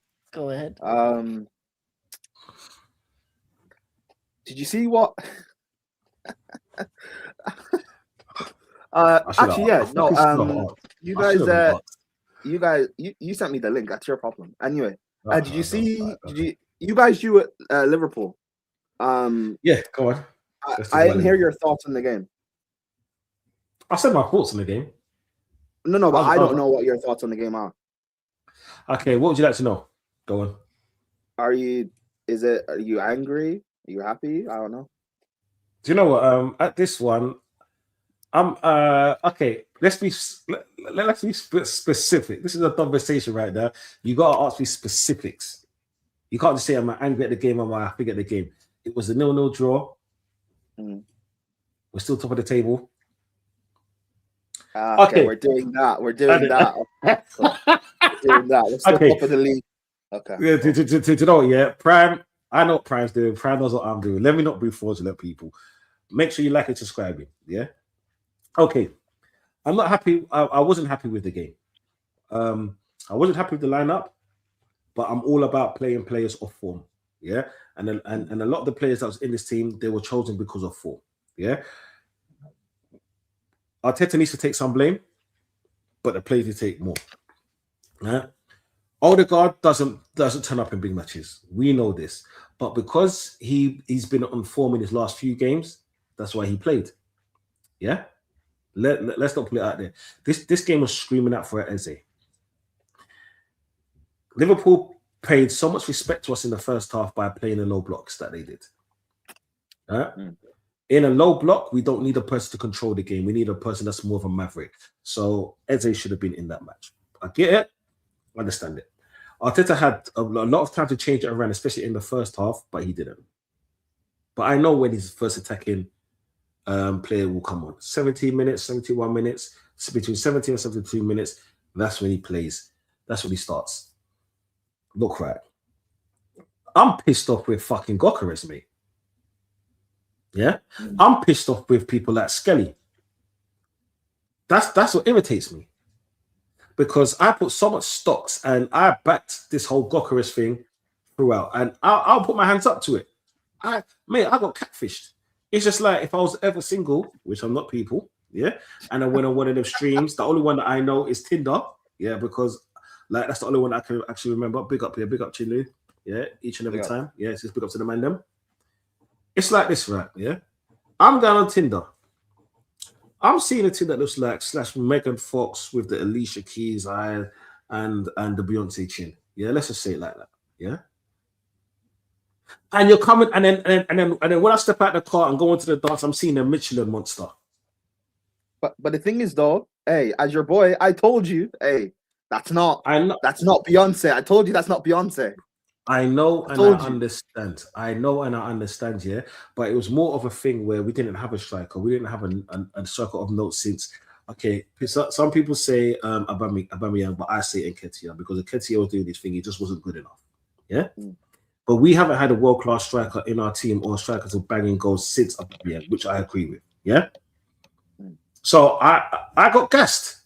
Did you see what? Actually, yeah. No. You guys, you sent me the link. That's your problem. Anyway, did you see? You guys do Liverpool? Yeah, go on. I didn't hear your thoughts on the game. I said my thoughts on the game. No, but I don't know what your thoughts on the game are. Okay, what would you like to know? Go on. Are you angry? Are you happy? I don't know. Do you know what? At this one, I'm okay. Let's be specific. This is a conversation right now. You gotta ask me specifics. You can't just say I'm angry at the game or I'm happy at the game. It was a 0-0 draw. We're still top of the table. Okay, we're doing that. We're doing that. We're still top of the league. Okay. Yeah, to know, yeah. Prime, I know what Prime's doing. Prime knows what I'm doing. Let me not be fraudulent, people. Make sure you like and subscribe. Yeah. Okay. I'm not happy. I wasn't happy with the game. I wasn't happy with the lineup, but I'm all about playing players off form. Yeah. And a lot of the players that was in this team, they were chosen because of form. Yeah. Arteta needs to take some blame, but the players need to take more. Yeah. Odegaard doesn't turn up in big matches. We know this. But because he's been on form in his last few games, that's why he played. Yeah? Let's not put it out there. This game was screaming out for Eze. Liverpool paid so much respect to us in the first half by playing the low blocks that they did. In a low block, we don't need a person to control the game. We need a person that's more of a maverick. So Eze should have been in that match. I get it. I understand it. Arteta had a lot of time to change it around, especially in the first half, but he didn't. But I know when his first attacking player will come on. 70 minutes, 71 minutes, between 70 and 72 minutes, that's when he plays. That's when he starts. Look, right. I'm pissed off with fucking Gokares, mate. Yeah? I'm pissed off with people like Skelly. That's what irritates me. Because I put so much stocks and I backed this whole Gokares thing throughout. And I'll put my hands up to it. I got catfished. It's just like if I was ever single, which I'm not, people, yeah, and I went on one of them streams, the only one that I know is Tinder, yeah, because like that's the only one I can actually remember. Big up here, big up Chinlu, yeah, each and every time, yeah, it's just big up to the man them. It's like this, right, yeah? I'm going on Tinder. I'm seeing a thing that looks like / Megan Fox with the Alicia Keys eye and the Beyonce chin. Yeah, let's just say it like that. Yeah. And you're coming, and then when I step out the car and go into the dance, I'm seeing a Michelin monster. But the thing is, though, hey, as your boy, I told you, hey, that's not Beyonce. I told you that's not Beyonce. I know and I understand. I know and I understand, yeah. But it was more of a thing where we didn't have a striker. We didn't have a circle of notes since. Okay, some people say Aubameyang, but I say Nketiah because Nketiah was doing this thing. He just wasn't good enough. Yeah. But we haven't had a world-class striker in our team or strikers of banging goals since Aubameyang, which I agree with. Yeah. So I got gassed.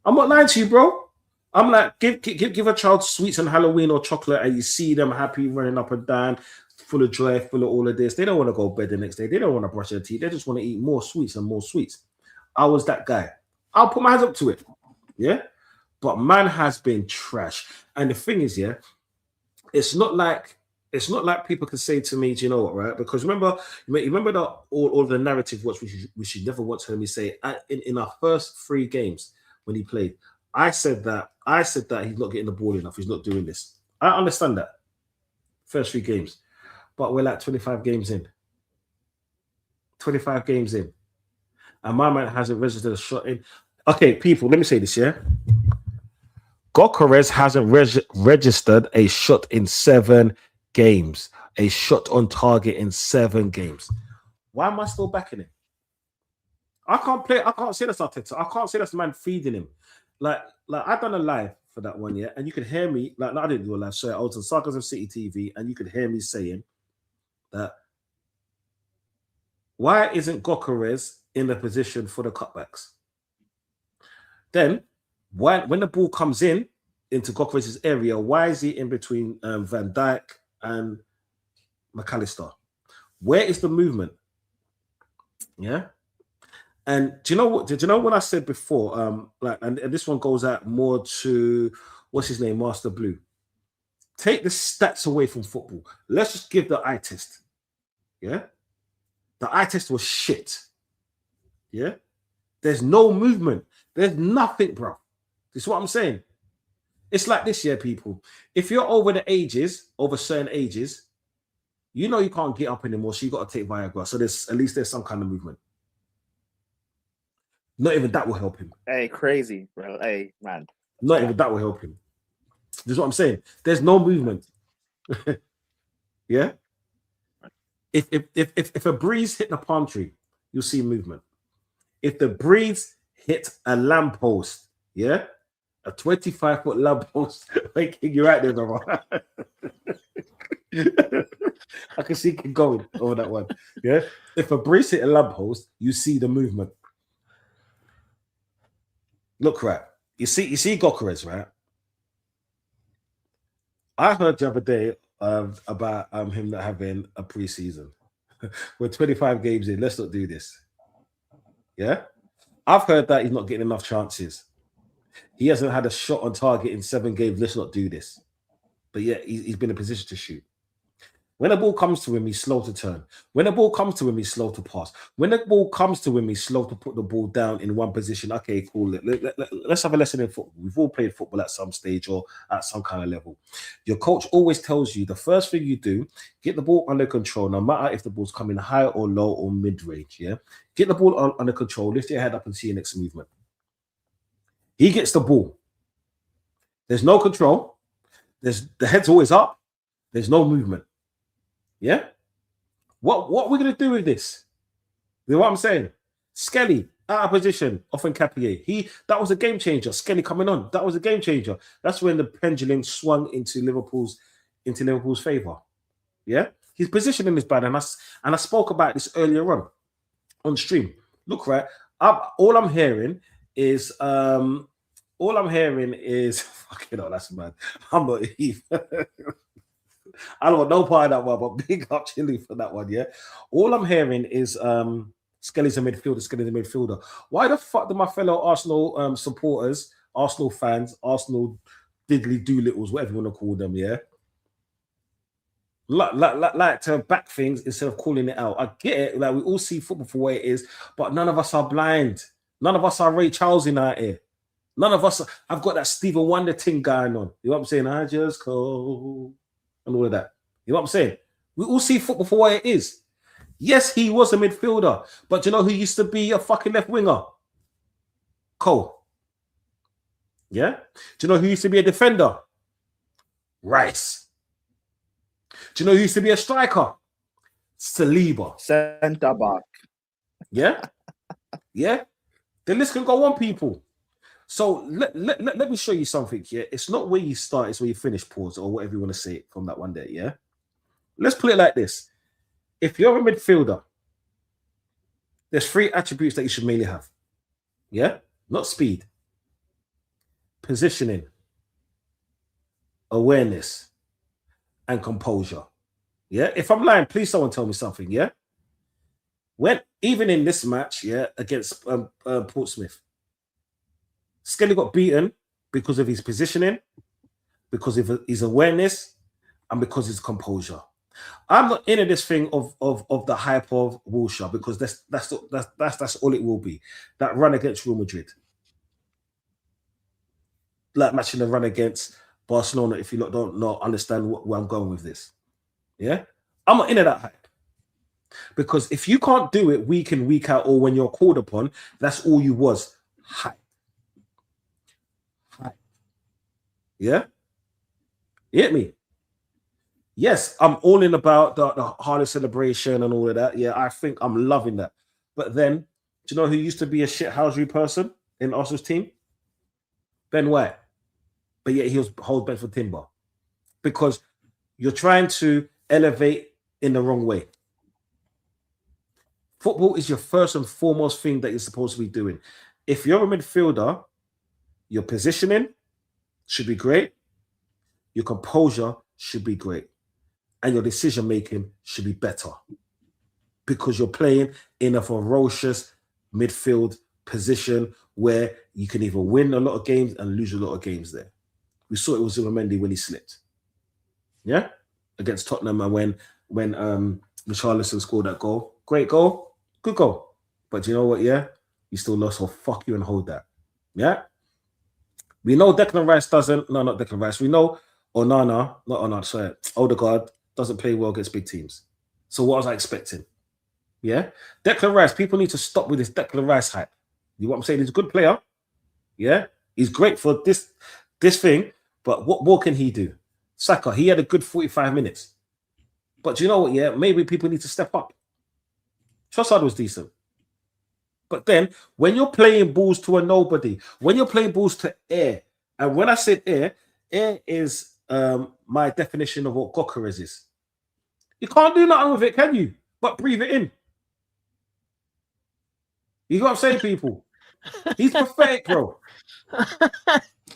I'm not lying to you, bro. I'm like, give a child sweets on Halloween or chocolate, and you see them happy, running up and down, full of joy, full of all of this. They don't want to go to bed the next day. They don't want to brush their teeth. They just want to eat more sweets and more sweets. I was that guy. I'll put my hands up to it. Yeah. But man has been trash. And the thing is, yeah, it's not like people can say to me, do you know what, right? Because remember that all the narrative which we should never want to hear me say in our first 3 games, when he played. I said that he's not getting the ball enough. He's not doing this. I understand that. First 3 games. But we're like 25 games in. 25 games in. And my man hasn't registered a shot in. Okay, people, let me say this, yeah? Gyökeres hasn't registered a shot in 7 games. A shot on target in 7 games. Why am I still backing him? I can't say that's Arteta. I can't say that's the man feeding him. Like I've done a live for that one, yeah, and you could hear me, no, I didn't do a live, sorry, I was on Sarcasm City TV, and you could hear me saying that why isn't Gyökeres in the position for the cutbacks? Then, when the ball comes into Gyökeres' area, why is he in between Van Dijk and McAllister? Where is the movement? Yeah. And do you know what? Did you know what I said before? And this one goes out more to what's his name, Master Blue. Take the stats away from football. Let's just give the eye test. Yeah, the eye test was shit. Yeah, there's no movement. There's nothing, bro. This is what I'm saying. It's like this, yeah, people. If you're over certain ages, you know you can't get up anymore, so you got to take Viagra. So at least there's some kind of movement. Not even that will help him. Hey, crazy, bro. Hey, man. Not even that will help him. This is what I'm saying. There's no movement. Yeah. If a breeze hit the palm tree, you'll see movement. If the breeze hit a lamppost, yeah, a 25-foot lamppost, making you right there, bro. I can see it going over that one. Yeah. If a breeze hit a lamppost, you see the movement. Look, right. You see Gyökeres, right? I heard the other day about him not having a preseason. We're 25 games in. Let's not do this. Yeah? I've heard that he's not getting enough chances. He hasn't had a shot on target in 7 games. Let's not do this. But yeah, he's been in a position to shoot. When the ball comes to him, he's slow to turn. When the ball comes to him, he's slow to pass. When the ball comes to him, he's slow to put the ball down in one position. Okay, cool. Let's have a lesson in football. We've all played football at some stage or at some kind of level. Your coach always tells you the first thing you do, get the ball under control, no matter if the ball's coming high or low or mid-range, yeah? Get the ball under control, lift your head up and see your next movement. He gets the ball. There's no control. The head's always up. There's no movement. Yeah, what we're gonna do with this? You know what I'm saying? Skelly out of position, often Capier. That was a game changer. Skelly coming on, that was a game changer. That's when the pendulum swung into Liverpool's favor. Yeah, his positioning is bad, and I spoke about this earlier on stream. Look, right, all I'm hearing is fucking hell, that's mad. I'm not even. I don't want no part of that one, but big up Chile for that one, yeah? All I'm hearing is Skelly's a midfielder. Why the fuck do my fellow Arsenal supporters, Arsenal fans, Arsenal diddly doolittles, whatever you want to call them, yeah? Like to back things instead of calling it out. I get it, like we all see football for what it is, but none of us are blind. None of us are Ray Charles in out here. None of us I've got that Stevie Wonder thing going on. You know what I'm saying? I just call... and all of that. You know what I'm saying? We all see football for what it is. Yes, he was a midfielder, but do you know who used to be a fucking left winger? Cole. Yeah? Do you know who used to be a defender? Rice. Do you know who used to be a striker? Saliba. Centre back. Yeah? Yeah? The list can go on, people. So let me show you something, yeah? It's not where you start, it's where you finish, pause, or whatever you want to say from that one day, yeah? Let's put it like this. If you're a midfielder, there's 3 attributes that you should mainly have. Yeah? Not speed. Positioning. Awareness. And composure. Yeah? If I'm lying, please someone tell me something, yeah? Even in this match, yeah, against Portsmouth, Skelly got beaten because of his positioning, because of his awareness, and because of his composure. I'm not into this thing of the hype of Wilshere, because that's all it will be. That run against Real Madrid. like matching the run against Barcelona. If you lot don't know, understand where I'm going with this. Yeah, I'm not into that hype. Because if you can't do it week in, week out, or when you're called upon, that's all you was. Hype. Hype. Yeah? You hit me? Yes, I'm all in about the Harley celebration and all of that. Yeah, I think I'm loving that. But then, do you know who used to be a shithousery person in Arsenal's team? Ben White. But yet he was hold Bedford Timber. Because you're trying to elevate in the wrong way. Football is your first and foremost thing that you're supposed to be doing. If you're a midfielder, your positioning should be great. Your composure should be great. And your decision-making should be better. Because you're playing in a ferocious midfield position where you can either win a lot of games and lose a lot of games there. We saw it with Zubimendi when he slipped. Yeah? Against Tottenham and when Richarlison scored that goal. Great goal. Good goal. But you know what, yeah? You still lost, so fuck you and hold that. Yeah? We know Declan Rice doesn't... No, not Declan Rice. We know Odegaard doesn't play well against big teams. So what was I expecting? Yeah? Declan Rice, people need to stop with this Declan Rice hype. You know what I'm saying? He's a good player. Yeah? He's great for this thing, but what more can he do? Saka, he had a good 45 minutes. But do you know what, yeah? Maybe people need to step up. Trossard was decent. But then, when you're playing balls to a nobody, when you're playing balls to air, and when I said air is my definition of what Gokeres is. You can't do nothing with it, can you? But breathe it in. You know what I'm saying, people? He's pathetic, bro.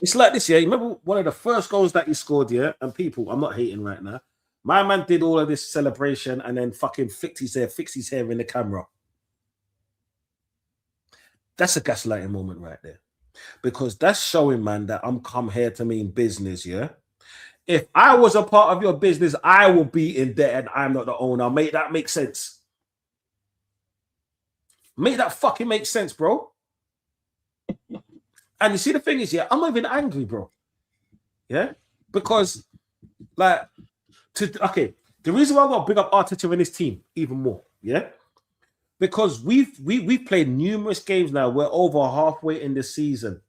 It's like this, yeah? You remember one of the first goals that he scored, yeah? And people, I'm not hating right now. My man did all of this celebration and then fucking fixed his hair in the camera. That's a gaslighting moment right there. Because that's showing, man, that I'm come here to mean business, yeah? If I was a part of your business, I will be in debt and I'm not the owner. Make that make sense. Make that fucking make sense, bro. And you see, the thing is, yeah, I'm not even angry, bro. Yeah? Because, like, the reason why I got to bring up Arteta and his team even more, yeah? Because we've played numerous games now. We're over halfway in the season.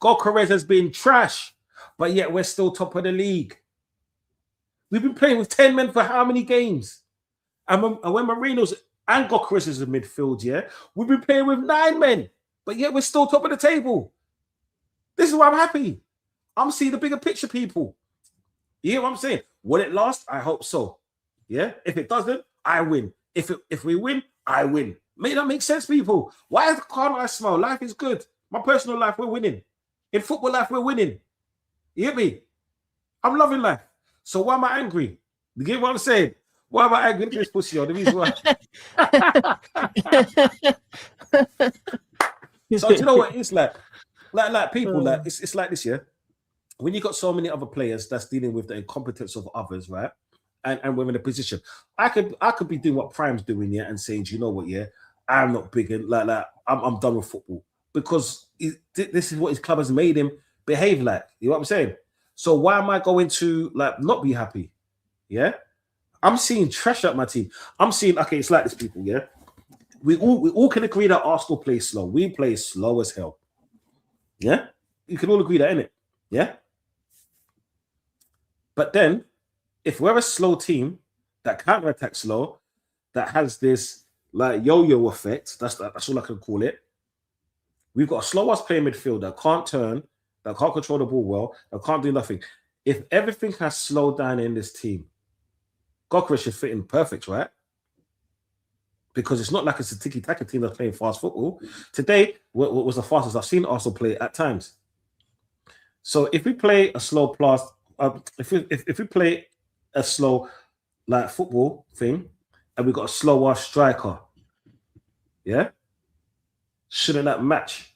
Gokeres has been trash, but yet we're still top of the league. We've been playing with 10 men for how many games? And when Marino's and Gokeres is in midfield, yeah, we've been playing with 9 men, but yet we're still top of the table. This is why I'm happy. I'm seeing the bigger picture, people. You hear what I'm saying? Will it last? I hope so. Yeah. If it doesn't, I win. If we win, I win. Make that make sense, people? Why can't I smile? Life is good. My personal life, we're winning. In football life, we're winning. You hear me? I'm loving life. So why am I angry? You get what I'm saying? Why am I angry? Look at this pussy on the reason why. So do you know what it's like? Like people, like it's like this, yeah. When you got so many other players that's dealing with the incompetence of others, right? And we're in a position. I could be doing what Prime's doing, yeah, and saying, do you know what, yeah, I'm not big and like I'm done with football because this is what his club has made him behave like. You know what I'm saying? So why am I going to like not be happy? Yeah, I'm seeing trash at my team. I'm seeing it's like this, people. Yeah, we all can agree that Arsenal play slow. We play slow as hell. Yeah, you can all agree that, innit? Yeah. But then, if we're a slow team that counter-attack slow, that has this like yo-yo effect, that's all I can call it. We've got a slow-ass playing midfield that can't turn, that can't control the ball well, that can't do nothing. If everything has slowed down in this team, Gokeres should fit in perfect, right? Because it's not like it's a tiki-taka team that's playing fast football. Today, what was the fastest I've seen Arsenal play at times. So if we play a slow plus, if we play a slow like football thing, and we got a slower striker, yeah, shouldn't that match?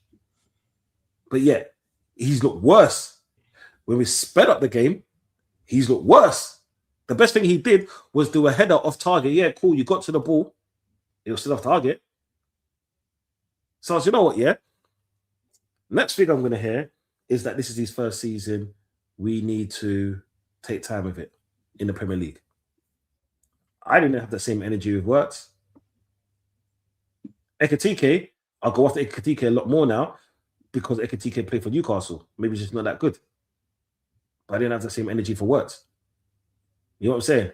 But yet he's looked worse. When we sped up the game, he's looked worse. The best thing he did was do a header off target. Yeah, cool. You got to the ball. It was still off target. So you know what? Yeah. Next thing I'm gonna hear is that this is his first season. We need to take time with it in the Premier League. I didn't have the same energy with Wirtz. Ekitike, I'll go after Ekitike a lot more now because Ekitike played for Newcastle. Maybe it's just not that good. But I didn't have the same energy for Wirtz. You know what I'm saying?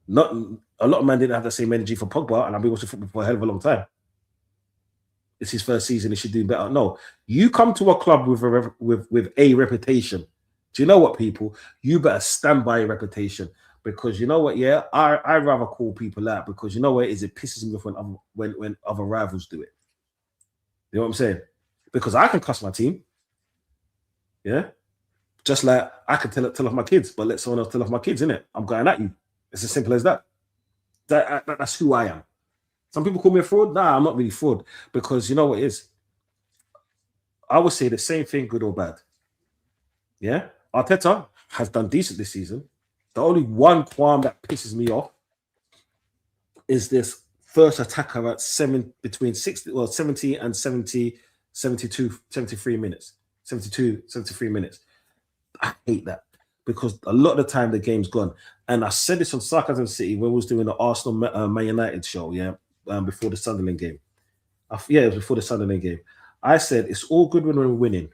Not a lot of men didn't have the same energy for Pogba, and I've been watching football for a hell of a long time. It's his first season; he should do better. No, you come to a club with a reputation. Do you know what, people? You better stand by your reputation because you know what? Yeah, I rather call people out because you know what it is. It pisses me off when other rivals do it. You know what I'm saying? Because I can cuss my team. Yeah, just like I can tell off my kids, but let someone else tell off my kids. Innit? I'm going at you. It's as simple as that. That's who I am. Some people call me a fraud. Nah, I'm not really fraud because you know what it is. I would say the same thing, good or bad. Yeah, Arteta has done decent this season. The only one qualm that pisses me off is this first attacker at between 70 and 73 minutes. 73 minutes. I hate that because a lot of the time the game's gone. And I said this on Sarcasm City when we was doing the Arsenal Man United show, before the Sunderland game. It was before the Sunderland game. I said it's all good when we're winning.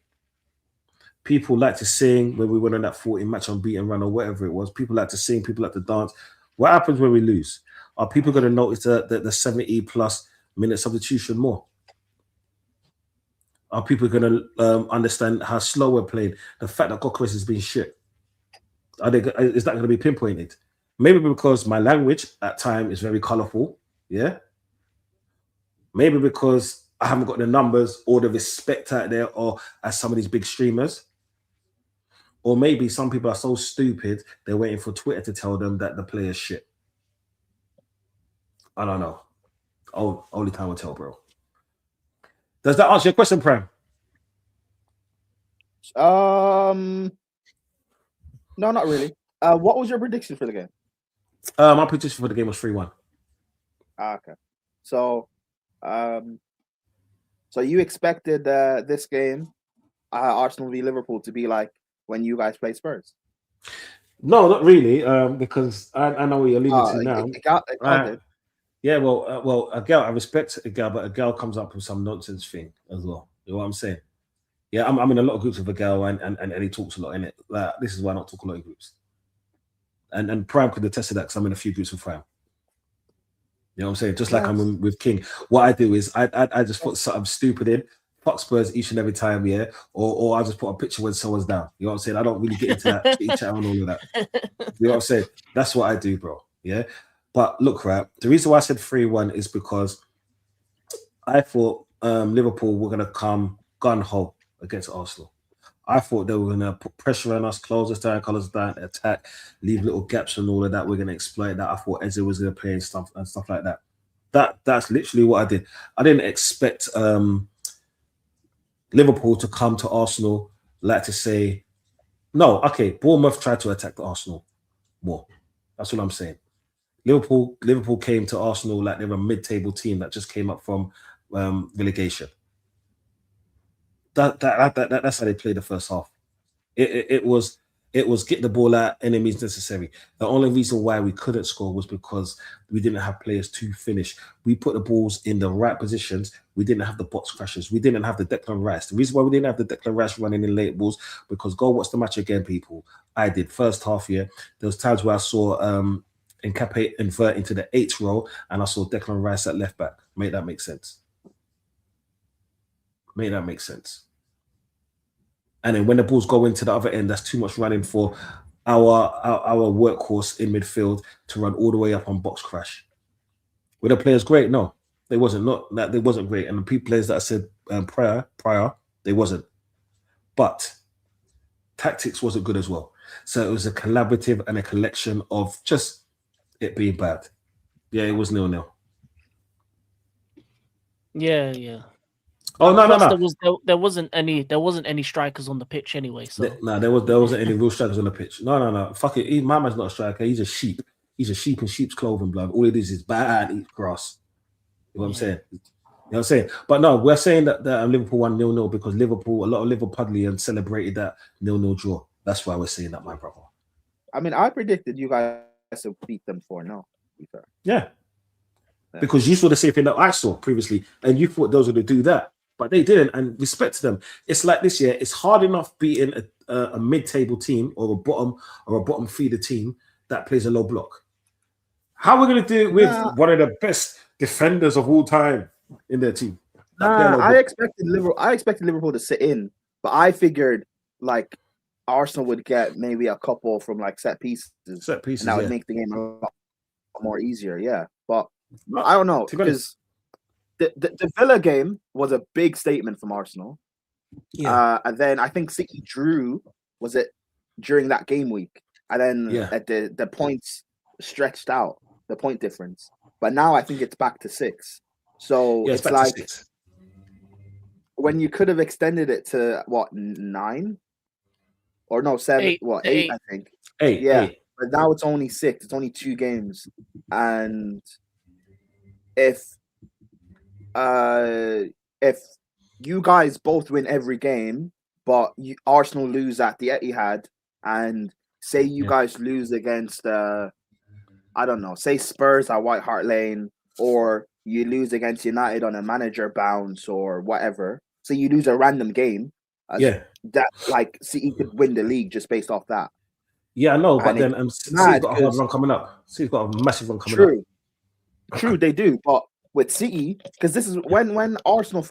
People like to sing when we went on that 40 match unbeaten run or whatever it was. People like to sing, people like to dance. What happens when we lose? Are people going to notice the 70 plus minute substitution more? Are people going to understand how slow we're playing? The fact that Gokaris has been shit. Is that going to be pinpointed? Maybe because my language at time is very colourful. Yeah. Maybe because I haven't got the numbers or the respect out there or as some of these big streamers. Or maybe some people are so stupid, they're waiting for Twitter to tell them that the player's shit. I don't know. Only time will tell, bro. Does that answer your question, Prem? No, not really. What was your prediction for the game? My prediction for the game was 3-1. Okay. So you expected this game, Arsenal v Liverpool, to be like when you guys play Spurs? No, not really. Because I know what you're alluding to now. Yeah, well, I respect Agal, but Agal comes up with some nonsense thing as well. You know what I'm saying? Yeah, I'm in a lot of groups with Agal, and he talks a lot in it. Like, this is why I don't talk a lot in groups. And Prime could attest to that because I'm in a few groups with Prime. You know what I'm saying? Just like I'm with King. What I do is I just put something stupid in, fuck Spurs each and every time, yeah, or I just put a picture when someone's down. You know what I'm saying? I don't really get into that chat and all of that. You know what I'm saying? That's what I do, bro. Yeah. But look, right, the reason why I said 3-1 is because I thought Liverpool were going to come gun-ho against Arsenal. I thought they were going to put pressure on us, close us down, colours down, attack, leave little gaps and all of that. We're going to exploit that. I thought Eze was going to play and stuff like that. That's literally what I did. I didn't expect Liverpool to come to Arsenal like to say, no, okay, Bournemouth tried to attack the Arsenal more. That's what I'm saying. Liverpool came to Arsenal like they're a mid-table team that just came up from relegation. That's how they played the first half. It was get the ball out, enemies necessary. The only reason why we couldn't score was because we didn't have players to finish. We put the balls in the right positions. We didn't have the box crashes. We didn't have the Declan Rice. The reason why we didn't have the Declan Rice running in late balls because go watch the match again, people. I did first half. Yeah, there was times where I saw Nkape invert into the 8th row, and I saw Declan Rice at left back. Make that make sense. And then when the balls go into the other end, that's too much running for our workhorse in midfield to run all the way up on box crash. Were the players great? No, they wasn't. Not that they wasn't great. And the players that I said prior, they wasn't. But tactics wasn't good as well. So it was a collaborative and a collection of just it being bad. Yeah, it was 0-0. Yeah. Oh no. There wasn't any strikers on the pitch anyway. So there wasn't any real strikers on the pitch. No. Fuck it. My man's not a striker. He's a sheep. He's a sheep in sheep's clothing, blood. All it is bad, eat grass. You know what I'm saying? what I'm saying? But no, we're saying that Liverpool won 0-0 because a lot of Liverpudlians celebrated that 0-0 draw. That's why we're saying that, my brother. I mean, I predicted you guys to beat them 4-0. Yeah. Because you saw the same thing that I saw previously, and you thought those were to do that, but they didn't. And respect to them. It's like this year. It's hard enough beating a mid-table team or a bottom feeder team that plays a low block. How are we going to do it with one of the best defenders of all time in their team? I expected Liverpool to sit in, but I figured like Arsenal would get maybe a couple from like set pieces, and that would make the game a lot more easier. Yeah, but I don't know, because the Villa game was a big statement from Arsenal. Yeah, and then I think City drew during that game week, and then at the points stretched out, the point difference. But now I think it's back to 6. So it's like when you could have extended it to what, 9? Or no, 7, 8, I think. 8. Yeah. 8. But now it's only 6. It's only 2 games. And if you guys both win every game, but Arsenal lose at the Etihad, and say you guys lose against I don't know, say Spurs at White Hart Lane, or you lose against United on a manager bounce or whatever. So you lose a random game. That like City could win the league just based off that. Yeah, I know, but then City's got a hard run coming up. City's got a massive run coming up. True, they do. But with City, because this is when Arsenal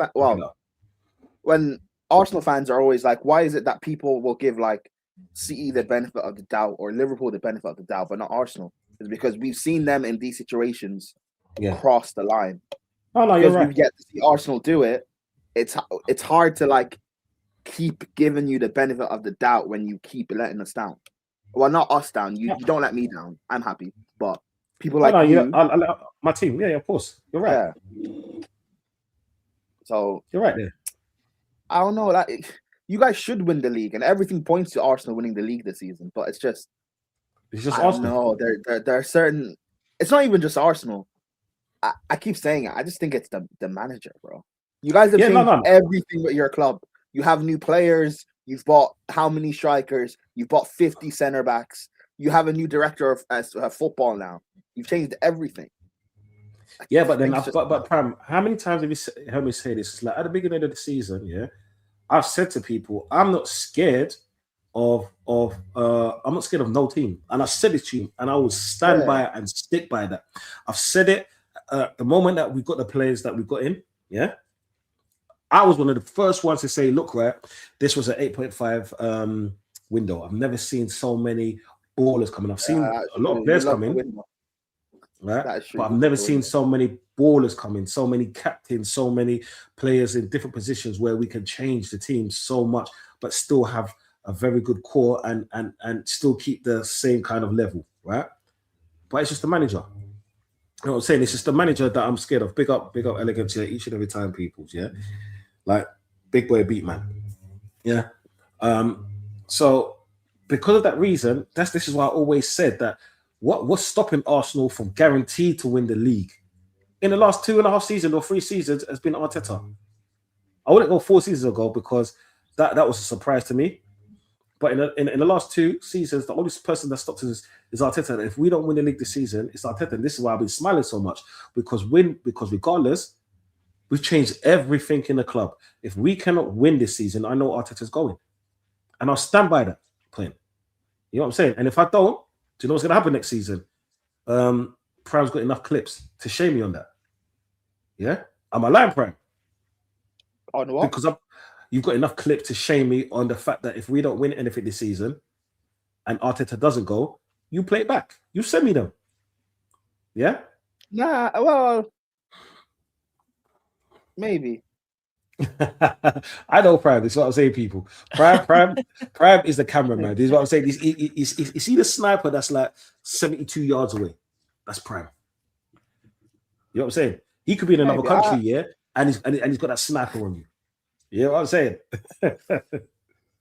when Arsenal fans are always like, why is it that people will give like City the benefit of the doubt or Liverpool the benefit of the doubt, but not Arsenal? It's because we've seen them in these situations cross the line. Oh no, you're right. We get to see Arsenal do it. It's hard to like keep giving you the benefit of the doubt when you keep letting us down. Well, not us down. You don't let me down. I'm happy, but people like you, my team. Yeah, of course, you're right. Yeah. So you're right there. I don't know. Like, you guys should win the league, and everything points to Arsenal winning the league this season. But it's just Arsenal. No, there are certain. It's not even just Arsenal. I keep saying it. I just think it's the manager, bro. You guys have changed everything with your club. You have new players. You've bought how many strikers? You've bought 50 center backs. You have a new director of football now. You've changed everything. Yeah, but then but Pam, how many times have you heard me say this? It's like at the beginning of the season, I've said to people, I'm not scared of no team, and I said it to you, and I will stand by it and stick by that. I've said it the moment that we got the players that we got in. I was one of the first ones to say, look, right, this was an 8.5 window. I've never seen so many ballers coming. I've seen a lot of players coming, right? But I've never seen so many ballers coming, so many captains, so many players in different positions where we can change the team so much, but still have a very good core and still keep the same kind of level, right? But it's just the manager. You know what I'm saying? It's just the manager that I'm scared of. Big up Elegance here each and every time, people. Like big boy beat man. So because of that reason, this is why I always said that what's stopping Arsenal from guaranteed to win the league in the last 2.5 seasons or 3 seasons has been Arteta. I wouldn't go 4 seasons ago because that was a surprise to me. But in the last 2 seasons, the only person that stopped us is Arteta. And if we don't win the league this season, it's Arteta. And this is why I've been smiling so much because regardless, we've changed everything in the club. If we cannot win this season, I know Arteta's going. And I'll stand by that plan. You know what I'm saying? And if I don't, do you know what's going to happen next season? Prime's got enough clips to shame me on that. Yeah? Am I lying, Prime? On what? Because you've got enough clips to shame me on the fact that if we don't win anything this season and Arteta doesn't go, you play it back. You send me them. Yeah? Nah, well, maybe. I know Prime. This is what I'm saying, people. Prime is the cameraman. This is what I'm saying. You see the sniper that's like 72 yards away. That's Prime. You know what I'm saying? He could be in another country, and he's got that sniper on you. You know what I'm saying?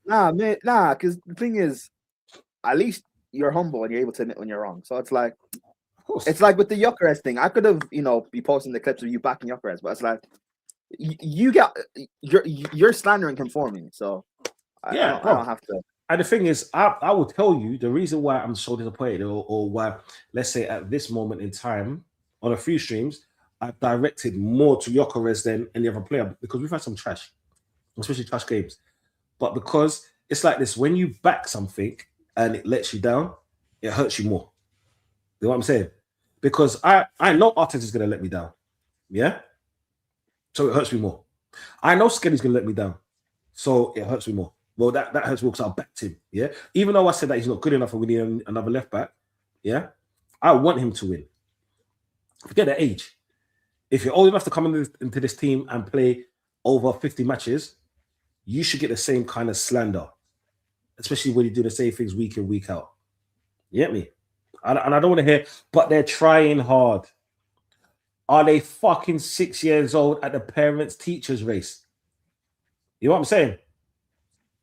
Nah, because the thing is, at least you're humble and you're able to admit when you're wrong. So it's like, it's like with the Gyökeres thing. I could have, be posting the clips of you backing Gyökeres, but it's like, you're slandering him for me, so I don't have to. And the thing is, I will tell you the reason why I'm so disappointed, or why, let's say at this moment in time, on a few streams, I've directed more to Gyökeres than any other player, because we've had some trash, especially trash games. But because it's like this, when you back something and it lets you down, it hurts you more. You know what I'm saying? Because I know Arteta's going to let me down. Yeah? So it hurts me more. I know Skelly's going to let me down. So it hurts me more. Well, that hurts me because I backed him. Yeah? Even though I said that he's not good enough and we need another left back. Yeah? I want him to win. Forget the age. If you're old enough to come into this team and play over 50 matches, you should get the same kind of slander. Especially when you do the same things week in, week out. You get me? And I don't want to hear, but they're trying hard. Are they fucking 6 years old at the parents' teachers race? You know what I'm saying?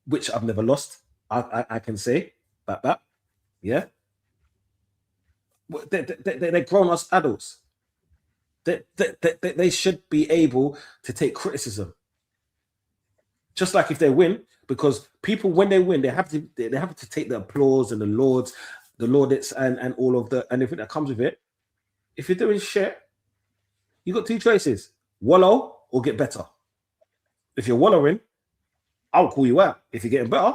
Which I've never lost. I can say that. Yeah. They're grown-ass adults. They should be able to take criticism. Just like if they win, because people, when they win, they have to take the applause and the laudits and all of the, and everything that comes with it. If you're doing shit, you got two choices: wallow or get better. If you're wallowing, I'll call you out. If you're getting better,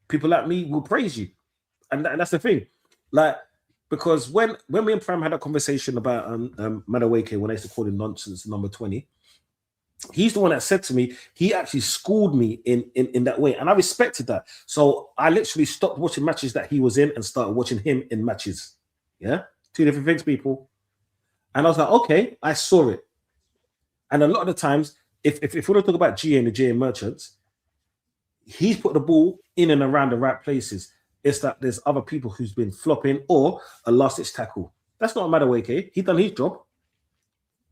people like me will praise you, and that's the thing. Like, because when me and Pram had a conversation about Madueke, when I used to call him nonsense number 20, he's the one that said to me, he actually schooled me in that way, and I respected that. So I literally stopped watching matches that he was in and started watching him in matches. Yeah, two different things, people. And I was like, okay, I saw it. And a lot of the times, if we want to talk about GA and the GA merchants, he's put the ball in and around the right places. It's that there's other people who's been flopping or a last-ditch tackle. That's not a matter, Wake. He done his job.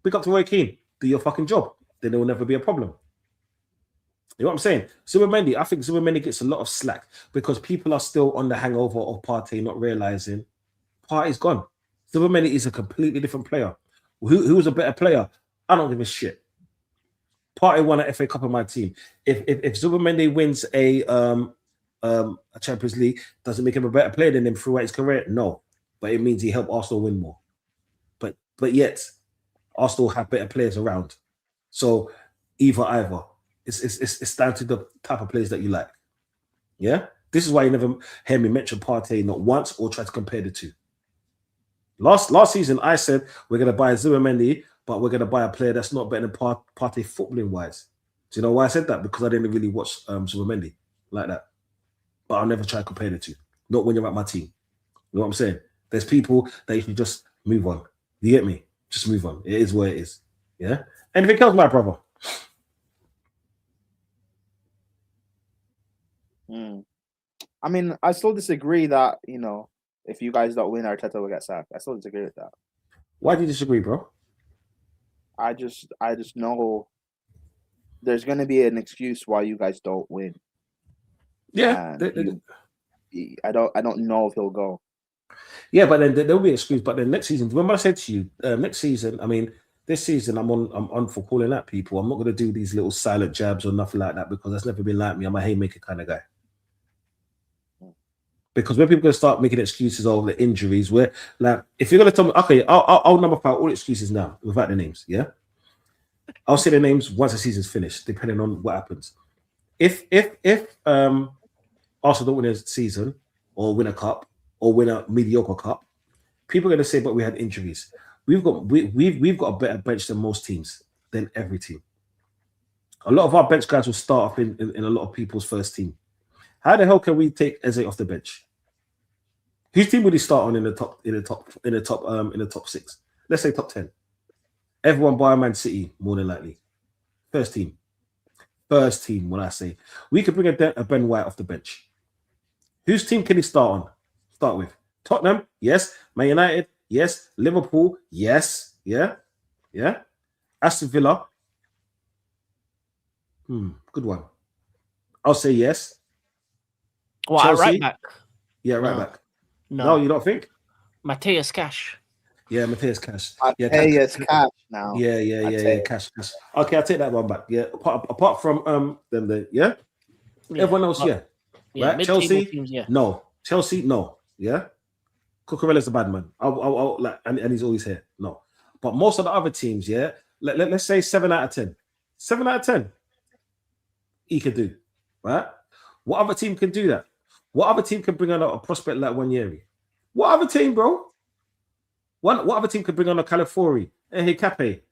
Pick up to Roy Keane. Do your fucking job. Then there will never be a problem. You know what I'm saying? Zubimendi, I think Zubimendi gets a lot of slack because people are still on the hangover of Partey, not realizing Partey's gone. Zubimendi is a completely different player. Who was a better player? I don't give a shit. Partey won an FA Cup of my team. If Zubimendi wins a Champions League, does it make him a better player than him throughout his career? No, but it means he helped Arsenal win more. But yet, Arsenal have better players around. So either. It's down to the type of players that you like. Yeah? This is why you never hear me mention Partey not once or try to compare the two. Last season, I said we're going to buy Zubimendi, but we're going to buy a player that's not better than Partey footballing-wise. Do you know why I said that? Because I didn't really watch Zubimendi like that. But I'll never try to compare the two. Not when you're at my team. You know what I'm saying? There's people that you should just move on. You get me? Just move on. It is what it is. Yeah? Anything else, my brother? I mean, I still disagree that, if you guys don't win, Arteta will get sacked. I still disagree with that. Why do you disagree, bro? I just know there's going to be an excuse why you guys don't win. Yeah. I don't know if he'll go. Yeah, but then there'll be an excuse. But then next season, remember I said to you, next season, I mean, this season I'm on for calling out people. I'm not going to do these little silent jabs or nothing like that because that's never been like me. I'm a haymaker kind of guy. Because when people are going to start making excuses over the injuries, where like if you're going to tell me, okay, I'll number five all excuses now without the names. Yeah, I'll say the names once the season's finished, depending on what happens. If Arsenal don't win a season or win a cup or win a mediocre cup, people are going to say, but we had injuries. We've got a better bench than most teams, than every team. A lot of our bench guys will start up in a lot of people's first team. How the hell can we take Eze off the bench? Whose team would he start on in the top 6? Let's say top 10. Everyone bar Man City, more than likely. First team. When I say we could bring a Ben White off the bench. Whose team can he start with? Tottenham, yes. Man United, yes. Liverpool, yes. Yeah. Aston Villa. Good one. I'll say yes. Well, right back. Yeah, right back. No, you don't think? Mateus Cash. Yeah, Mateus Cash. I Yeah, pay his cash now. Yeah. Cash. Okay, I'll take that one back. Yeah, apart from them, yeah. Everyone else, but- right? mid-table Chelsea, teams, no. Chelsea, no. Yeah. Cucurella's the bad man. I'll like, and he's always here. No, but most of the other teams, yeah. Let's say 7 out of 10. 7 out of 10. He could do, right? What other team can do that? What other team can bring on a prospect like Wanyeri? What other team, bro? What other team could bring on a Calafori, a Cape,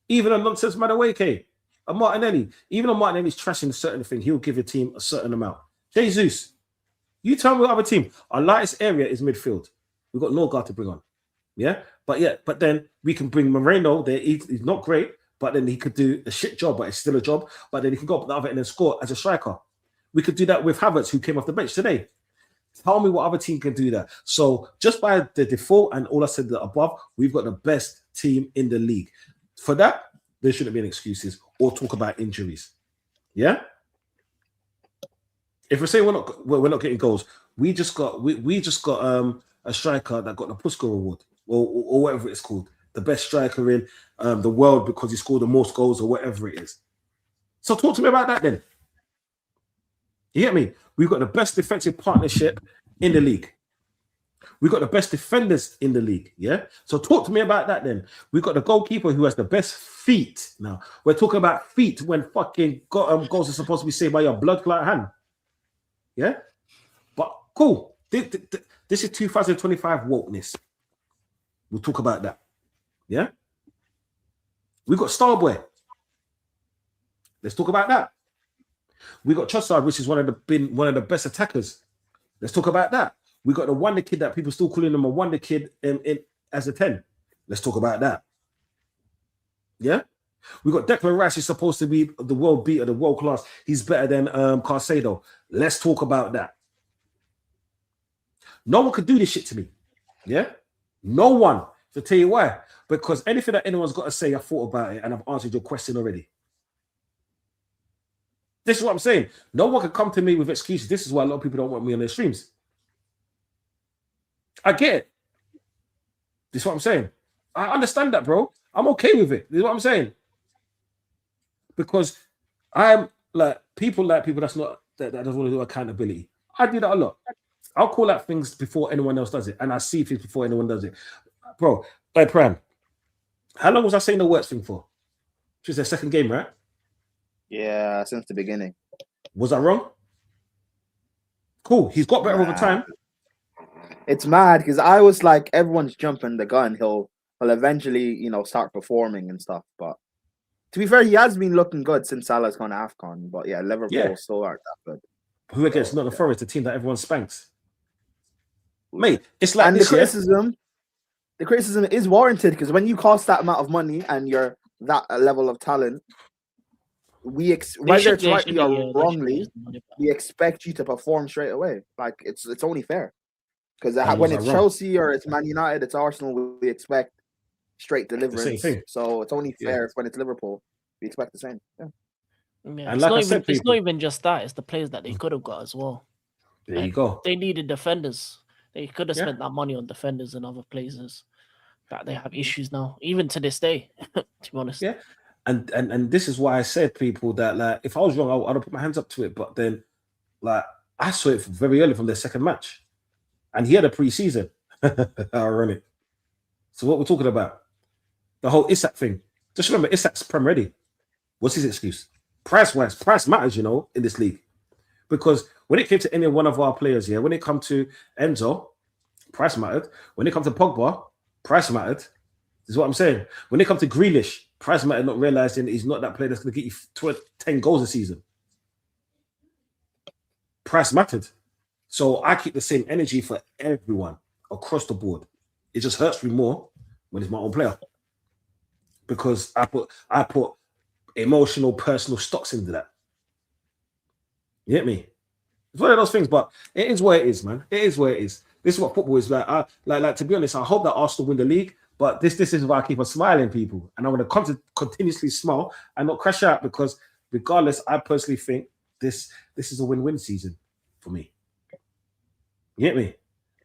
even a nonsense Madueke, a Martinelli? Even a Martinelli's trashing a certain thing, he'll give your team a certain amount. Jesus, you tell me what other team. Our lightest area is midfield. We've got Norgard to bring on. But then we can bring Moreno there. He's not great, but then he could do a shit job, but it's still a job. But then he can go up the other end and score as a striker. We could do that with Havertz, who came off the bench today. Tell me what other team can do that. So just by the default and all I said above, we've got the best team in the league. For that, there shouldn't be any excuses or talk about injuries. Yeah. If we're saying we're not getting goals, we just got a striker that got the Puskar Award or whatever it's called, the best striker in the world because he scored the most goals or whatever it is. So talk to me about that then. You get me? We've got the best defensive partnership in the league. We've got the best defenders in the league. Yeah. So talk to me about that then. We've got the goalkeeper who has the best feet. Now we're talking about feet when fucking goals are supposed to be saved by your blood clot hand. Yeah. But cool. This is 2025 wokeness. We'll talk about that. Yeah. We've got Starboy. Let's talk about that. We got Trossard, which is one of the best attackers. Let's talk about that. We got the wonder kid that people still calling him a wonder kid as a 10. Let's talk about that. Yeah. We got Declan Rice, who's supposed to be the world beater, the world class. He's better than Carcedo. Let's talk about that. No one could do this shit to me. Yeah. No one. To tell you why. Because anything that anyone's got to say, I thought about it and I've answered your question already. This is what I'm saying. No one can come to me with excuses. This is why a lot of people don't want me on their streams. I get it. This is what I'm saying. I understand that, bro. I'm okay with it. This is what I'm saying. Because I'm like people that's not that doesn't want to do accountability. I do that a lot. I'll call out things before anyone else does it, and I see things before anyone does it. Bro, like Pram, how long was I saying the worst thing for? Which is their second game, right? Yeah, since the beginning. Was I wrong? Cool. He's got better over time. It's mad because I was like, everyone's jumping the gun. He'll eventually, start performing and stuff. But to be fair, he has been looking good since Salah's gone to AFCON. But yeah, Liverpool still aren't that good. Who against Nottingham Forest, a team that everyone spanks? Mate, it's like and this, the criticism is warranted because when you cost that amount of money and you're that level of talent, whether it's rightly or wrongly, we expect you to perform straight away. Like it's only fair. Because when it's Chelsea or it's Man United, it's Arsenal, we expect straight deliverance. So it's only fair when it's Liverpool. We expect the same. Yeah. Yeah, it's not even just that. It's the players that they could have got as well. There you go. They needed defenders. They could have spent that money on defenders and other places. That they have issues now, even to this day, to be honest. Yeah. And this is why I said, people, that like if I was wrong, I'd have put my hands up to it. But then like I saw it very early from their second match. And he had a pre-season. Ironic. So what we're talking about? The whole Isak thing. Just remember, Isak's prem ready. What's his excuse? Price-wise, price matters, in this league. Because when it came to any one of our players, when it come to Enzo, price mattered. When it comes to Pogba, price mattered. This is what I'm saying. When it comes to Grealish, price mattered, not realizing he's not that player that's going to get you 10 goals a season. Price mattered. So I keep the same energy for everyone across the board. It just hurts me more when it's my own player. Because I put emotional, personal stocks into that. You get me? It's one of those things, but it is what it is, man. It is what it is. This is what football is like. Like to be honest, I hope that Arsenal win the league, but this is why I keep on smiling, people. And I want to continuously smile and not crash out because regardless, I personally think this is a win-win season for me. You get me?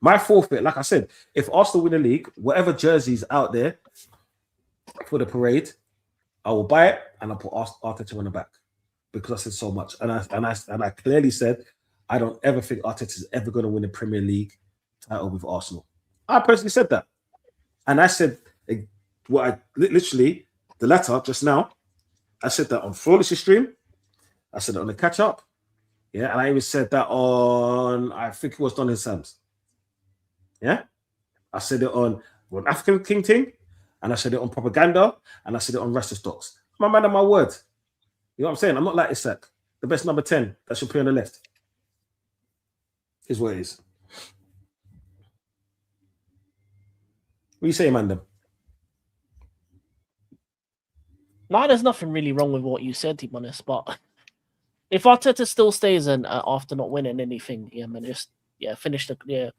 My forfeit, like I said, if Arsenal win the league, whatever jersey's out there for the parade, I will buy it and I'll put Arteta on the back because I said so much. And I clearly said I don't ever think Arteta is ever going to win the Premier League title with Arsenal. I personally said that. And I said what I literally, the letter just now, I said that on Flawless's stream. I said it on the catch up. Yeah. And I even said that on, I think it was Don and Sam's. Yeah. I said it on African King Ting. And I said it on Propaganda. And I said it on Rasta Stocks. I'm a man of my word. You know what I'm saying? I'm not like Isak. The best number 10 that should play on the left. Is what it is. What you say, Mandem? No, there's nothing really wrong with what you said, to be honest. But if Arteta still stays in after not winning anything, man, just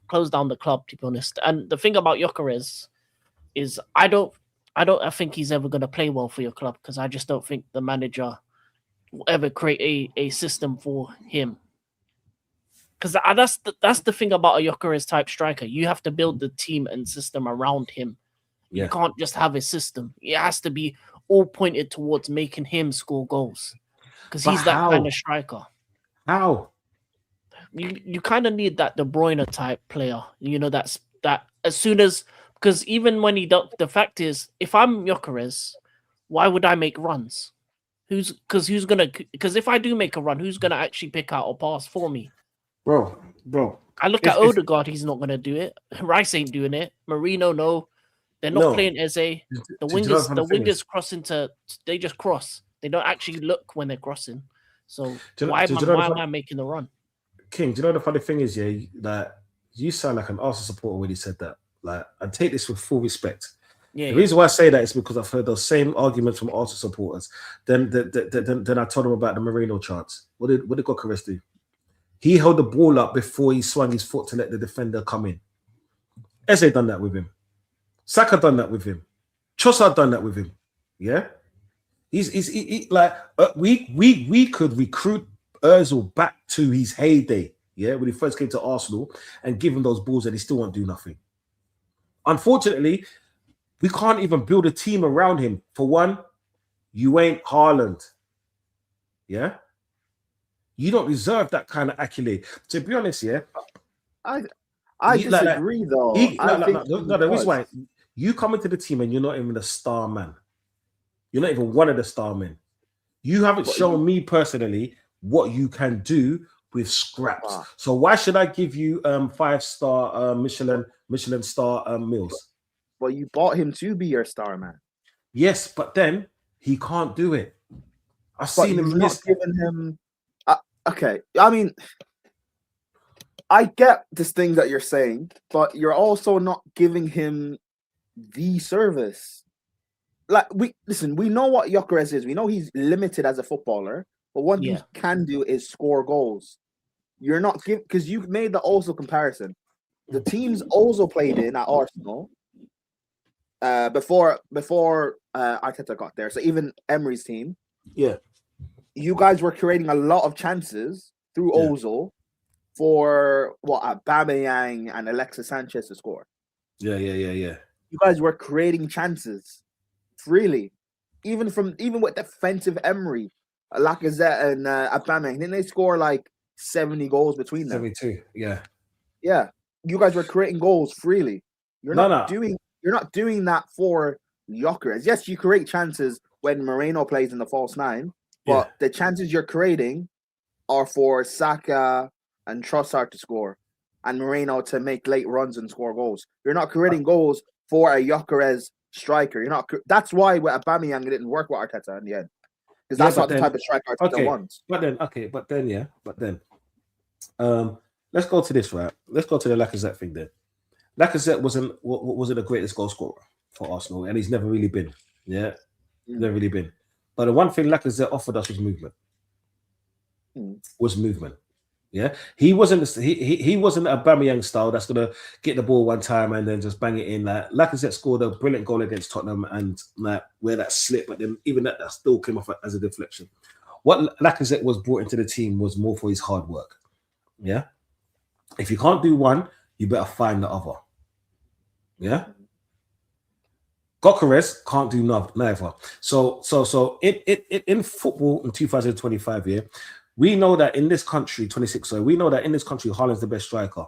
close down the club, to be honest. And the thing about Gyökeres is I think he's ever going to play well for your club because I just don't think the manager will ever create a system for him. Because that's the thing about a Gyökeres type striker. You have to build the team and system around him. Yeah. You can't just have a system. It has to be all pointed towards making him score goals. Because he's that kind of striker. How? You kind of need that De Bruyne type player. You know, that as soon as, because even when the fact is, if I'm Gyökeres, why would I make runs? Because if I do make a run, who's gonna actually pick out a pass for me? Bro. I look at Odegaard, he's not gonna do it. Rice ain't doing it. Marino, no. They're not playing Eze. The wingers cross they just cross. They don't actually look when they're crossing. So why am I making the run? King, do you know the funny thing is, that you sound like an Arsenal supporter when you said that. Like, I take this with full respect. The reason why I say that is because I've heard those same arguments from Arsenal supporters. Then I told them about the Marino chance. What did Gyökeres do? He held the ball up before he swung his foot to let the defender come in. Eze done that with him. Saka done that with him. Trossard done that with him. Yeah, we could recruit Özil back to his heyday. Yeah, when he first came to Arsenal and give him those balls and he still won't do nothing. Unfortunately, we can't even build a team around him. For one, you ain't Haaland. Yeah, you don't deserve that kind of accolade. To be honest, yeah, I disagree though. The reason why you come into the team and you're not even a star man. You're not even one of the star men. You haven't shown me personally what you can do with scraps. Wow. So why should I give you 5-star Michelin star meals? Well, you bought him to be your star man. Yes, but then he can't do it. I've seen him not giving him. Okay, I mean, I get this thing that you're saying, but you're also not giving him the service. Like we know what Gyökeres is. We know he's limited as a footballer, but what he can do is score goals. You're not because you've made the Ozil comparison. The teams Ozil played in at Arsenal before Arteta got there. So even Emery's team, you guys were creating a lot of chances through Ozil for Aubameyang and Alexis Sanchez to score. Yeah. You guys were creating chances freely, even with defensive Emery, Lacazette and Aubameyang. Didn't they score like 70 goals between them? 72. Yeah. You guys were creating goals freely. You're not doing that for Gyökeres. Yes, you create chances when Moreno plays in the false nine, but the chances you're creating are for Saka and Trossard to score and Moreno to make late runs and score goals. You're not creating goals for a Gyökeres striker. You're not. That's why with Aubameyang it didn't work with Arteta in the end, because that's not the type of striker Arteta wants. But then, let's go to this, right? Let's go to the Lacazette thing then. Lacazette wasn't the greatest goal scorer for Arsenal, and he's never really been. Yeah, never really been. But the one thing Lacazette offered us was movement. Yeah, he wasn't a Aubameyang style that's gonna get the ball one time and then just bang it in. Like Lacazette scored a brilliant goal against Tottenham and like where that slipped, but then even that still came off as a deflection. What Lacazette was brought into the team was more for his hard work. Yeah, if you can't do one, you better find the other. Yeah. Gyökeres can't do neither. So in football in 2025, yeah, we know that in this country, 26, so we know that in this country, Haaland's the best striker.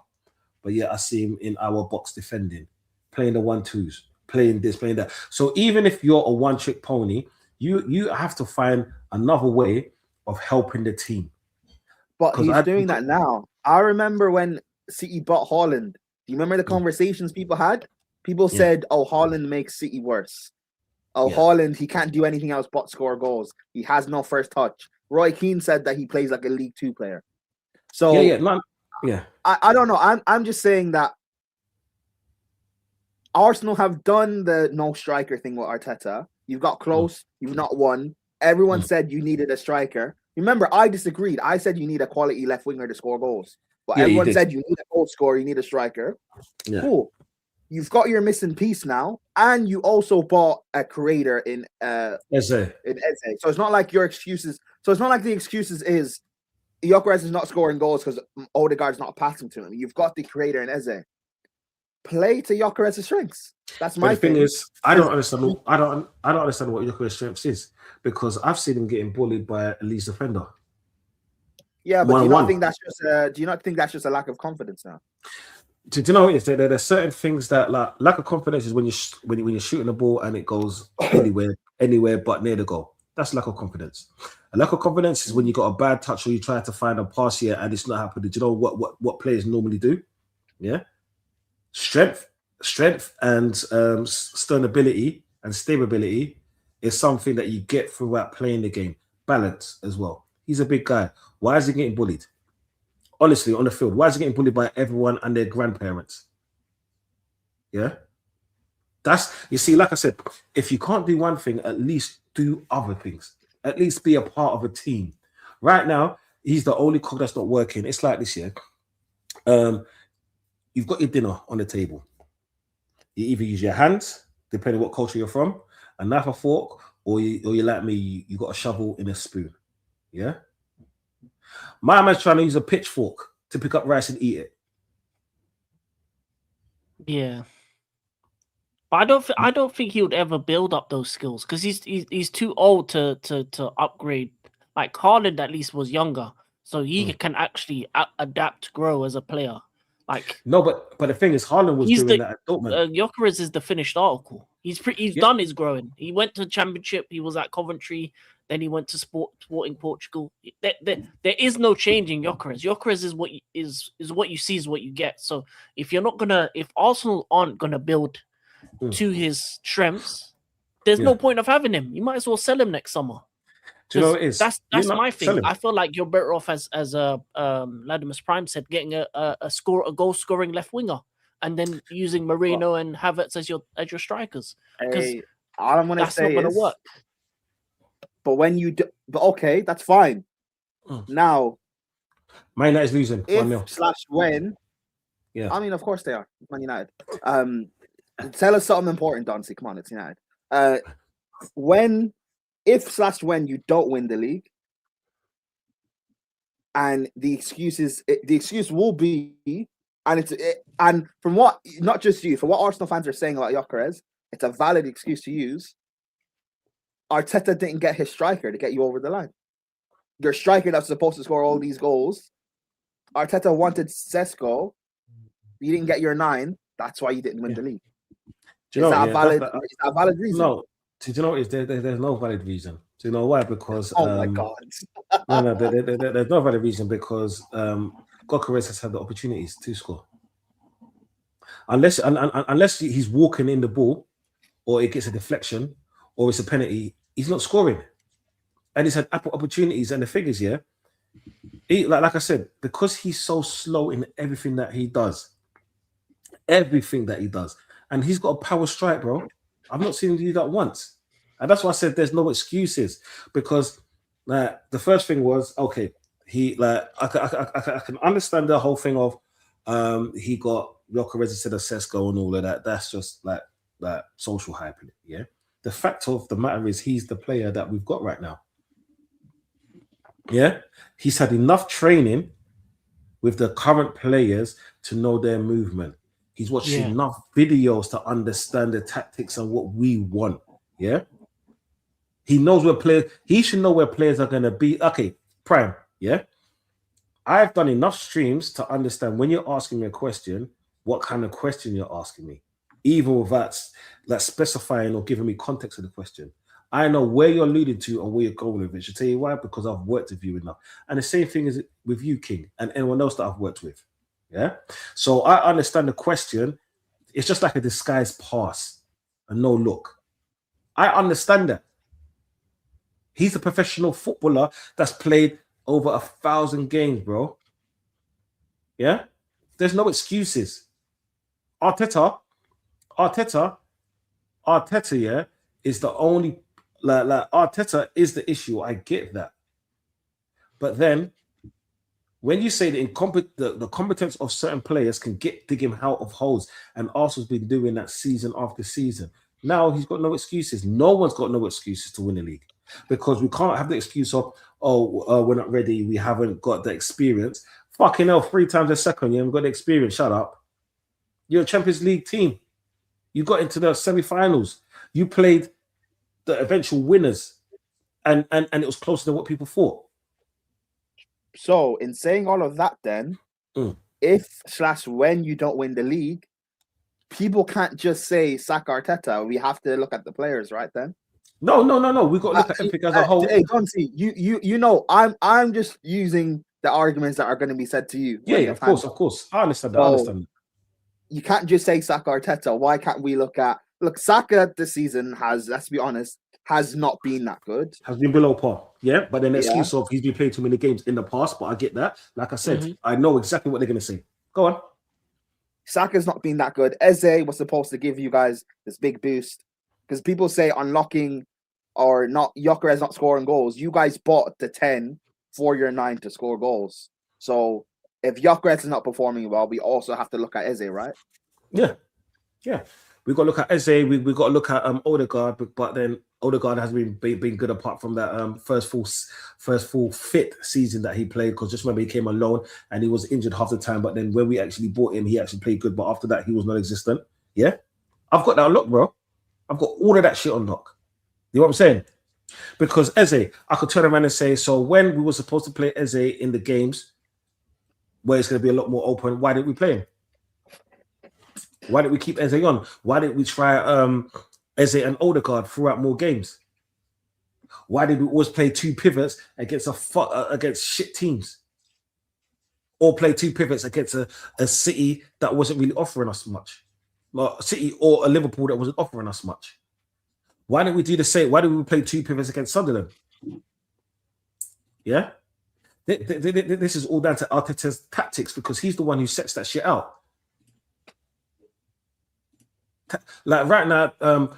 But yeah, I see him in our box defending, playing the 1-2s, playing this, playing that. So even if you're a one-trick pony, you have to find another way of helping the team. But he's doing that now. I remember when City bought Haaland. Do you remember the conversations people had? People said, "Oh, Haaland makes City worse. Oh, Haaland, he can't do anything else but score goals. He has no first touch." Roy Keane said that he plays like a League 2 player. So I don't know. I'm just saying that Arsenal have done the no striker thing with Arteta. You've got close. You've not won. Everyone said you needed a striker. Remember, I disagreed. I said you need a quality left winger to score goals. But everyone said you need a goal scorer, you need a striker. Yeah. Cool. You've got your missing piece now, and you also bought a creator in Eze. So it's not like your excuses. So it's not like the excuses is Gyökeres is not scoring goals because Odegaard's not passing to him. You've got the creator in Eze. Play to Gyökeres' strengths. That's my thing. Is I don't understand. I don't understand what Gyökeres' strengths is because I've seen him getting bullied by a lead defender. Yeah, but do you not think that's just a lack of confidence now? Do you know what it is? There's certain things that like lack of confidence is when you're shooting the ball and it goes anywhere but near the goal. That's lack of confidence. A lack of confidence is when you got a bad touch or you try to find a pass here and it's not happening. Do you know what players normally do? Yeah, strength and stability and stability is something that you get throughout playing the game. Balance as well. He's a big guy. Why is he getting bullied? Honestly, on the field, why is he getting bullied by everyone and their grandparents? Yeah, you see, like I said, if you can't do one thing, at least do other things. At least be a part of a team. Right now, he's the only cog that's not working. It's like this year. You've got your dinner on the table. You either use your hands, depending on what culture you're from, a knife, a fork, or you're like me, you got a shovel and a spoon. Yeah. My man's trying to use a pitchfork to pick up rice and eat it. Yeah, but I don't think he would ever build up those skills because he's too old to upgrade. Like Haaland at least was younger, so he can actually adapt, grow as a player. Like no, but the thing is, Haaland was doing that at Dortmund. Gyökeres is the finished article. He's done his growing. He went to Championship. He was at Coventry. Then he went to Sporting Portugal. There is no changing Gyökeres. Gyökeres is what you see is what you get. So if Arsenal aren't gonna build to his strengths, there's no point of having him. You might as well sell him next summer. Do you know what it is? That's my thing. I feel like you're better off as Latimus Prime said, getting a goal scoring left winger, and then using Marino and Havertz as your strikers. Because all I'm gonna say not gonna work. But when you do, but okay, that's fine. Now, Man United's losing 1-0/when. Yeah, I mean, of course they are. Man United. Tell us something important, Don. Come on, it's United. When you don't win the league, and the excuse will be, and from what not just you, for what Arsenal fans are saying about Gyökeres, it's a valid excuse to use. Arteta didn't get his striker to get you over the line. Your striker that's supposed to score all these goals. Arteta wanted Sesko. You didn't get your 9. That's why you didn't win the league. Is that a valid reason? No. Do you know what it is? There's no valid reason. Do you know why? Because my God. no, there's no valid reason because Gyökeres has had the opportunities to score. Unless he's walking in the ball, or it gets a deflection, or it's a penalty, he's not scoring. And he's had opportunities and the figures, yeah. Like I said, because he's so slow in everything that he does. And he's got a power strike, bro. I've not seen him do that once. And that's why I said there's no excuses. Because the first thing was, okay, I can understand the whole thing of he got Gyökeres instead of Sesko and all of that. That's just like social hype, yeah. The fact of the matter is he's the player that we've got right now. Yeah, he's had enough training with the current players to know their movement. He's watched Yeah. enough videos to understand the tactics and what we want. Yeah. He knows where players, he should know where players are going to be. Okay, Prime. Yeah. I've done enough streams to understand when you're asking me a question, what kind of question you're asking me, even without like specifying or giving me context of the question. I know where you're alluding to and where you're going with it. I should tell you why, because I've worked with you enough. And the same thing is with you, King, and anyone else that I've worked with. Yeah. So I understand the question. It's just like a disguised pass, a no look. I understand that. He's a professional footballer that's played over 1,000 games, bro. Yeah. There's no excuses. Arteta, yeah, is the only like Arteta is the issue. I get that. But then when you say the competence of certain players can dig him out of holes, and Arsenal's been doing that season after season. Now he's got no excuses. No one's got no excuses to win the league, because we can't have the excuse of, we're not ready, we haven't got the experience. Fucking hell, 3 times a second, you haven't got the experience. Shut up. You're a Champions League team. You got into the semi-finals. You played the eventual winners, and it was closer than what people thought. So, in saying all of that, then, when you don't win the league, people can't just say sack Arteta. We have to look at the players, right? Then, no. We got to look at everything as a whole. Hey, Gonzi, you know, I'm just using the arguments that are going to be said to you. Yeah, of course. I understand that. You can't just say sack Arteta. Why can't we look Saka this season has, let's be honest, has not been that good. Has been below par. Yeah, but then the excuse of he's been playing too many games in the past, but I get that. Like I said, I know exactly what they're going to say. Go on. Saka's not been that good. Eze was supposed to give you guys this big boost, because people say unlocking or not, Gyökeres not scoring goals. You guys bought the 10 for your 9 to score goals. So if Gyökeres is not performing well, we also have to look at Eze, right? Yeah. We've got to look at Eze. We've got to look at Odegaard, but then Odegaard has been good apart from that first full fit season that he played, because just remember he came on loan and he was injured half the time. But then when we actually bought him, he actually played good. But after that, he was non-existent. Yeah, I've got that on lock, bro. I've got all of that shit on lock. You know what I'm saying? Because Eze, I could turn around and say, so when we were supposed to play Eze in the games where it's going to be a lot more open, why didn't we play him? Why didn't we keep Eze on? Why didn't we try Eze and Odegaard throughout more games? Why did we always play 2 pivots against against shit teams? Or play 2 pivots against a City that wasn't really offering us much? Well, City or a Liverpool that wasn't offering us much? Why didn't we do the same? Why did we play 2 pivots against Sunderland? Yeah? This is all down to Arteta's tactics, because he's the one who sets that shit out. Like right now,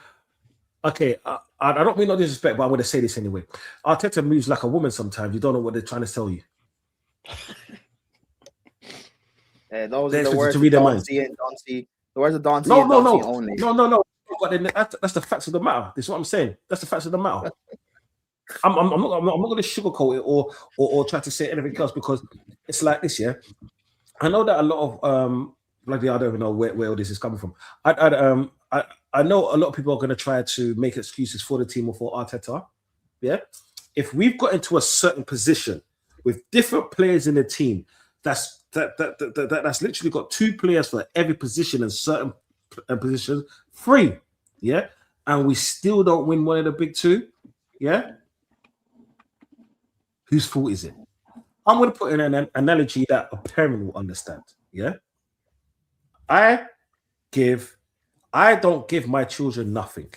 okay, I don't mean no disrespect, but I'm going to say this anyway. Arteta moves like a woman sometimes. You don't know what they're trying to tell you. Those are the words of Doncy and Doncy. The words of Doncy and Doncy only. No. But then that's the facts of the matter. This is what I'm saying. That's the facts of the matter. I'm not going to sugarcoat it or try to say anything else, because it's like this, yeah. I know that a lot of bloody, I don't even know where all this is coming from. I know a lot of people are going to try to make excuses for the team or for Arteta. Yeah, if we've got into a certain position with different players in the team, that's literally got 2 players for every position and certain positions, 3. Yeah, and we still don't win one of the big 2. Yeah, whose fault is it? I'm going to put in an analogy that a parent will understand. Yeah. I don't give my children nothing,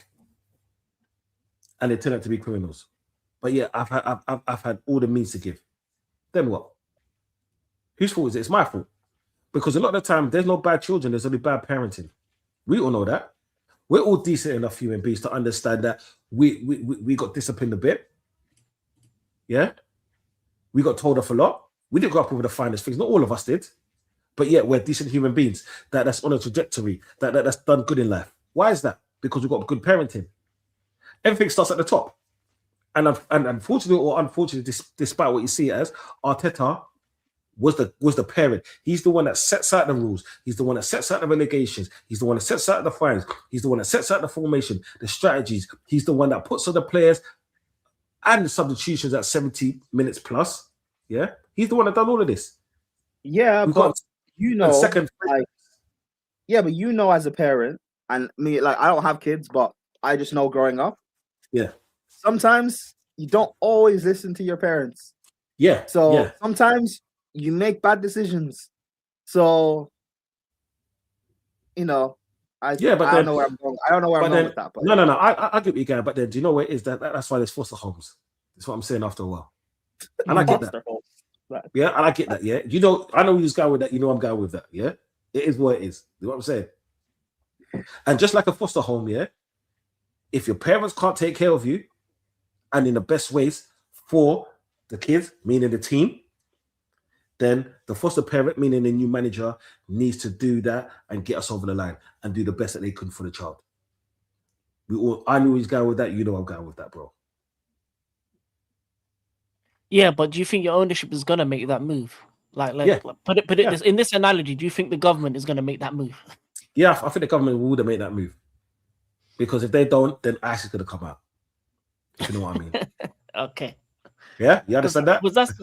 and they turn out to be criminals. But yeah, I've had all the means to give. Then what? Whose fault is it? It's my fault, because a lot of the time there's no bad children. There's only bad parenting. We all know that. We're all decent enough human beings to understand that we got disciplined a bit. Yeah, we got told off a lot. We didn't grow up with the finest things. Not all of us did. But yet we're decent human beings that's on a trajectory that's done good in life. Why is that? Because we've got good parenting. Everything starts at the top. And unfortunately or unfortunately, despite what you see it as, Arteta was the parent. He's the one that sets out the rules. He's the one that sets out the relegations. He's the one that sets out the fines. He's the one that sets out the formation, the strategies. He's the one that puts on the players and the substitutions at 70 minutes plus. Yeah, he's the one that done all of this. Yeah, We've but got you know, second. like, yeah, but you know, as a parent, and me, like, I don't have kids, but I just know growing up. Yeah. Sometimes you don't always listen to your parents. Yeah. So sometimes you make bad decisions. So, you know, I don't know where I'm going. I don't know where I'm going with that. But no. I get what you're going. But then, do you know where it is? That's why there's foster homes. That's what I'm saying after a while. And I get that. Yeah, and I get that. Yeah, you know, I know who's going with that. You know, I'm going with that. Yeah, it is what it is. You know what I'm saying? And just like a foster home, yeah, if your parents can't take care of you, and in the best ways for the kids, meaning the team, then the foster parent, meaning the new manager, needs to do that and get us over the line and do the best that they can for the child. I knew he's going with that. You know, I'm going with that, bro. Yeah, but do you think your ownership is gonna make that move? Like put it this, in this analogy, do you think the government is gonna make that move? Yeah, I think the government would have made that move. Because if they don't, then Ash is gonna come out. If you know what I mean. Okay. Yeah, you understand that? Because that's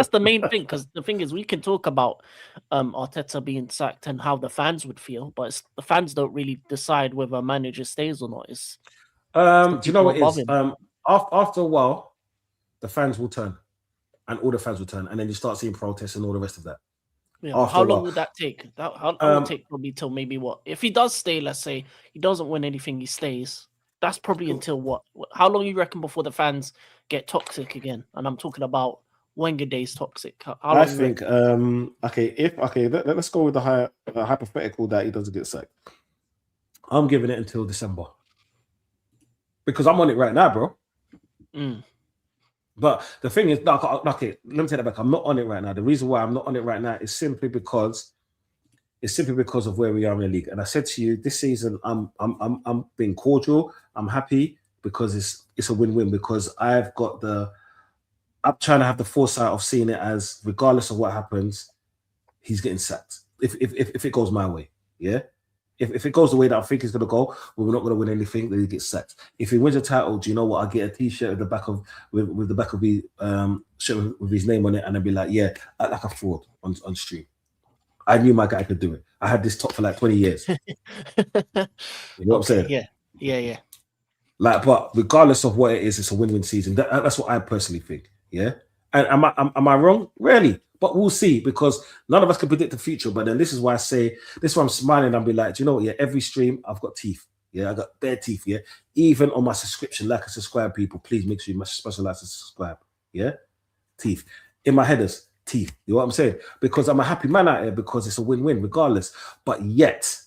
the main thing. Because the thing is, we can talk about Arteta being sacked and how the fans would feel, but the fans don't really decide whether a manager stays or not. It's do you know what it is? After a while, the fans will turn, and all the fans will turn, and then you start seeing protests and all the rest of that. Yeah, how long would that take? How long would take probably till maybe what? If he does stay, let's say he doesn't win anything, he stays. That's probably until what? How long you reckon before the fans get toxic again? And I'm talking about Wenger days toxic. I think let's go with the hypothetical that he doesn't get sacked. I'm giving it until December because I'm on it right now, bro. But the thing is, okay, let me take that back. I'm not on it right now. The reason why I'm not on it right now is simply because of where we are in the league. And I said to you, this season, I'm being cordial. I'm happy because it's a win-win. Because I'm trying to have the foresight of seeing it as, regardless of what happens, he's getting sacked. If it goes my way, yeah. If it goes the way that I think it's going to go, we're not going to win anything, then he gets sacked. If he wins a title, do you know what? I get a T-shirt with the back of the shirt with his name on it, and I'd be like, yeah, act like a fraud on stream. I knew my guy could do it. I had this top for like 20 years. You know what I'm saying? Yeah. Like, but regardless of what it is, it's a win-win season. That's what I personally think. Yeah. And am I wrong? Really? But we'll see, because none of us can predict the future. But then this is why I say, this is why I'm smiling. I'll be like, do you know what? Yeah, every stream, I've got teeth. Yeah, I got bare teeth. Yeah. Even on my subscription, like and subscribe, people, please make sure you must specialize and subscribe. Yeah. Teeth. In my headers, teeth. You know what I'm saying? Because I'm a happy man out here because it's a win-win regardless. But yet,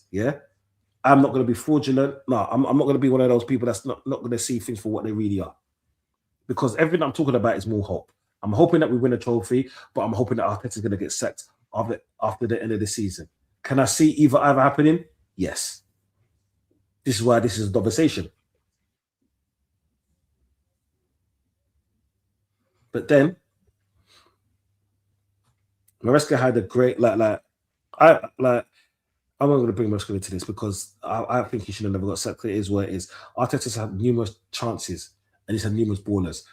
yeah, I'm not going to be fraudulent. No, I'm not going to be one of those people that's not going to see things for what they really are. Because everything I'm talking about is more hope. I'm hoping that we win a trophy, but I'm hoping that Arteta is going to get sacked after the end of the season. Can I see either happening? Yes. This is why this is a Donversation. But then, Maresca had a great I'm not going to bring Maresca into this because I think he should have never got sacked. It is what it is. Arteta's had numerous chances and he's had numerous ballers.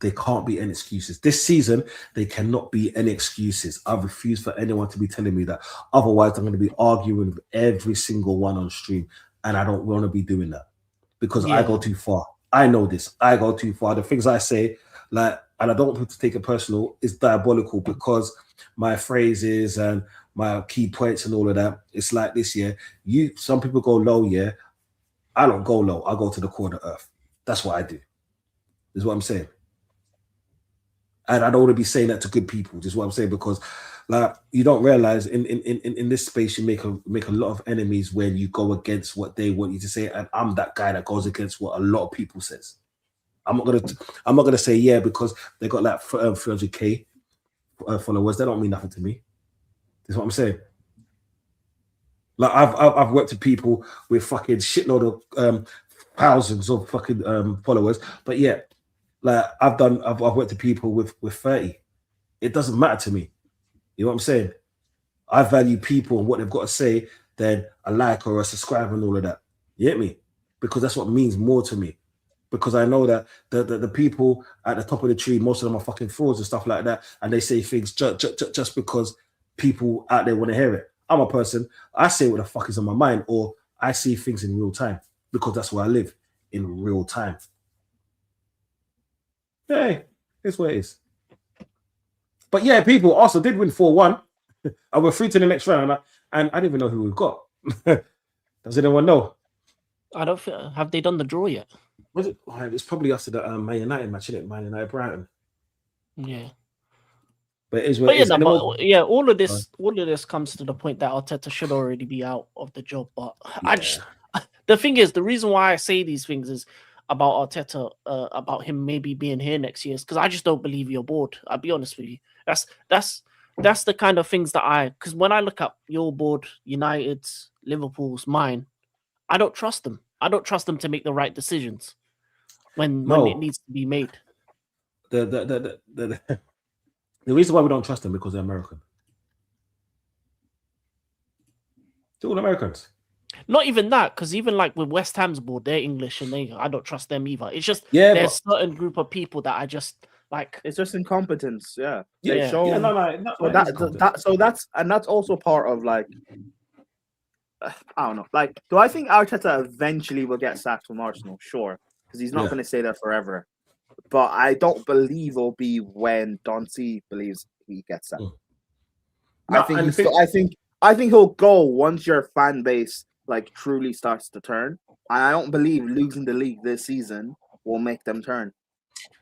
They can't be any excuses. This season, they cannot be any excuses. I refuse for anyone to be telling me that. Otherwise, I'm going to be arguing with every single one on stream, and I don't want to be doing that because I go too far. I know this. I go too far. The things I say, and I don't want people to take it personal, is diabolical because my phrases and my key points and all of that, it's like this, yeah. Some people go low, yeah. I don't go low. I go to the core of the earth. That's what I do. Is what I'm saying. And I don't want to be saying that to good people. Just what I'm saying, because you don't realize in this space you make a lot of enemies when you go against what they want you to say. And I'm that guy that goes against what a lot of people says. I'm not gonna say yeah because they got like 300k followers. They don't mean nothing to me. That's what I'm saying. Like I've worked with people with fucking shitload of thousands of fucking followers, but yeah. Like I've worked with people with 30. It doesn't matter to me. You know what I'm saying? I value people and what they've got to say than a like or a subscribe and all of that. You get me? Because that's what means more to me. Because I know that the people at the top of the tree, most of them are fucking frauds and stuff like that, and they say things just because people out there want to hear it. I'm a person, I say what the fuck is on my mind, or I see things in real time, because that's where I live, in real time. Hey, it's what it is. But yeah, people also did win 4-1. And we're through to the next round, and I didn't even know who we've got. Does anyone know? I don't have they done the draw yet? Was it? Oh, it's probably after the Man United match, isn't it? Man United Brighton. Yeah. But it is what it is. All of this comes to the point that Arteta should already be out of the job. But the thing is, the reason why I say these things is about Arteta, about him maybe being here next year, is because I just don't believe you're bored. I'll be honest with you. That's the kind of things that because when I look at your board, United's, Liverpool's, mine, I don't trust them. I don't trust them to make the right decisions when it needs to be made. The reason why we don't trust them because they're American. They're all Americans. Not even that, because even like with West Ham's board, they're English and I don't trust them either. It's just there's certain group of people that I just like. It's just incompetence. Yeah. That's also part of like. I don't know. Like, do I think Arteta eventually will get sacked from Arsenal? Sure, because he's not going to stay there forever. But I don't believe it'll be when Donci believes he gets sacked. I think he'll go once your fan base like truly starts to turn. And I don't believe losing the league this season will make them turn.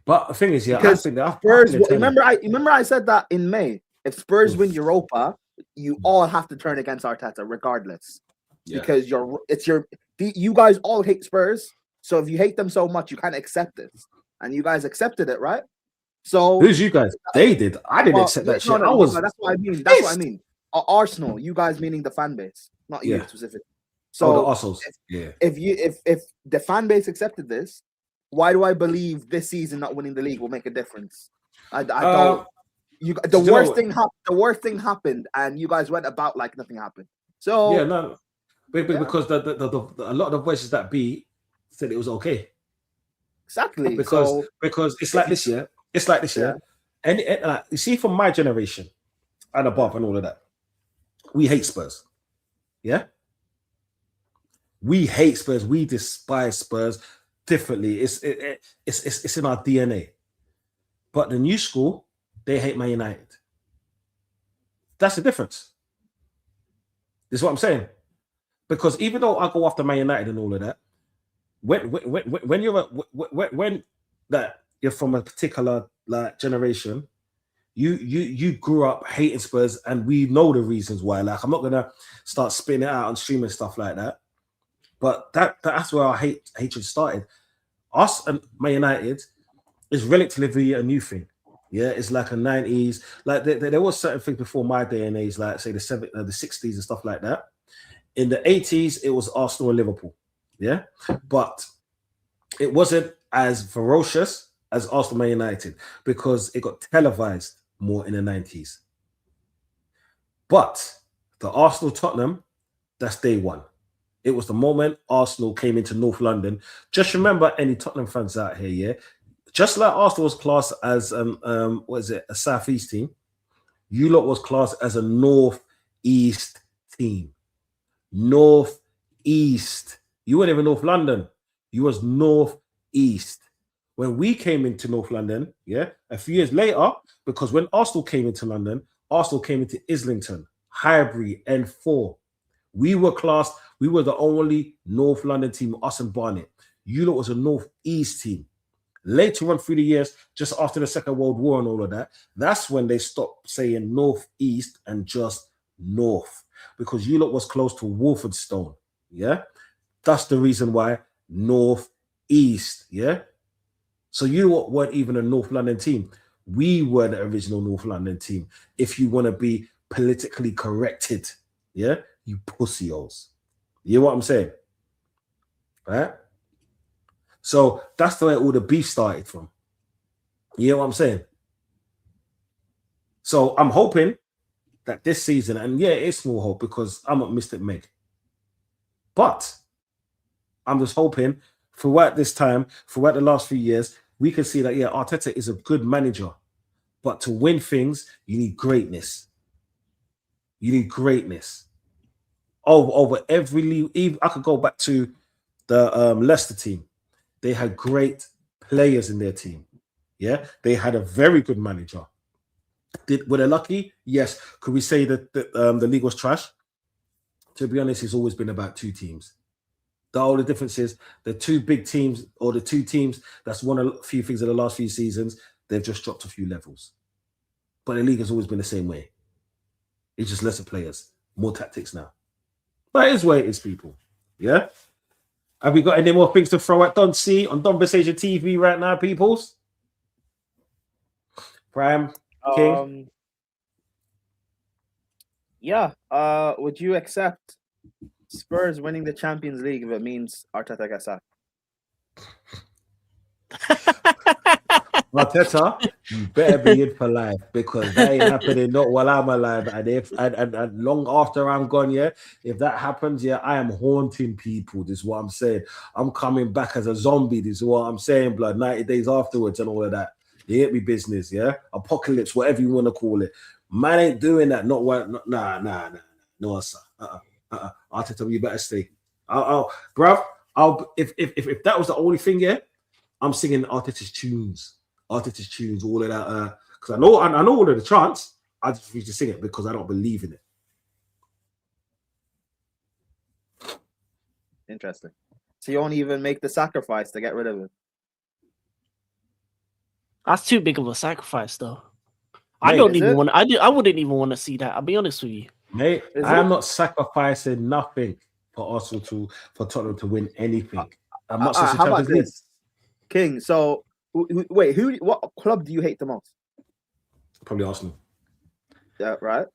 But the thing is, because Spurs. Remember I said that in May. If Spurs win Europa, you all have to turn against Arteta regardless. Yeah. Because you guys all hate Spurs, so if you hate them so much, you can't accept it, and you guys accepted it, right? So who's you guys? They did. I didn't accept that shit. That's what I mean. That's what I mean. Arsenal, you guys meaning the fan base, not you specifically. So the Arsenals. Yeah. If the fan base accepted this, why do I believe this season not winning the league will make a difference? I don't. The worst thing happened, and you guys went about like nothing happened. So because a lot of the voices that said it was okay. Exactly. Because it's like this year. And you see, from my generation and above and all of that, we hate Spurs. Yeah. We hate Spurs. We despise Spurs differently. It's in our DNA. But the new school, they hate Man United. That's the difference. This is what I'm saying. Because even though I go after Man United and all of that, when you're from a particular like generation, you grew up hating Spurs, and we know the reasons why. Like, I'm not gonna start spitting it out on stream and stuff like that. But that's where our hatred started. Us and Man United is relatively a new thing. Yeah, it's like a 90s. Like there was certain things before my day and age, like say the 60s and stuff like that. In the 80s, it was Arsenal and Liverpool. Yeah, but it wasn't as ferocious as Arsenal Man United because it got televised more in the 90s. But the Arsenal Tottenham, that's day one. It was the moment Arsenal came into North London. Just remember, any Tottenham fans out here, yeah. Just like Arsenal was classed as a Southeast team, you lot was classed as a Northeast team. Northeast. You weren't even North London. You was Northeast. When we came into North London, yeah, a few years later, because when Arsenal came into London, Arsenal came into Islington, Highbury, N4. We were the only North London team, us and Barnet. You lot was a Northeast team. Later on through the years, just after the Second World War and all of that, that's when they stopped saying Northeast and just North, because you lot was close to Walthamstow. Yeah, that's the reason why Northeast. Yeah, so you weren't even a North London team. We were the original North London team. If you want to be politically corrected, yeah, you pussy-holes. You know what I'm saying? Right? So that's the way all the beef started from. You know what I'm saying? So I'm hoping that this season, and yeah, it's small hope because I'm not Mystic Meg. But I'm just hoping throughout this time, throughout the last few years, we can see that, yeah, Arteta is a good manager. But to win things, you need greatness. You need greatness. Over every league. Even, I could go back to the Leicester team. They had great players in their team. Yeah, they had a very good manager. Were they lucky? Yes. Could we say that the league was trash? To be honest, it's always been about two teams. The only difference is the two big teams or the two teams that's won a few things in the last few seasons, they've just dropped a few levels. But the league has always been the same way. It's just lesser players, more tactics now. But it is where it is, people. Yeah? Have we got any more things to throw at Don C on Donversation TV right now, peoples? Prime, King? Yeah. Would you accept Spurs winning the Champions League if it means Arteta gets sacked? Arteta, you better be in for life because that ain't happening not while I'm alive. And if and long after I'm gone, yeah, if that happens, yeah, I am haunting people. This is what I'm saying. I'm coming back as a zombie. This is what I'm saying, blood. 90 days afterwards and all of that. You hit me business, yeah? Apocalypse, whatever you want to call it. Man ain't doing that. Not what nah. No, sir. Arteta, you better stay. Bruv, if that was the only thing, yeah, I'm singing Arteta's tunes, all of that. Because I know all of the chants. I just refuse to sing it because I don't believe in it. Interesting. So you won't even make the sacrifice to get rid of it. That's too big of a sacrifice, though. Mate, I don't even want. I wouldn't even want to see that. I'll be honest with you, mate. I'm not sacrificing nothing for Arsenal for Tottenham to win anything. I'm not how about this, King? So wait, what club do you hate the most? Probably Arsenal. Yeah, right.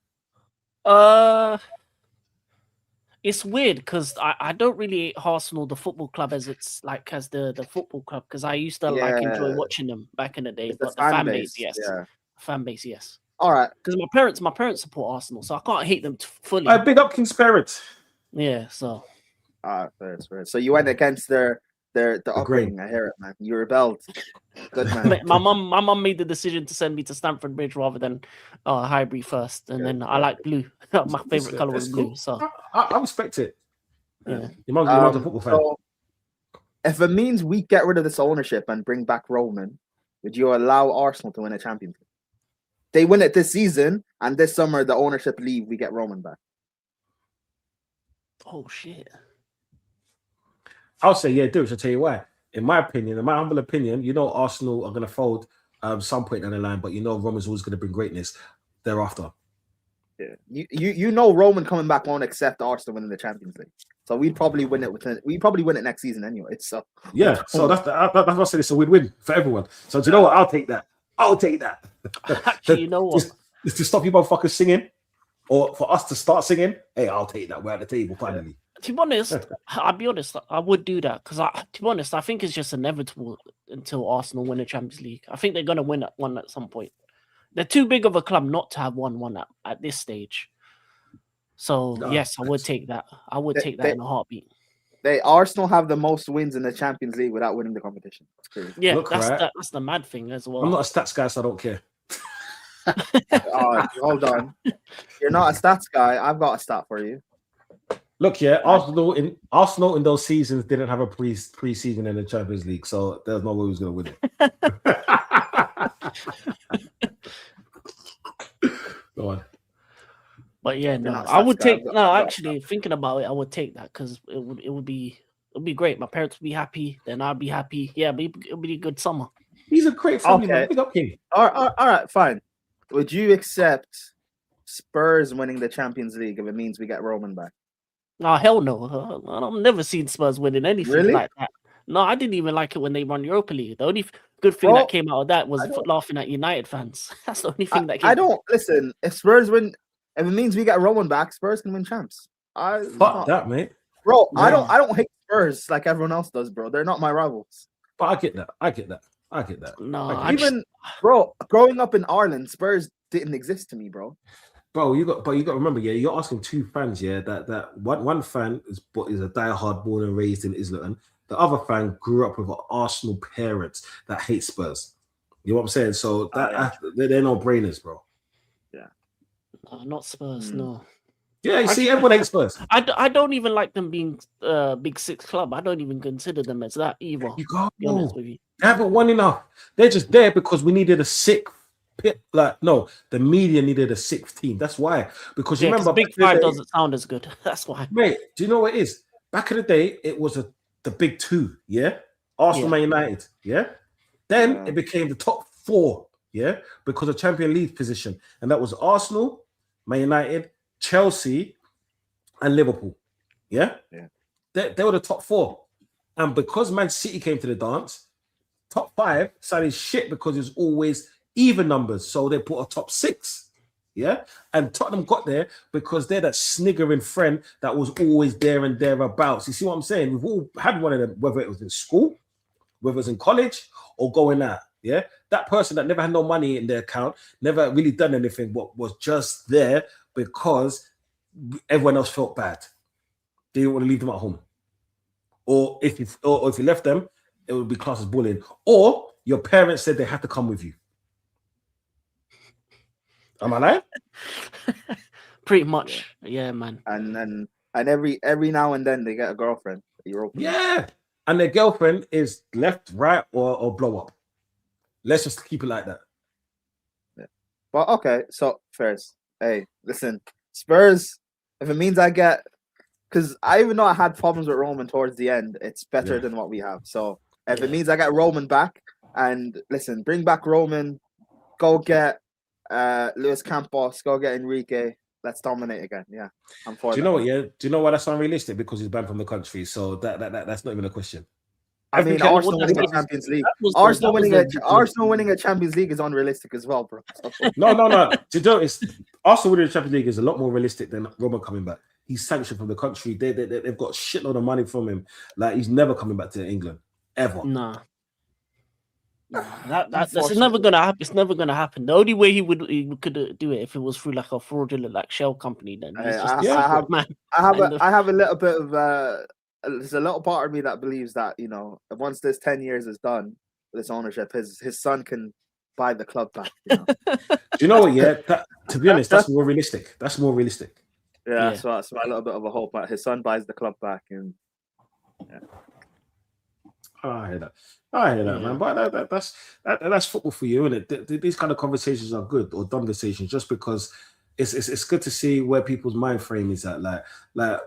It's weird because I don't really hate Arsenal, the football club, as it's like as the football club, because I used to like enjoy watching them back in the day. But the fan base, yes. Yeah. Fan base, yes. All right. Because my parents support Arsenal, so I can't hate them fully. Big up King's parents. Yeah, so. Fair. So you went against their upbringing. I hear it, man. You rebelled. Good man. My mum made the decision to send me to Stamford Bridge rather than Highbury first, and then I like blue. My favorite color was blue. So I respect it. Yeah. Your mum's a football fan. So if it means we get rid of this ownership and bring back Roman, would you allow Arsenal to win a Champions League? They win it this season, and this summer the ownership leave. We get Roman back. Oh shit. I'll say, yeah, do it. I'll tell you why. In my humble opinion, you know Arsenal are going to fold some point down the line, but you know Roman's always going to bring greatness thereafter. Yeah, you know Roman coming back won't accept Arsenal winning the Champions League, so we'd probably win it next season anyway. So yeah, so that's what I said. It's a win-win for everyone. So do you know what? I'll take that. Actually, you know what? Just to stop you motherfuckers singing, or for us to start singing. Hey, I'll take that. We're at the table finally. To be honest, I'll be honest, I would do that because to be honest, I think it's just inevitable until Arsenal win the Champions League. I think they're going to win one at some point. They're too big of a club not to have won one at this stage. So yes, I would take that. I would take that in a heartbeat. Arsenal have the most wins in the Champions League without winning the competition. Yeah, that's the mad thing as well. I'm not a stats guy, so I don't care. Hold on, you're not a stats guy. I've got a stat for you. Look, yeah, Arsenal in those seasons didn't have a pre-season in the Champions League, so there's no way he was going to win it. Go on. But yeah, no, I would take. No, actually, thinking about it, I would take that because it would be great. My parents would be happy, then I'd be happy. Yeah, it'll be a good summer. He's a great family man. Big up him. All right, fine. Would you accept Spurs winning the Champions League if it means we get Roman back? Oh, hell no. I've never seen Spurs winning anything like that. No, I didn't even like it when they won Europa League. The only good thing that came out of that was laughing at United fans. That's the only thing that came out. Listen, if Spurs win, if it means we get Roman back, Spurs can win champs. Fuck that, mate. Bro, yeah. I don't hate Spurs like everyone else does, bro. They're not my rivals. But I get that. I get that. No, I I get just, Even bro, growing up in Ireland, Spurs didn't exist to me, bro. Bro, you got to remember, yeah, you're asking two fans, yeah, that one fan is a diehard born and raised in Islington. The other fan grew up with Arsenal parents that hate Spurs. You know what I'm saying? So that they're no brainers, bro. Yeah. no, not Spurs. Mm. No, Yeah, you see, everyone hates Spurs. I don't even like them being Big Six club. I don't even consider them as that either. You go. To be honest with you. They haven't won enough. They're just there because we needed a sixth pit. Like, no, the media needed a sixth team. That's why. Because you Yeah, remember, Big Five doesn't sound as good. That's why. mate, do you know what it is? Back in the day, it was the big two, yeah? Arsenal, Man United, yeah? Then it became the top four, yeah? Because of Champions League position. And that was Arsenal, Man United, Chelsea, and Liverpool, yeah? They were the top four. And because Man City came to the dance, top five sounded shit because it's always even numbers. So they put a top six. Yeah. And Tottenham got there because they're that sniggering friend that was always there and thereabouts. You see what I'm saying? We've all had one of them, whether it was in school, whether it was in college, or going out. Yeah. That person that never had no money in their account, never really done anything, but was just there because everyone else felt bad. They didn't want to leave them at home. Or if you left them, it would be classed as bullying. Or your parents said they had to come with you. Am I lying? Pretty much, yeah, man. And every now and then they get a girlfriend. Yeah, and their girlfriend is left, right, or blow up. Let's just keep it like that. Yeah. But okay, so first, hey, listen, Spurs. If it means I get, because even though I had problems with Roman towards the end, it's better than what we have. So if it means I get Roman back, and listen, bring back Roman, go get Luis Campos, go get Enrique. Let's dominate again. Yeah, I'm for. Do you know what? Yeah, do you know why that's unrealistic? Because he's banned from the country. So that's not even a question. I mean, Arsenal winning a Champions League. Arsenal winning a Champions League is unrealistic as well, bro. No. Do you know, it's Arsenal winning the Champions League is a lot more realistic than Roman coming back. He's sanctioned from the country. They've got a shitload of money from him. Like, he's never coming back to England ever. Nah. That's never gonna happen. It's never gonna happen. The only way he could do it if it was through like a fraudulent like shell company. Then he's just I have a little bit of there's a little part of me that believes that, you know, once this 10 years is done, this ownership, his son can buy the club back. You know? Do you know what? Yeah, to be honest, that's more realistic. That's more realistic. Yeah, so that's a little bit of a hope that his son buys the club back. And I hear that, man. But that's football for you, and these kind of conversations are good, or conversations, just because it's good to see where people's mind frame is at. Like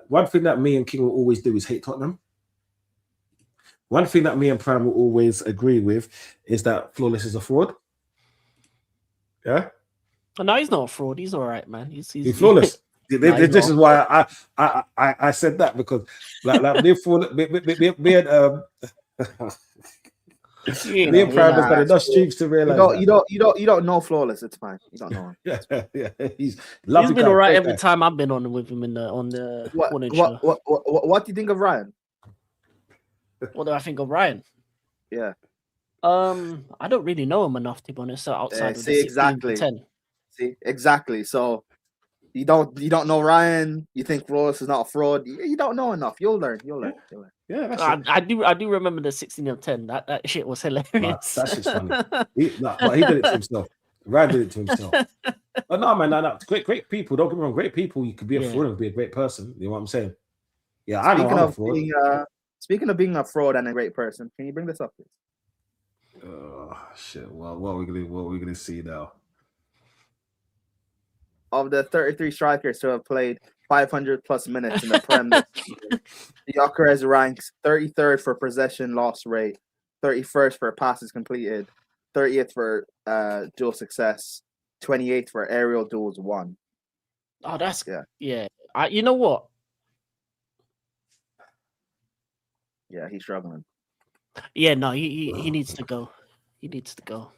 one thing that me and King will always do is hate Tottenham. One thing that me and Prime will always agree with is that Flawless is a fraud. Yeah. No, he's not a fraud. He's all right, man. He's Flawless. This is why I said that, because like me and me and Prime has got enough streams to realize you don't know Flawless. It's fine. You don't know him. yeah. He's been all right every time I've been on with him on the what do you think of Ryan? What do I think of Ryan? Yeah. I don't really know him enough, to be honest. So outside of the 10. See, exactly. So you don't know Ryan. You think Flawless is not a fraud. You don't know enough. You'll learn. Yeah, I do remember the 16 of 10. That shit was hilarious. That shit's funny. But he did it to himself. Ryan did it to himself. But no, man, no. Great people. Don't get me wrong. Great people. You could be a fraud and be a great person. You know what I'm saying? Yeah, I know. I'm a fraud. Speaking of being a fraud and a great person, can you bring this up, please? Oh shit! Well, what are we gonna see now? Of the 33 strikers who have played 500 plus minutes in the Prem, Gyökeres ranks 33rd for possession loss rate, 31st for passes completed, 30th for dual success, 28th for aerial duels won. Oh, that's yeah. You know what? Yeah, he's struggling. Yeah, no, he needs to go. He needs to go.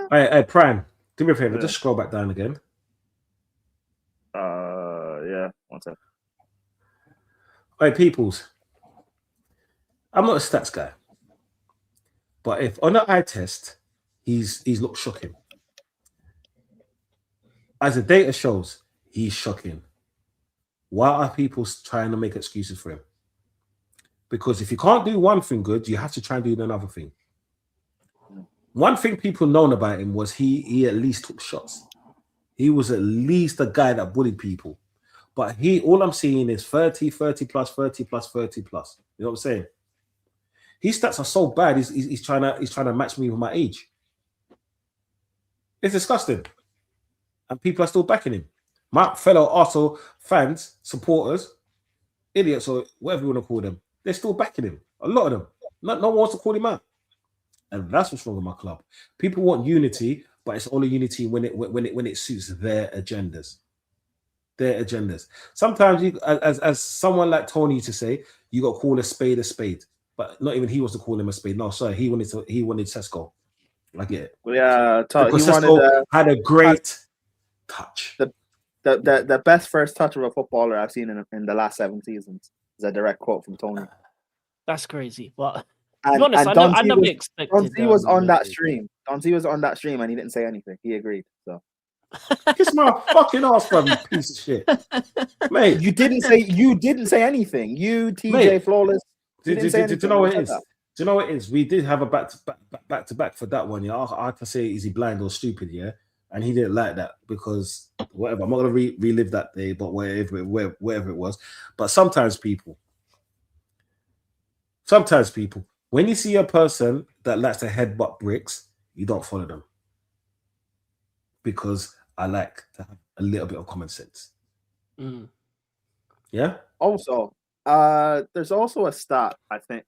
Hey, Prime, do me a favor. Just scroll back down again. Yeah. One sec. Hey, peoples. I'm not a stats guy. But if on the eye test, he's looked shocking. As the data shows, he's shocking. Why are people trying to make excuses for him? Because if you can't do one thing good, you have to try and do another thing. One thing people known about him was he at least took shots. He was at least a guy that bullied people. But all I'm seeing is 30 plus, 30 plus, 30 plus. You know what I'm saying? His stats are so bad, he's trying to match me with my age. It's disgusting. And people are still backing him. My fellow Arsenal fans, supporters, idiots, or whatever you want to call them, they're still backing him. A lot of them. No one wants to call him out. And that's what's wrong with my club. People want unity, but it's only unity when it suits their agendas. Their agendas. Sometimes you, as someone like Tony used to say, you got to call a spade a spade. But not even he wants to call him a spade. No, sorry, he wanted Sesko. I get it. Well, yeah, because Sesko had a great touch. The best first touch of a footballer I've seen in the last 7 seasons is a direct quote from Tony. That's crazy, but to be honest, I never expected. Donzi was on that stream. Donzi was on that stream, and he didn't say anything. He agreed. So kiss my fucking ass, bro, you piece of shit, mate. You didn't say anything. You, TJ, mate, Flawless. Do you know what it is? Do you know what it is? We did have a back to back for that one. Yeah, I had to say, is he blind or stupid? Yeah, and he didn't like that because whatever. I'm not gonna relive that day, but wherever it was. But sometimes people, when you see a person that likes to headbutt bricks, you don't follow them. Because I like to have a little bit of common sense. Mm. Yeah? Also, there's also a stat, I think.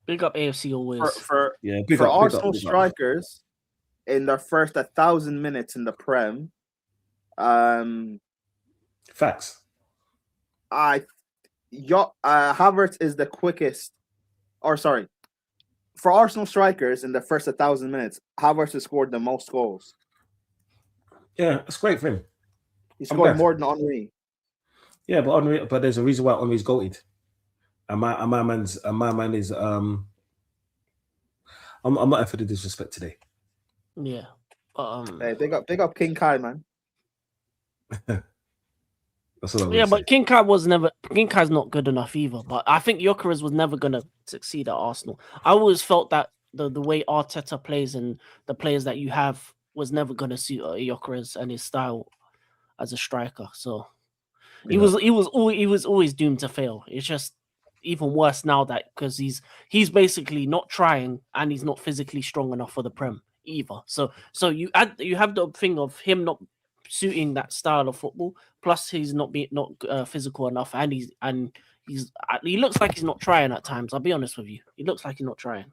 Big up AFC always. For Arsenal strikers in their first 1,000 minutes in the Prem. Facts. Havertz is the quickest. For Arsenal strikers in the first 1,000 minutes, Havertz has scored the most goals. Yeah, it's great for him. He scored more than Henry. Yeah, but there's a reason why Henry's goated. And my man is I'm not for the disrespect today. Yeah. Hey, big up King Kai, man. That's what yeah, but King Kai's not good enough either. But I think Gyökeres was never gonna succeed at Arsenal. I always felt that the way Arteta plays and the players that you have was never gonna suit Gyökeres and his style as a striker. So he was always doomed to fail. It's just even worse now that because he's basically not trying and he's not physically strong enough for the Prem either. So you have the thing of him not suiting that style of football. Plus, he's not physical enough, and he looks like he's not trying at times. I'll be honest with you, he looks like he's not trying.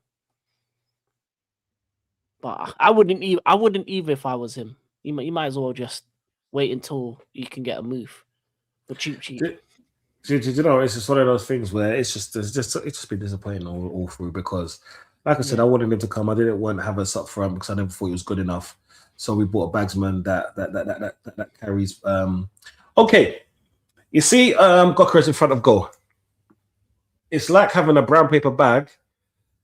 But I wouldn't either if I was him. You might as well just wait until you can get a move for cheap. Do you know, it's just one of those things where it's just been disappointing all through because, like I said, I wanted him to come. I didn't want Havertz up front because I never thought he was good enough. So we bought a bagsman that carries. Okay, you see, Gyökeres in front of goal. It's like having a brown paper bag,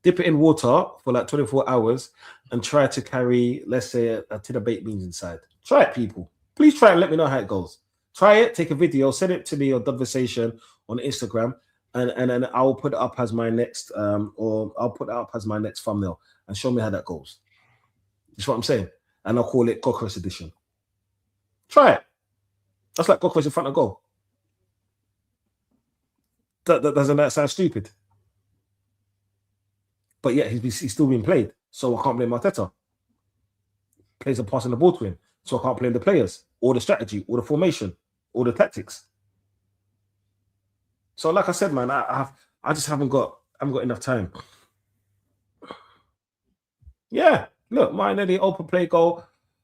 dip it in water for like 24 hours, and try to carry, let's say, a tin of baked beans inside. Try it, people. Please try and let me know how it goes. Try it, take a video, send it to me on Donversation on Instagram, and then I'll put it up as my next thumbnail and show me how that goes. That's what I'm saying. And I'll call it Gyökeres edition. Try it. That's like Gyökeres in front of goal. Doesn't that sound stupid? But yeah, he's still being played, so I can't blame Arteta. Players are passing the ball to him, so I can't blame the players, or the strategy, or the formation, or the tactics. So, like I said, man, I just haven't got enough time. Yeah, look, Martinelli open play goal.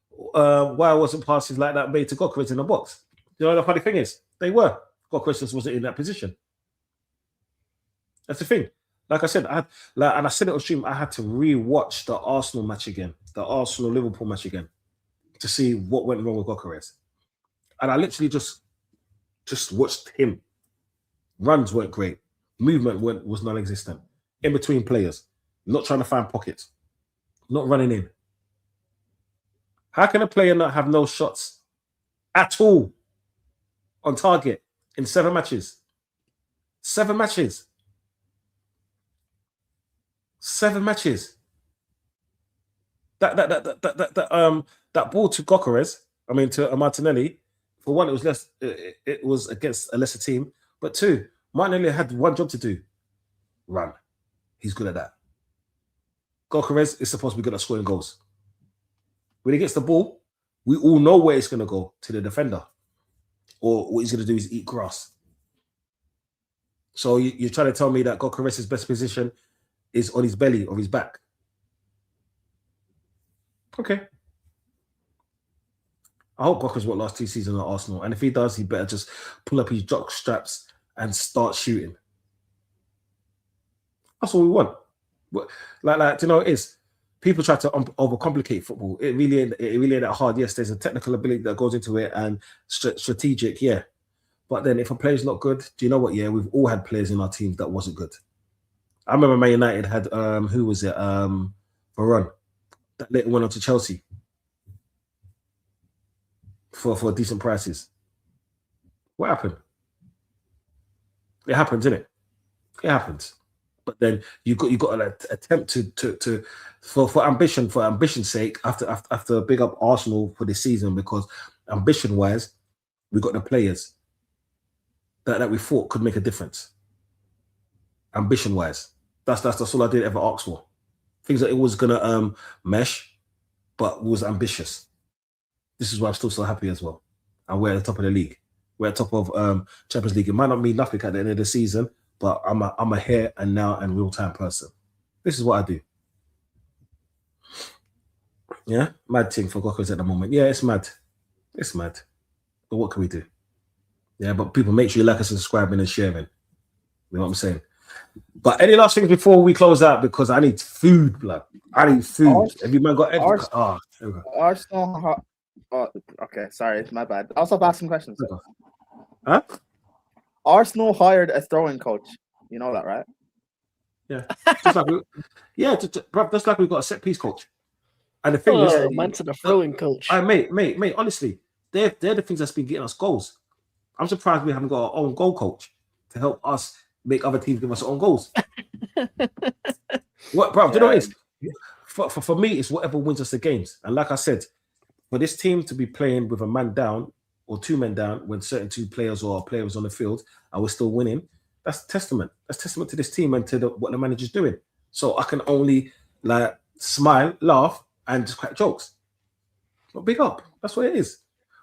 Why wasn't passes like that made to Gyökeres in the box? You know the funny thing is, they were. Gyökeres just wasn't in that position. That's the thing. Like I said, and I said it on stream, I had to re-watch the Arsenal match again, the Arsenal-Liverpool match again, to see what went wrong with Gyökeres. And I literally just watched him. Runs weren't great. Movement was non-existent. In between players. not trying to find pockets, not running in. How can a player not have no shots at all on target in 7 matches? 7 matches. 7 matches. That ball to Gyökeres, to Martinelli. For one, it was less. It was against a lesser team. But 2, Martinelli had one job to do: run. He's good at that. Gyökeres is supposed to be good at scoring goals. When he gets the ball, we all know where it's going to go, to the defender, or what he's going to do is eat grass. So you're trying to tell me that Gyökeres' best position is on his belly or his back? Okay. I hope Gyökeres won't last 2 seasons at Arsenal, and if he does, he better just pull up his jock straps and start shooting. That's all we want. But like, do you know what it is? People try to overcomplicate football. It really ain't that hard. Yes, there's a technical ability that goes into it and strategic, yeah. But then if a player's not good, do you know what? Yeah, we've all had players in our teams that wasn't good. I remember Man United had who was it? Varane. That later went on to Chelsea for decent prices. What happened? It happens, innit? It happens. But then you got to attempt to for ambition's sake. After big up Arsenal for this season, because ambition wise, we got the players that we thought could make a difference. Ambition wise, that's all I did ever ask for. Things that it was gonna mesh, but was ambitious. This is why I'm still so happy as well. And we're at the top of the league. We're at the top of Champions League. It might not mean nothing at the end of the season, but I'm a here and now and real time person. This is what I do. Yeah, mad thing for Gyökeres at the moment. Yeah, it's mad. It's mad. But what can we do? Yeah, but people, make sure you like us, subscribing and sharing. You know what I'm saying? But any last things before we close out, because I need food, blood. I need food. Have you man got anything? Arsenal. Oh, okay, sorry, my bad. I'll stop asking questions. Huh? Arsenal hired a throwing coach. You know that, right? Yeah. Just like we've got a set piece coach. And the thing is, man to the throwing coach. Mate, honestly, they're the things that's been getting us goals. I'm surprised we haven't got our own goal coach to help us make other teams give us our own goals. What, bro? Do you know what it is? For me, it's whatever wins us the games. And like I said, for this team to be playing with a man down or 2 men down when certain 2 players or players on the field and we're still winning, that's testament. That's testament to this team and to what the manager's doing. So I can only smile, laugh, and just crack jokes. But big up. That's what it is.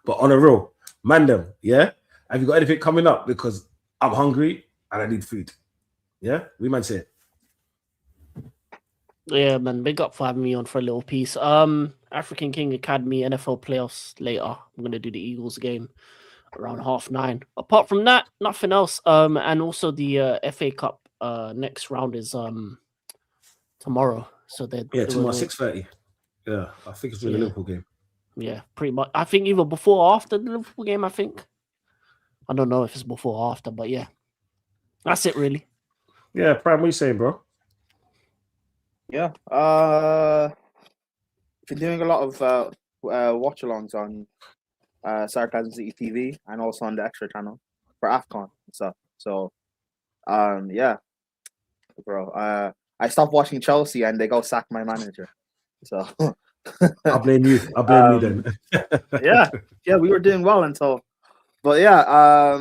But on a real, Mandem, yeah? Have you got anything coming up? Because I'm hungry and I need food. Yeah? We man say it. Yeah, man. Big up for having me on for a little piece. African King Academy NFL playoffs later. I'm gonna do the Eagles game around 9:30. Apart from that, nothing else. And also the FA Cup next round is tomorrow. So tomorrow 6:30. Yeah, I think it's the Liverpool game. Yeah, pretty much. I think either before or after the Liverpool game. I don't know if it's before or after, but yeah, that's it really. Yeah, Prime, what are you saying, bro? Yeah, been doing a lot of watch-alongs on Sarcasm City TV and also on the Extra channel for AFCON and stuff. So, yeah, bro. I stopped watching Chelsea and they go sack my manager. So I blame you. I blame you then. yeah, we were doing well until, but yeah,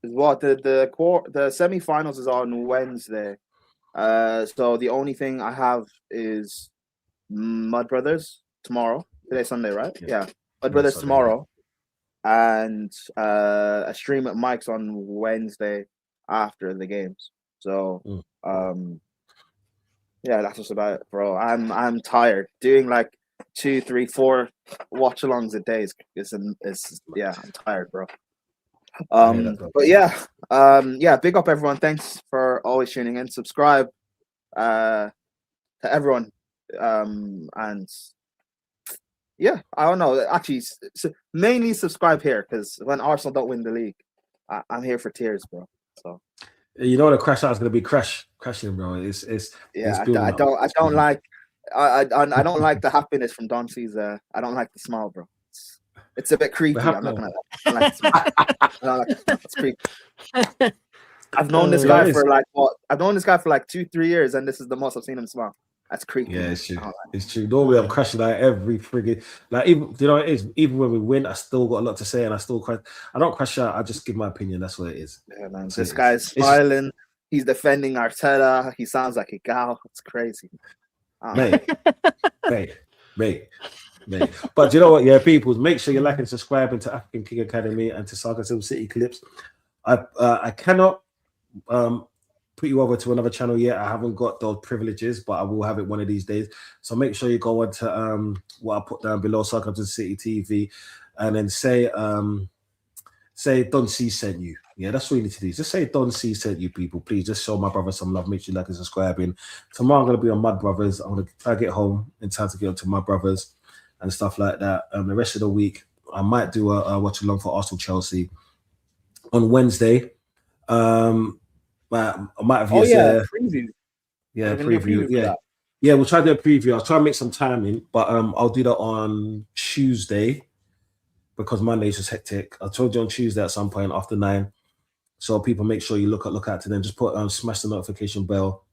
what the semi-finals is on Wednesday. So the only thing I have is Mud Brothers tomorrow. Today's Sunday, right? Yeah. Mud Brothers Sunday, tomorrow. And a stream at Mike's on Wednesday after the games. So yeah, that's just about it, bro. I'm tired. Doing like 2, 3, 4 watch-alongs a day is yeah, I'm tired, bro. But yeah, big up everyone. Thanks for always tuning in. Subscribe to everyone. And yeah, I don't know. Actually, mainly subscribe here because when Arsenal don't win the league, I'm here for tears, bro. So You know the crash out is gonna be crashing, bro. It's Yeah, building I up. don't like I don't like the happiness from Don C's. I don't like the smile, bro. It's a bit creepy. I'm not gonna. I don't like the smile. I don't like the smile. It's creepy. I've known this guy for like what? I've known this guy for like 2-3 years, and this is the most I've seen him smile. That's creepy. Yeah, it's true. It's true. Normally I'm crashing like every friggin' like even you know it is. Even when we win, I still got a lot to say, and I still crash. I don't crash out. I just give my opinion. That's what it is. Yeah, man. This guy's smiling. He's defending Arteta. He sounds like a gal. It's crazy. Mate. But you know what? Yeah, people, make sure you like and subscribing to African King Academy and to Sarcasm City Clips. I cannot put you over to another channel yet. I haven't got those privileges, but I will have it one of these days. So make sure you go on to what I put down below, Sarcasm City TV, and then say Don C sent you. Yeah, that's what you need to do. Just say Don C sent you, people. Please just show my brother some love. Make sure you like and subscribing. Tomorrow I'm gonna be on Mud Brothers. I'm gonna try to get home in time to get onto Mud Brothers and stuff like that. The rest of the week I might do a watch along for Arsenal Chelsea on Wednesday. I might have preview. Yeah, preview. Yeah, we'll try to do a preview. I'll try and make some time in, but I'll do that on Tuesday because Monday's just hectic. I told you on Tuesday at some point after 9. So people, make sure you look out to them. Just put smash the notification bell.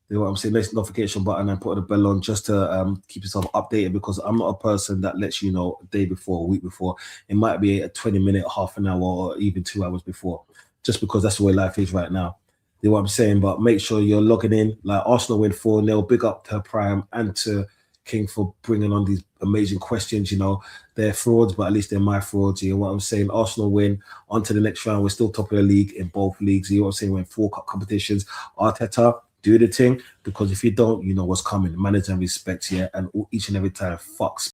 You know what I'm saying? Next notification button and put the bell on just to keep yourself updated, because I'm not a person that lets you know a day before, a week before. It might be a 20-minute, half an hour, or even 2 hours before, just because that's the way life is right now. You know what I'm saying? But make sure you're logging in. Like Arsenal win 4-0. Big up to Prime and to King for bringing on these amazing questions. You know, they're frauds, but at least they're my frauds. You know what I'm saying? Arsenal win, on to the next round. We're still top of the league in both leagues. You know what I'm saying? We're in 4 cup competitions. Arteta, do the thing, because if you don't, you know what's coming. Manage and respect, yeah, and each and every time, fucks.